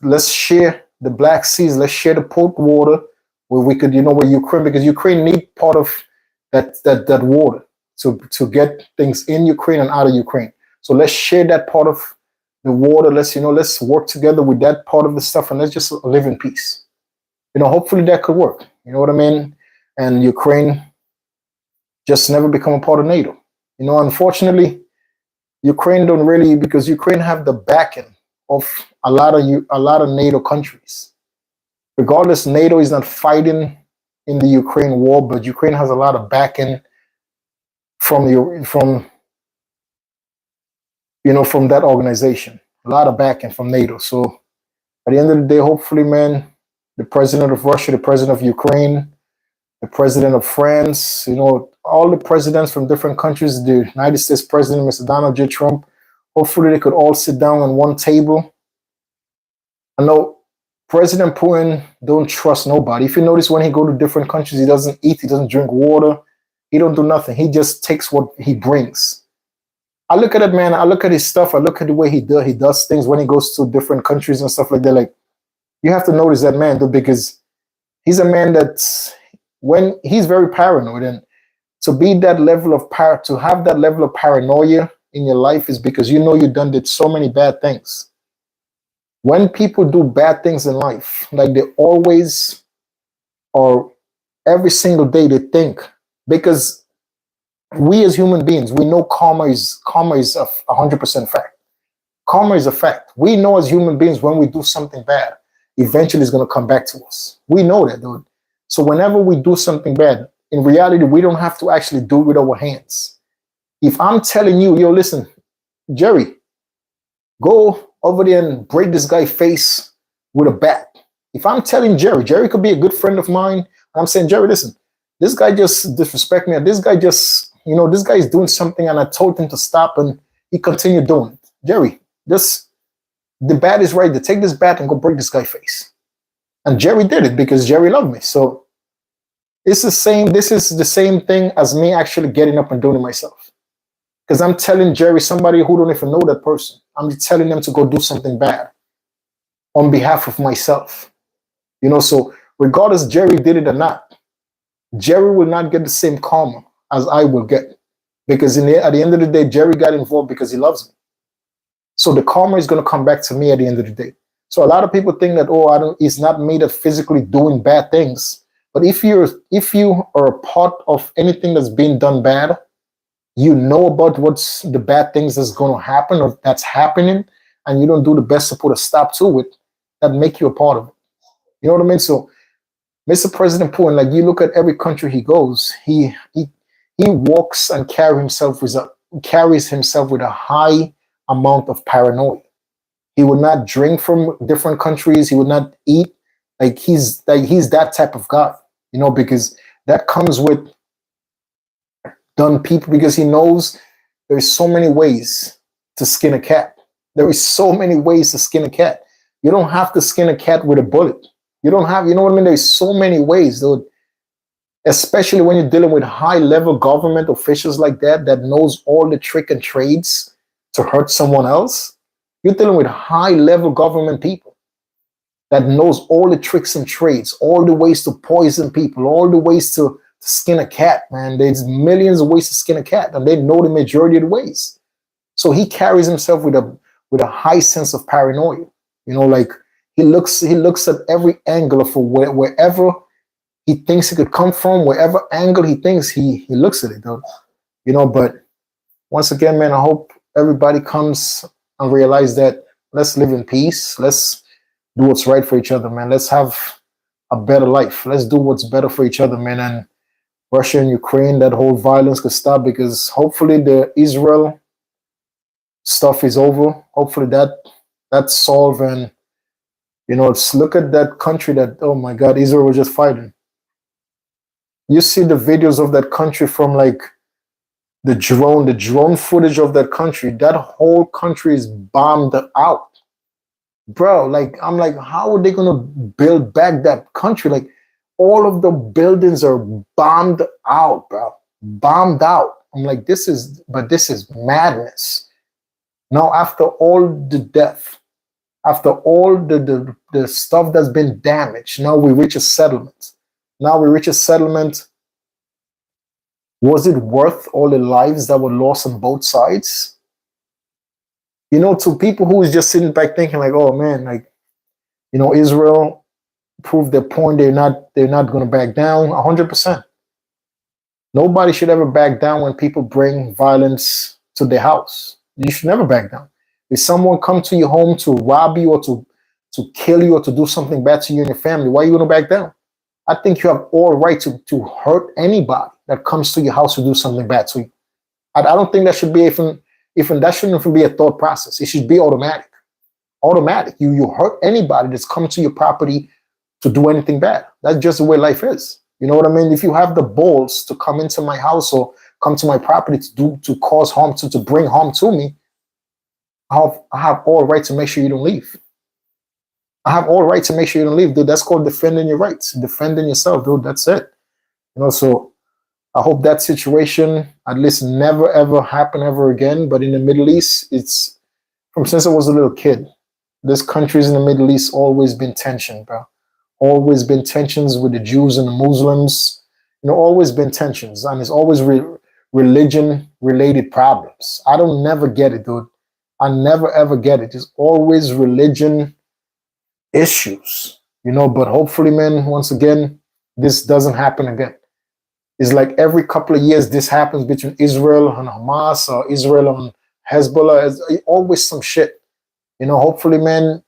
Speaker 1: Let's share the Black Seas. Let's share the port water where we could, where Ukraine, because Ukraine need part of that water to get things in Ukraine and out of Ukraine. So let's share that part of the water. Let's work together with that part of the stuff, and let's just live in peace. Hopefully that could work. You know what I mean? And Ukraine just never become a part of NATO. Unfortunately, Ukraine don't really, because Ukraine have the backing of a lot of NATO countries. Regardless, NATO is not fighting in the Ukraine war, but Ukraine has a lot of backing from that organization. A lot of backing from NATO. So at the end of the day, hopefully, man, the president of Russia, the president of Ukraine, the president of France, all the presidents from different countries, the United States president, Mr. Donald J. Trump, hopefully they could all sit down on one table. I know President Putin don't trust nobody. If you notice, when he go to different countries, he doesn't eat, he doesn't drink water, he don't do nothing. He just takes what he brings. I look at it, man. I look at his stuff. I look at the way he does things when he goes to different countries and stuff like that. Like, you have to notice that man, though, because he's a man when he's very paranoid, and to be that level of to have that level of paranoia in your life is because you did so many bad things. When people do bad things in life, like, they always, or every single day, they think, because We as human beings, we know karma is a 100% fact. Karma is a fact. We know as human beings when we do something bad, eventually it's going to come back to us. We know that, dude. So whenever we do something bad, in reality, we don't have to actually do it with our hands. If I'm telling you, yo, listen, Jerry, go over there and break this guy's face with a bat. If I'm telling Jerry could be a good friend of mine, and I'm saying, Jerry, listen, this guy just disrespect me. This guy just, this guy is doing something and I told him to stop and he continued doing it. Jerry, the bat is right. To take this bat and go break this guy's face. And Jerry did it because Jerry loved me. So it's the same. This is the same thing as me actually getting up and doing it myself. Because I'm telling Jerry, somebody who don't even know that person, I'm telling them to go do something bad on behalf of myself. So regardless Jerry did it or not, Jerry will not get the same karma as I will get. Because at the end of the day, Jerry got involved because he loves me. So the karma is going to come back to me at the end of the day. So a lot of people think that, it's not made of physically doing bad things. But if you are a part of anything that's being done bad, you know about what's the bad things that's going to happen or that's happening, and you don't do the best to put a stop to it, that make you a part of it. You know what I mean? So Mr. President Putin, like, you look at every country he goes, he walks and carries himself with a high amount of paranoia. He would not drink from different countries. He would not eat. He's that type of guy, because that comes with done people, because he knows there's so many ways to skin a cat. There is so many ways to skin a cat. You don't have to skin a cat with a bullet. You don't have, you know what I mean? There's so many ways, dude. Especially when you're dealing with high-level government officials like that knows all the trick and trades to hurt someone else. You're dealing with high-level government people that knows all the tricks and trades, all the ways to poison people, all the ways to skin a cat, man. There's millions of ways to skin a cat, and they know the majority of the ways. So he carries himself with a high sense of paranoia. He looks at every angle of wherever he thinks it could come from, wherever angle he thinks he looks at it, though. But once again, man, I hope everybody comes and realize that let's live in peace. Let's do what's right for each other, man. Let's have a better life. Let's do what's better for each other, man. And Russia and Ukraine, that whole violence could stop, because hopefully the Israel stuff is over. Hopefully that's solved. And look at that country that, oh my God, Israel was just fighting. You see the videos of that country from the drone footage of that country. That whole country is bombed out, bro. I'm like, how are they gonna build back that country? All of the buildings are bombed out, bro. Bombed out. I'm like, this is madness. Now, after all the death, after all the stuff that's been damaged, now we reach a settlement. Was it worth all the lives that were lost on both sides? To people who is just sitting back thinking oh man, Israel proved their point. They're not going to back down. 100%. Nobody should ever back down when people bring violence to their house. You should never back down. If someone come to your home to rob you or to kill you or to do something bad to you and your family, why are you going to back down? I think you have all right to hurt anybody that comes to your house to do something bad to you. I don't think that should be that shouldn't even be a thought process. It should be automatic. You hurt anybody that's come to your property to do anything bad. That's just the way life is. You know what I mean? If you have the balls to come into my house or come to my property to cause harm, to bring harm to me, I have all right to make sure you don't leave. I have all right to make sure you don't leave, dude. That's called defending your rights, defending yourself, dude. That's it. So I hope that situation at least never ever happen ever again. But in the Middle East, it's since I was a little kid, this countries in the Middle East always been tension, bro. Always been tensions with the Jews and the Muslims. Always been tensions, and it's always religion-related problems. I don't never get it, dude. I never ever get it. It's always religion issues, But hopefully, man, once again, this doesn't happen again. It's like every couple of years this happens between Israel and Hamas or Israel and Hezbollah. It's always some shit. Hopefully, man,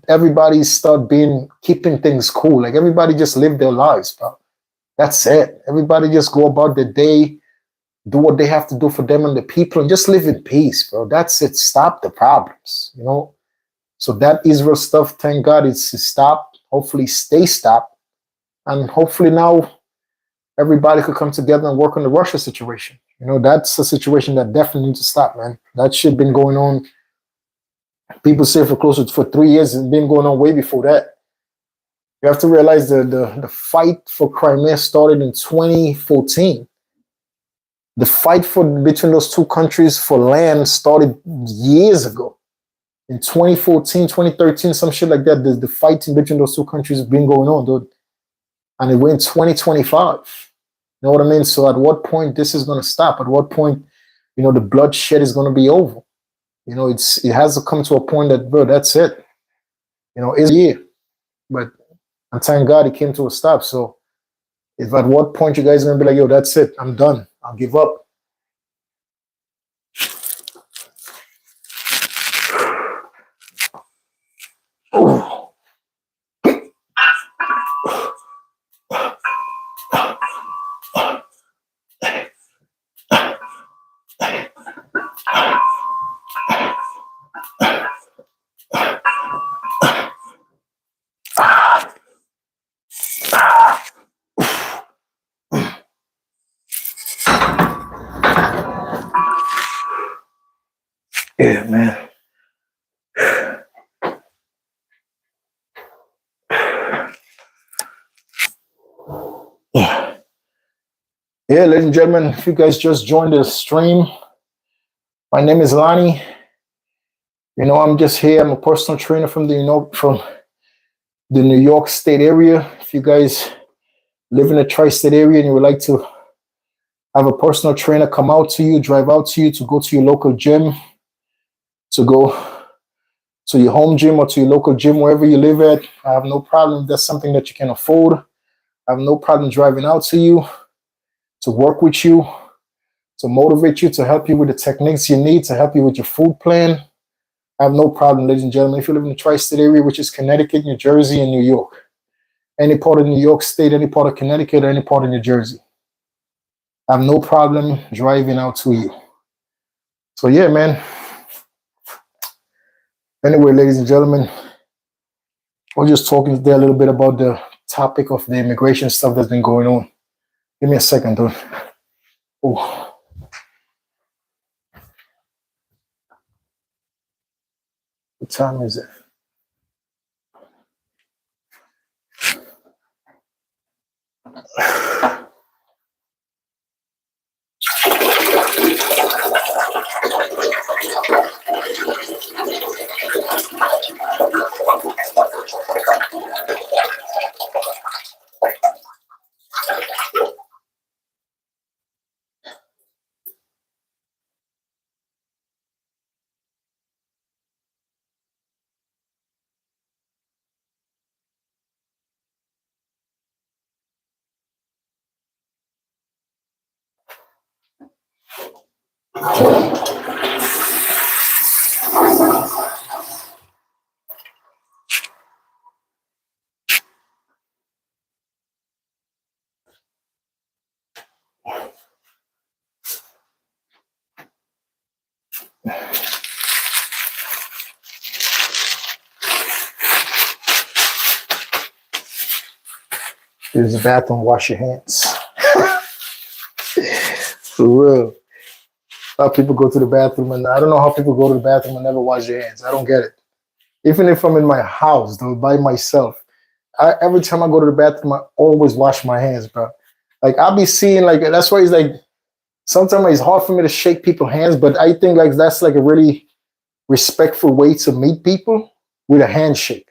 Speaker 1: everybody start keeping things cool. Like everybody just live their lives, bro. That's it. Everybody just go about their day, do what they have to do for them and the people, and just live in peace, bro. That's it. Stop the problems. So that Israel stuff, thank God, it's stopped. Hopefully, stay stopped, and hopefully now everybody could come together and work on the Russia situation. That's a situation that definitely needs to stop, man. That shit been going on. People say for 3 years. It's been going on way before that. You have to realize the fight for Crimea started in 2014. The fight between those two countries for land started years ago. In 2014, 2013, some shit like that. The fight between those two countries has been going on, dude. And it went 2025. You know what I mean? So at what point this is going to stop? At what point, the bloodshed is going to be over? It has to come to a point that, bro, that's it. It's a year. But and thank God it came to a stop. So if at what point you guys are going to be like, yo, that's it. I'm done. I'll give up. Oh. Yeah, man. Yeah, ladies and gentlemen, if you guys just joined the stream, my name is Lannie. I'm just here. I'm a personal trainer from the New York State area. If you guys live in the tri-state area and you would like to have a personal trainer come out to you, drive out to you, to go to your local gym, to go to your home gym or to your local gym, wherever you live at, I have no problem. If that's something that you can afford, I have no problem driving out to you, to work with you, to motivate you, to help you with the techniques you need, to help you with your food plan. I have no problem, ladies and gentlemen. If you live in the tri-state area, which is Connecticut, New Jersey, and New York, any part of New York State, any part of Connecticut, or any part of New Jersey, I have no problem driving out to you. So yeah, man. Anyway, ladies and gentlemen, we're just talking today a little bit about the topic of the immigration stuff that's been going on. Give me a second, dude. Oh. What time is it? Use the bathroom, wash your hands. For real. A lot of people go to the bathroom, and I don't know how people go to the bathroom and never wash their hands. I don't get it. Even if I'm in my house, though, by myself, every time I go to the bathroom, I always wash my hands, bro. Like, I'll be seeing, like, that's why it's like, sometimes it's hard for me to shake people's hands, but I think, like, that's, like, a really respectful way to meet people, with a handshake.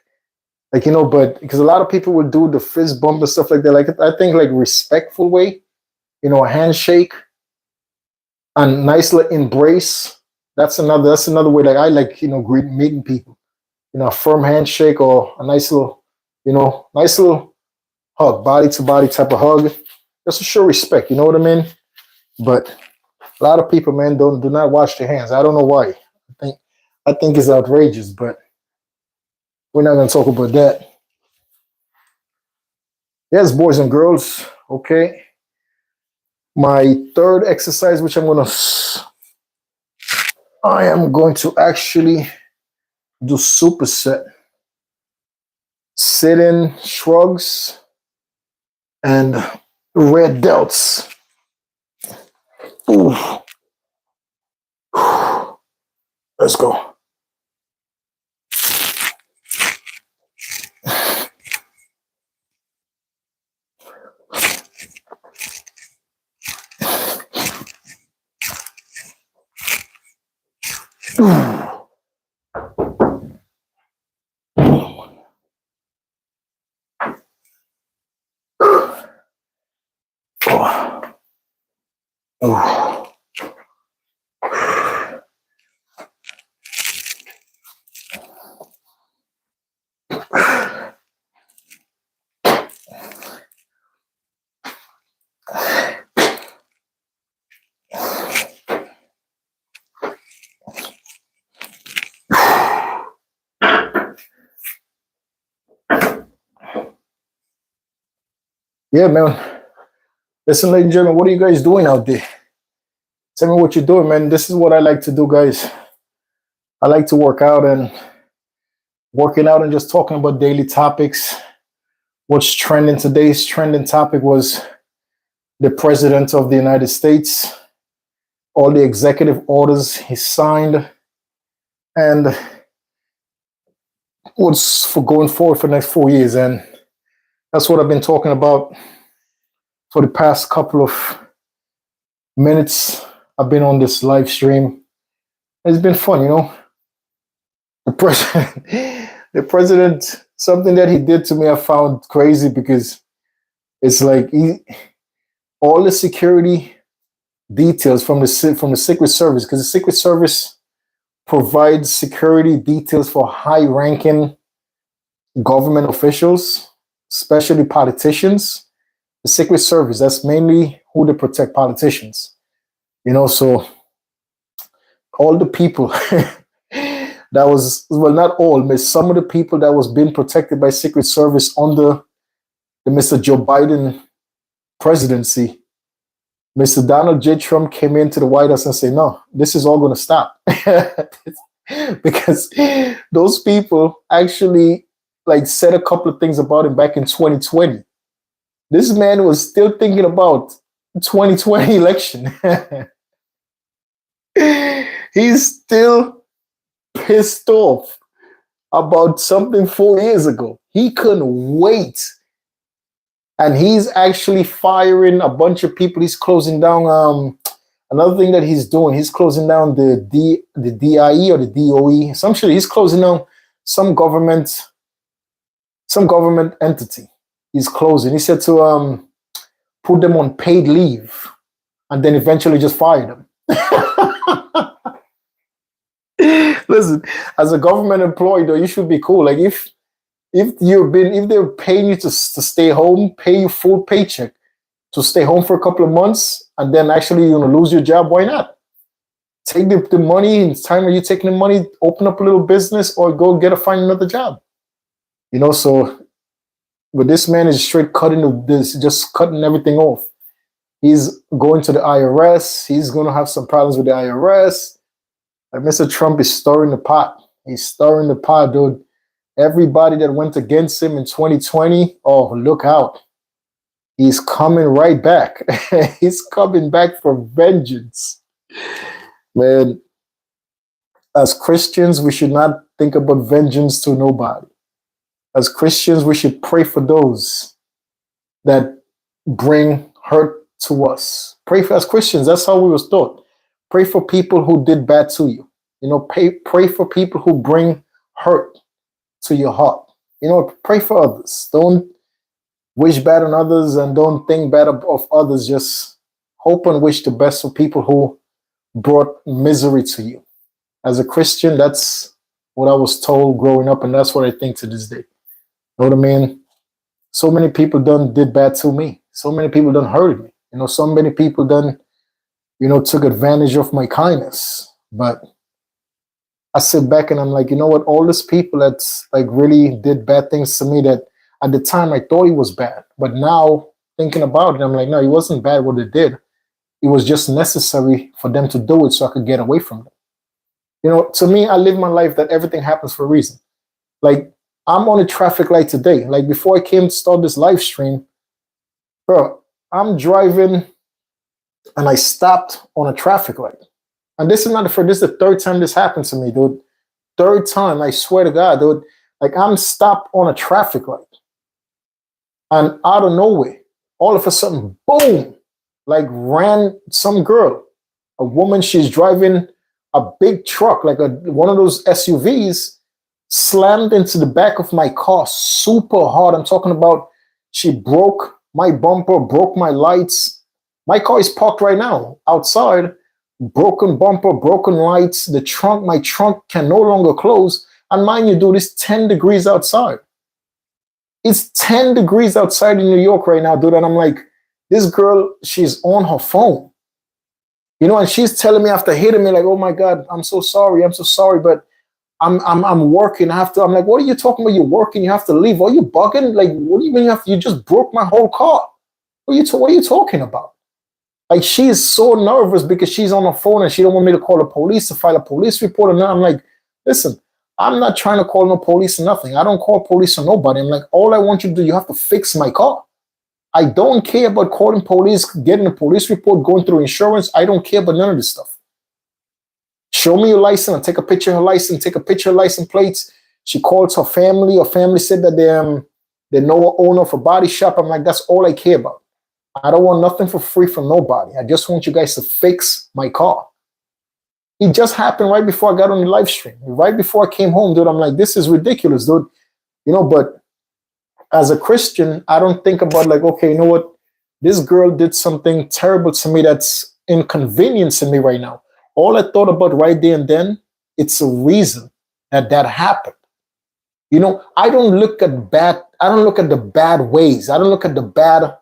Speaker 1: Like, but because a lot of people would do the fist bump and stuff like that. Like, I think, like, respectful way, a handshake and nice little embrace. That's another way that I like, meeting people. A firm handshake or a nice little hug, body to body type of hug. just to show respect. You know what I mean? But a lot of people, man, do not wash their hands. I don't know why. I think it's outrageous, but we're not gonna talk about that. Yes, boys and girls. Okay. My third exercise, which I am going to actually do superset, sit-in shrugs, and red delts. Ooh. Let's go. Oh. Yeah, man. Listen, ladies and gentlemen, what are you guys doing out there? Tell me what you're doing, man. This is what I like to do, guys. I like to work out, and working out and just talking about daily topics. What's trending? Today's trending topic was the President of the United States, all the executive orders he signed, and what's for going forward for the next 4 years. And that's what I've been talking about for the past couple of minutes. I've been on this live stream. It's been fun, you know. The president, something that he did to me, I found crazy, because it's like all the security details from the Secret Service, because the Secret Service provides security details for high-ranking government officials, especially politicians. The Secret Service, that's mainly who they protect, politicians. You know, so all the people that was, well, not all, but some of the people that was being protected by Secret Service under the Mr. Joe Biden presidency, Mr. Donald J. Trump came into the White House and said, no, this is all going to stop. Because those people actually like said a couple of things about him back in 2020. This man was still thinking about 2020 election. He's still pissed off about something 4 years ago. He couldn't wait. And he's actually firing a bunch of people. He's closing down, another thing that he's doing, he's closing down the DIE or the DOE. Some shit. He's closing down some government entity. He's closing. He said to put them on paid leave and then eventually just fire them. Listen, as a government employee, though, you should be cool. Like if they're paying you to stay home, pay you full paycheck to stay home for a couple of months, and then actually you're gonna lose your job, why not? Take the money, and time are you taking the money, open up a little business, or go find another job. You know, so but this man is straight just cutting everything off. He's going to the IRS, he's gonna have some problems with the IRS. Like Mr. Trump is stirring the pot. He's stirring the pot, dude. Everybody that went against him in 2020, oh, look out. He's coming right back. He's coming back for vengeance. Man, as Christians, we should not think about vengeance to nobody. As Christians, we should pray for those that bring hurt to us. Pray for, as Christians, that's how we was taught. Pray for people who did bad to you. You know, pray for people who bring hurt to your heart. You know, pray for others. Don't wish bad on others and don't think bad of others. Just hope and wish the best for people who brought misery to you. As a Christian, that's what I was told growing up, and that's what I think to this day. You know what I mean? So many people did bad to me. So many people done hurt me. So many people done, took advantage of my kindness. But I sit back and I'm like, you know what? All these people that's like really did bad things to me that at the time I thought it was bad. But now thinking about it, I'm like, no, it wasn't bad what they did. It was just necessary for them to do it so I could get away from them. To me, I live my life that everything happens for a reason. Like, I'm on a traffic light today. Like, before I came to start this live stream, bro, I'm driving and I stopped on a traffic light. And this is not the first, this is the third time this happened to me, dude. Third time, I swear to God, dude. Like, I'm stopped on a traffic light. And out of nowhere, all of a sudden, boom, like ran some girl, a woman, she's driving a big truck, like one of those SUVs, slammed into the back of my car super hard. I'm talking about she broke my bumper, broke my lights. My car is parked right now outside, broken bumper, broken lights. My trunk can no longer close. And mind you, dude, it's 10 degrees outside. It's 10 degrees outside in New York right now, dude. And I'm like, this girl, she's on her phone. And she's telling me after hitting me, like, oh my God, I'm so sorry, but I'm working. I'm like, what are you talking about? You're working, you have to leave. Are you bugging? Like, what do you mean you just broke my whole car? What are you talking about? Like, she is so nervous because she's on her phone and she don't want me to call the police to file a police report. And I'm like, listen, I'm not trying to call no police or nothing. I don't call police or nobody. I'm like, all I want you to do, you have to fix my car. I don't care about calling police, getting a police report, going through insurance. I don't care about none of this stuff. Show me your license. I'll take a picture of her license, take a picture of license plates. She calls her family. Her family said that they know her owner of a body shop. I'm like, that's all I care about. I don't want nothing for free from nobody. I just want you guys to fix my car. It just happened right before I got on the live stream. Right before I came home, dude, I'm like, this is ridiculous, dude. But as a Christian, I don't think about like, okay, you know what? This girl did something terrible to me that's inconveniencing me right now. All I thought about right there and then, it's a reason that happened. I don't look at the bad ways. I don't look at the bad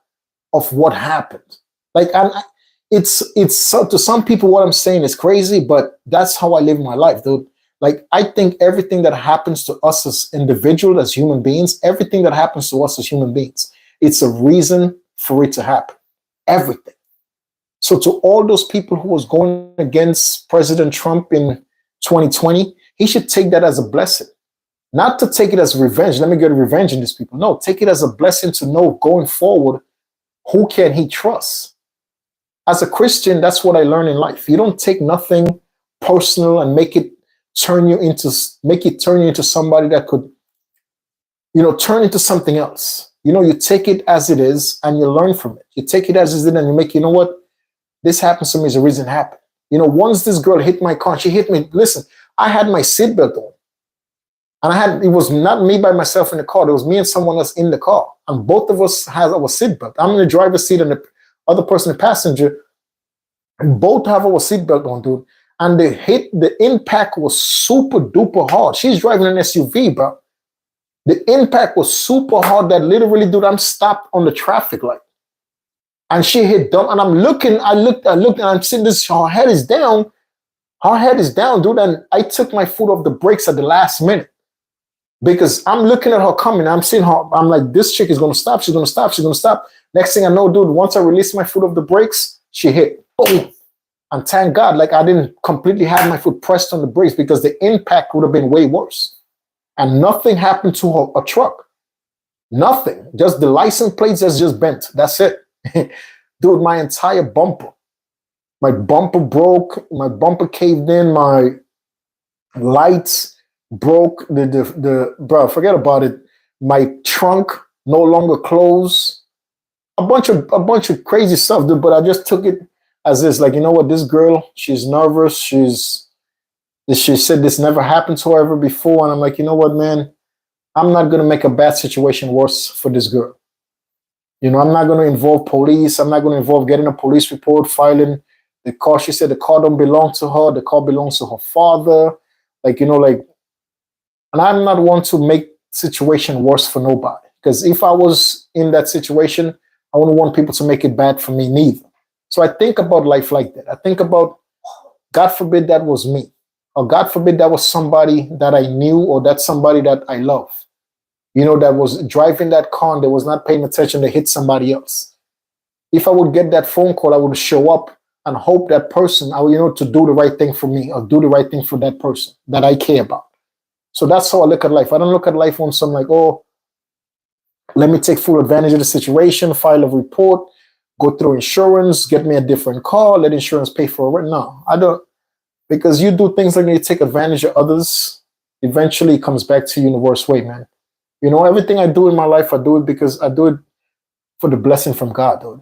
Speaker 1: of what happened. Like, it's so, to some people what I'm saying is crazy, but that's how I live my life, dude. Like, I think everything that happens to us as individuals, as human beings, everything that happens to us as human beings, it's a reason for it to happen. Everything. So to all those people who was going against President Trump in 2020, he should take that as a blessing. Not to take it as revenge. Let me get revenge on these people. No, take it as a blessing to know going forward, who can he trust? As a Christian, that's what I learned in life. You don't take nothing personal and make it turn you into somebody that could, turn into something else. You take it as it is and you learn from it. You take it as it is and you make, you know what? This happens to me is a reason it happened. Once this girl hit my car, she hit me. Listen, I had my seatbelt on. And it was not me by myself in the car. It was me and someone else in the car. And both of us had our seatbelt. I'm in the driver's seat and the other person, the passenger. And both have our seatbelt on, dude. And the impact was super duper hard. She's driving an SUV, bro. The impact was super hard that literally, dude, I'm stopped on the traffic light. And she hit dumb. And I looked, and I'm seeing this, her head is down. Her head is down, dude. And I took my foot off the brakes at the last minute. Because I'm looking at her coming. I'm seeing her. I'm like, this chick is going to stop. She's going to stop. She's going to stop. Next thing I know, dude, once I released my foot off the brakes, she hit. Boom. And thank God, like, I didn't completely have my foot pressed on the brakes because the impact would have been way worse. And nothing happened to her truck. Nothing. Just the license plates that's just bent. That's it. Dude, my entire bumper. My bumper broke. My bumper caved in. My lights broke. Bro, forget about it. My trunk no longer closed. A bunch of crazy stuff, dude. But I just took it as this, like, you know what? This girl, she's nervous. She said this never happened to her ever before, and I'm like, you know what, man? I'm not gonna make a bad situation worse for this girl. I'm not gonna involve police. I'm not gonna involve getting a police report, filing the car. She said the car don't belong to her. The car belongs to her father. Like, and I'm not one to make situation worse for nobody. Because if I was in that situation, I wouldn't want people to make it bad for me neither. So I think about life like that. I think about, God forbid that was me, or God forbid that was somebody that I knew, or that's somebody that I love, that was driving that car and that was not paying attention to hit somebody else. If I would get that phone call, I would show up and hope that person, to do the right thing for me or do the right thing for that person that I care about. So that's how I look at life. I don't look at life on some like, oh, let me take full advantage of the situation, file a report, go through insurance, get me a different car, let insurance pay for it. No, I don't. Because you do things like you take advantage of others, eventually it comes back to you in the worst way, man. Everything I do in my life, I do it because I do it for the blessing from God, dude.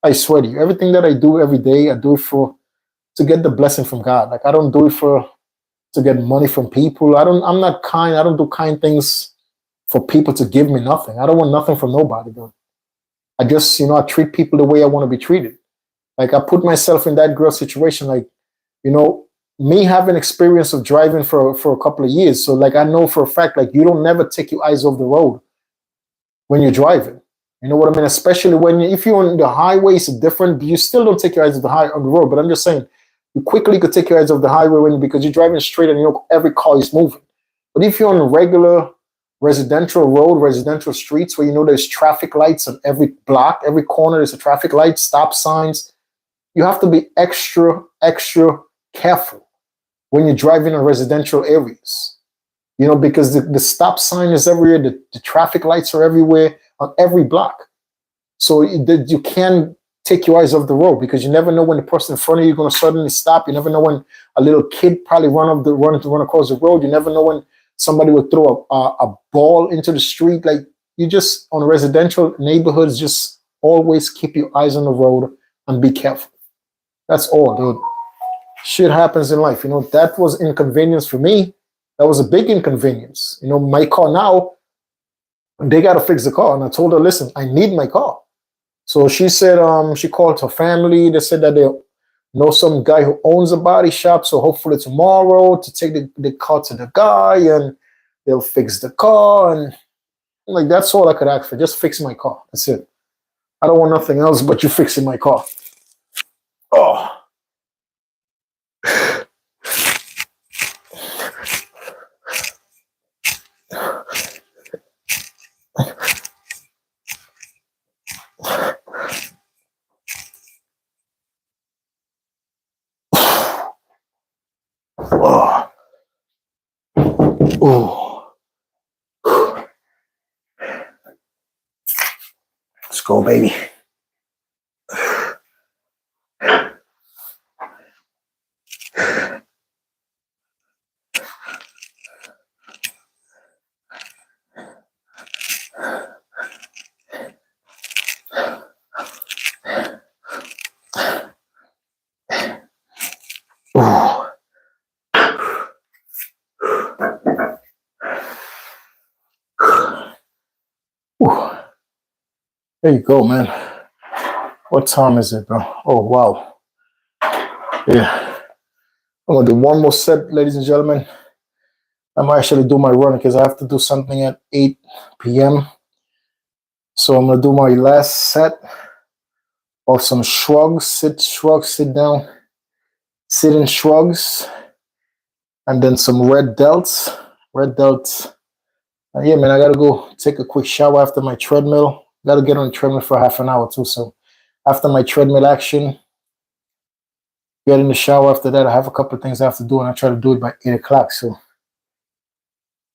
Speaker 1: I swear to you, everything that I do every day, I do it to get the blessing from God. Like I don't do it to get money from people. I'm not kind. I don't do kind things for people to give me nothing. I don't want nothing from nobody, dude. I just, I treat people the way I want to be treated. Like I put myself in that girl situation, like, me having experience of driving for a couple of years. So like I know for a fact, like you don't never take your eyes off the road when you're driving. You know what I mean? Especially if you're on the highway, it's different. You still don't take your eyes on the road. But I'm just saying, you quickly could take your eyes off the highway because you're driving straight and every car is moving. But if you're on a regular residential road, residential streets where there's traffic lights on every block, every corner there's a traffic light, stop signs, you have to be extra, extra careful when you're driving in residential areas, because the stop sign is everywhere, the traffic lights are everywhere on every block. So you can't take your eyes off the road because you never know when the person in front of you is going to suddenly stop. You never know when a little kid probably run across the road. You never know when somebody will throw a ball into the street. Like you just, on residential neighborhoods, just always keep your eyes on the road and be careful. That's all, dude. Shit happens in life. That was inconvenience for me. That was a big inconvenience. My car now, they got to fix the car. And I told her, listen, I need my car. So she said, she called her family. They said that they know some guy who owns a body shop. So hopefully tomorrow to take the car to the guy and they'll fix the car. And like, that's all I could ask for. Just fix my car. That's it. I don't want nothing else but you fixing my car. Oh. Oh. Oh. Let's go, baby. There you go, man. What time is it, bro? Oh, wow. Yeah. I'm going to do one more set, ladies and gentlemen. I might actually do my run because I have to do something at 8 p.m. So I'm going to do my last set of some shrugs, sit down, sit in shrugs, and then some red delts. And yeah, man, I got to go take a quick shower after my treadmill. Got to get on the treadmill for half an hour too. So after my treadmill action, get in the shower. After that, I have a couple of things I have to do, and I try to do it by 8 o'clock. So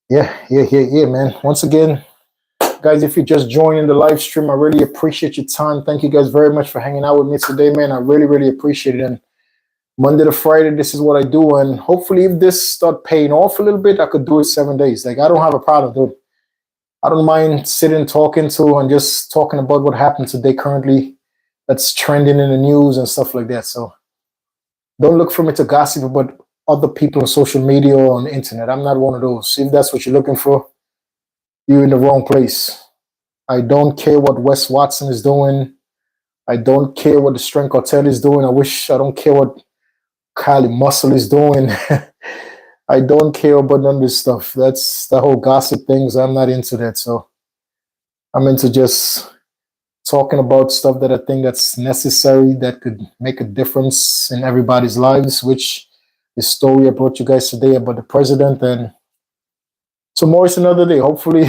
Speaker 1: yeah, man. Once again, guys, if you're just joining the live stream, I really appreciate your time. Thank you guys very much for hanging out with me today, man. I really, really appreciate it. And Monday to Friday, this is what I do. And hopefully if this start paying off a little bit, I could do it 7 days. Like, I don't have a problem, dude. I don't mind sitting, talking to, and just talking about what happened today currently that's trending in the news and stuff like that. So don't look for me to gossip about other people on social media or on the internet. I'm not one of those. If that's what you're looking for, you're in the wrong place. I don't care what Wes Watson is doing. I don't care what the Strength Cartel is doing. I don't care what Kylie Muscle is doing. I don't care about none of this stuff. That's the whole gossip things. I'm not into that. So I'm into just talking about stuff that I think that's necessary, that could make a difference in everybody's lives, which the story I brought you guys today about the president. And tomorrow's another day. Hopefully,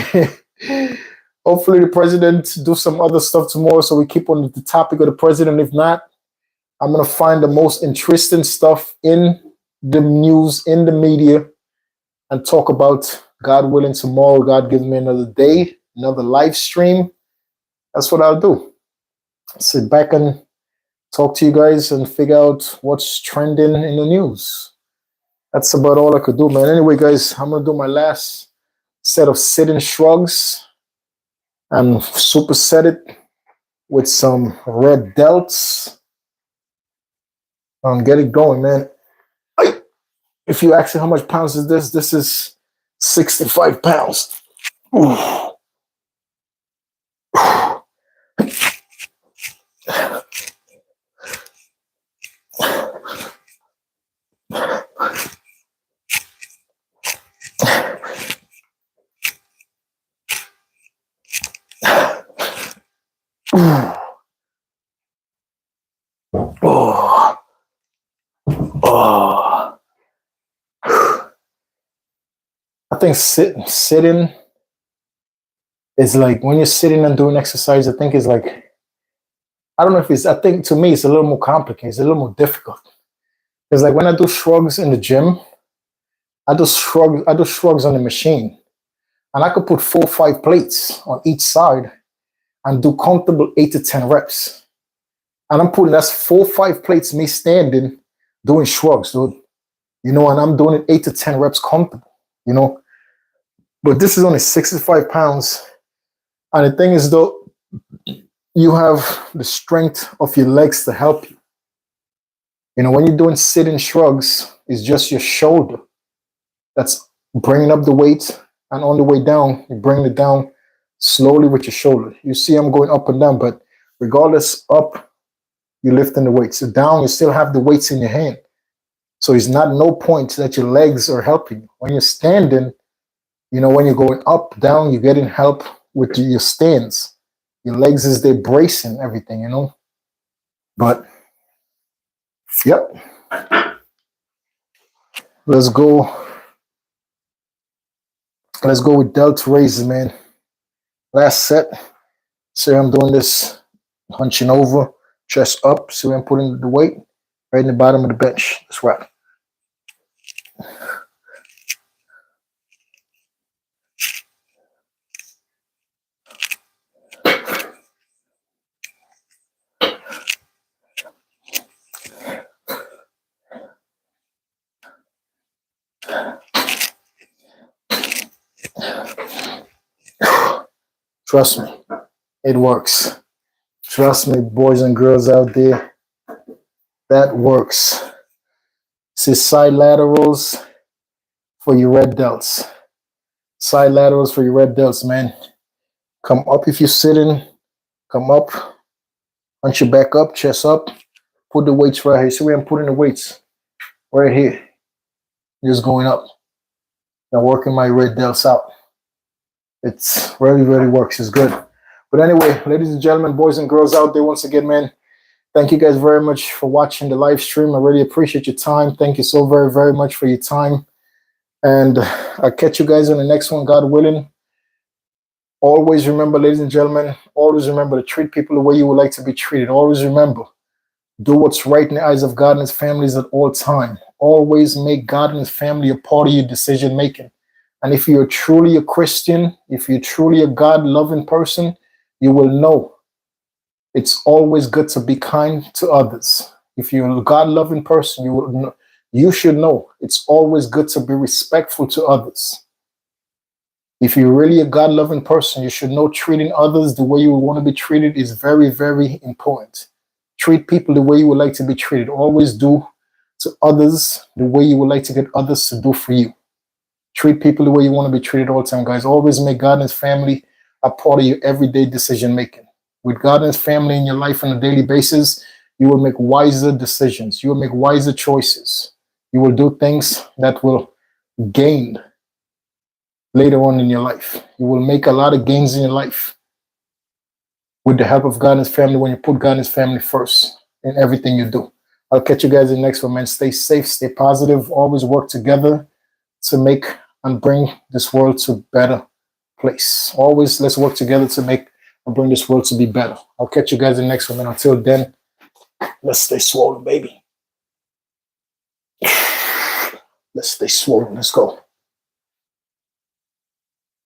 Speaker 1: hopefully the president do some other stuff tomorrow so we keep on the topic of the president. If not, I'm gonna find the most interesting stuff in the news, in the media, and talk about, God willing, tomorrow. God give me another day, another live stream. That's what I'll do. Sit back and talk to you guys and figure out what's trending in the news. That's about all I could do, man. Anyway, guys, I'm gonna do my last set of sitting shrugs and superset it with some red delts and get it going, man. If you ask me how much pounds is this is 65 pounds. Ooh. Oh. Oh. I think sitting is like, when you're sitting and doing exercise, I think it's like, I don't know if it's, I think to me it's a little more complicated, it's a little more difficult. It's like when I do shrugs in the gym, I do shrugs on the machine. And I could put 4 or 5 plates on each side and do comfortable 8 to 10 reps. And I'm putting, that's 4 or 5 plates, me standing, doing shrugs, dude. You know, and I'm doing it 8 to 10 reps comfortable, you know. But this is only 65 pounds. And the thing is, though, you have the strength of your legs to help you. You know, when you're doing sitting shrugs, it's just your shoulder that's bringing up the weight. And on the way down, you bring it down slowly with your shoulder. You see I'm going up and down, but regardless, up, you're lifting the weights. So down, you still have the weights in your hand. So it's not no point that your legs are helping you. When you're standing, you know, when you're going up, down, you're getting help with your stance. Your legs is there bracing everything, you know. But, yep. Let's go. Let's go with delt raises, man. Last set. See, I'm doing this hunching over, chest up. See, I'm putting the weight right in the bottom of the bench. That's right. Trust me, it works. Trust me, boys and girls out there, that works. See, side laterals for your red delts. Side laterals for your red delts, man. Come up if you're sitting. Come up. Hunch your back up, chest up. Put the weights right here. See where I'm putting the weights? Right here. Just going up. Now working my red delts out. It's really, really works. It's good. But anyway, ladies and gentlemen, boys and girls out there, once again, man, thank you guys very much for watching the live stream. I really appreciate your time. Thank you so very, very much for your time. And I'll catch you guys on the next one, God willing. Always remember, ladies and gentlemen, always remember to treat people the way you would like to be treated. Always remember, do what's right in the eyes of God and his families at all time. Always make God and his family a part of your decision making. And if you're truly a Christian, if you're truly a God-loving person, you will know it's always good to be kind to others. If you're a God-loving person, you should know it's always good to be respectful to others. If you're really a God-loving person, you should know treating others the way you want to be treated is very, very important. Treat people the way you would like to be treated. Always do to others the way you would like to get others to do for you. Treat people the way you want to be treated all the time, guys. Always make God and his family a part of your everyday decision making. With God and his family in your life on a daily basis, you will make wiser decisions. You will make wiser choices. You will do things that will gain later on in your life. You will make a lot of gains in your life. with the help of God and his family, when you put God and his family first in everything you do. I'll catch you guys in the next one, man. Stay safe, stay positive, always work together to make and bring this world to a better place. Always let's work together to make and bring this world to be better. I'll catch you guys in the next one, and until then, let's stay swollen, baby. Let's stay swollen. Let's go.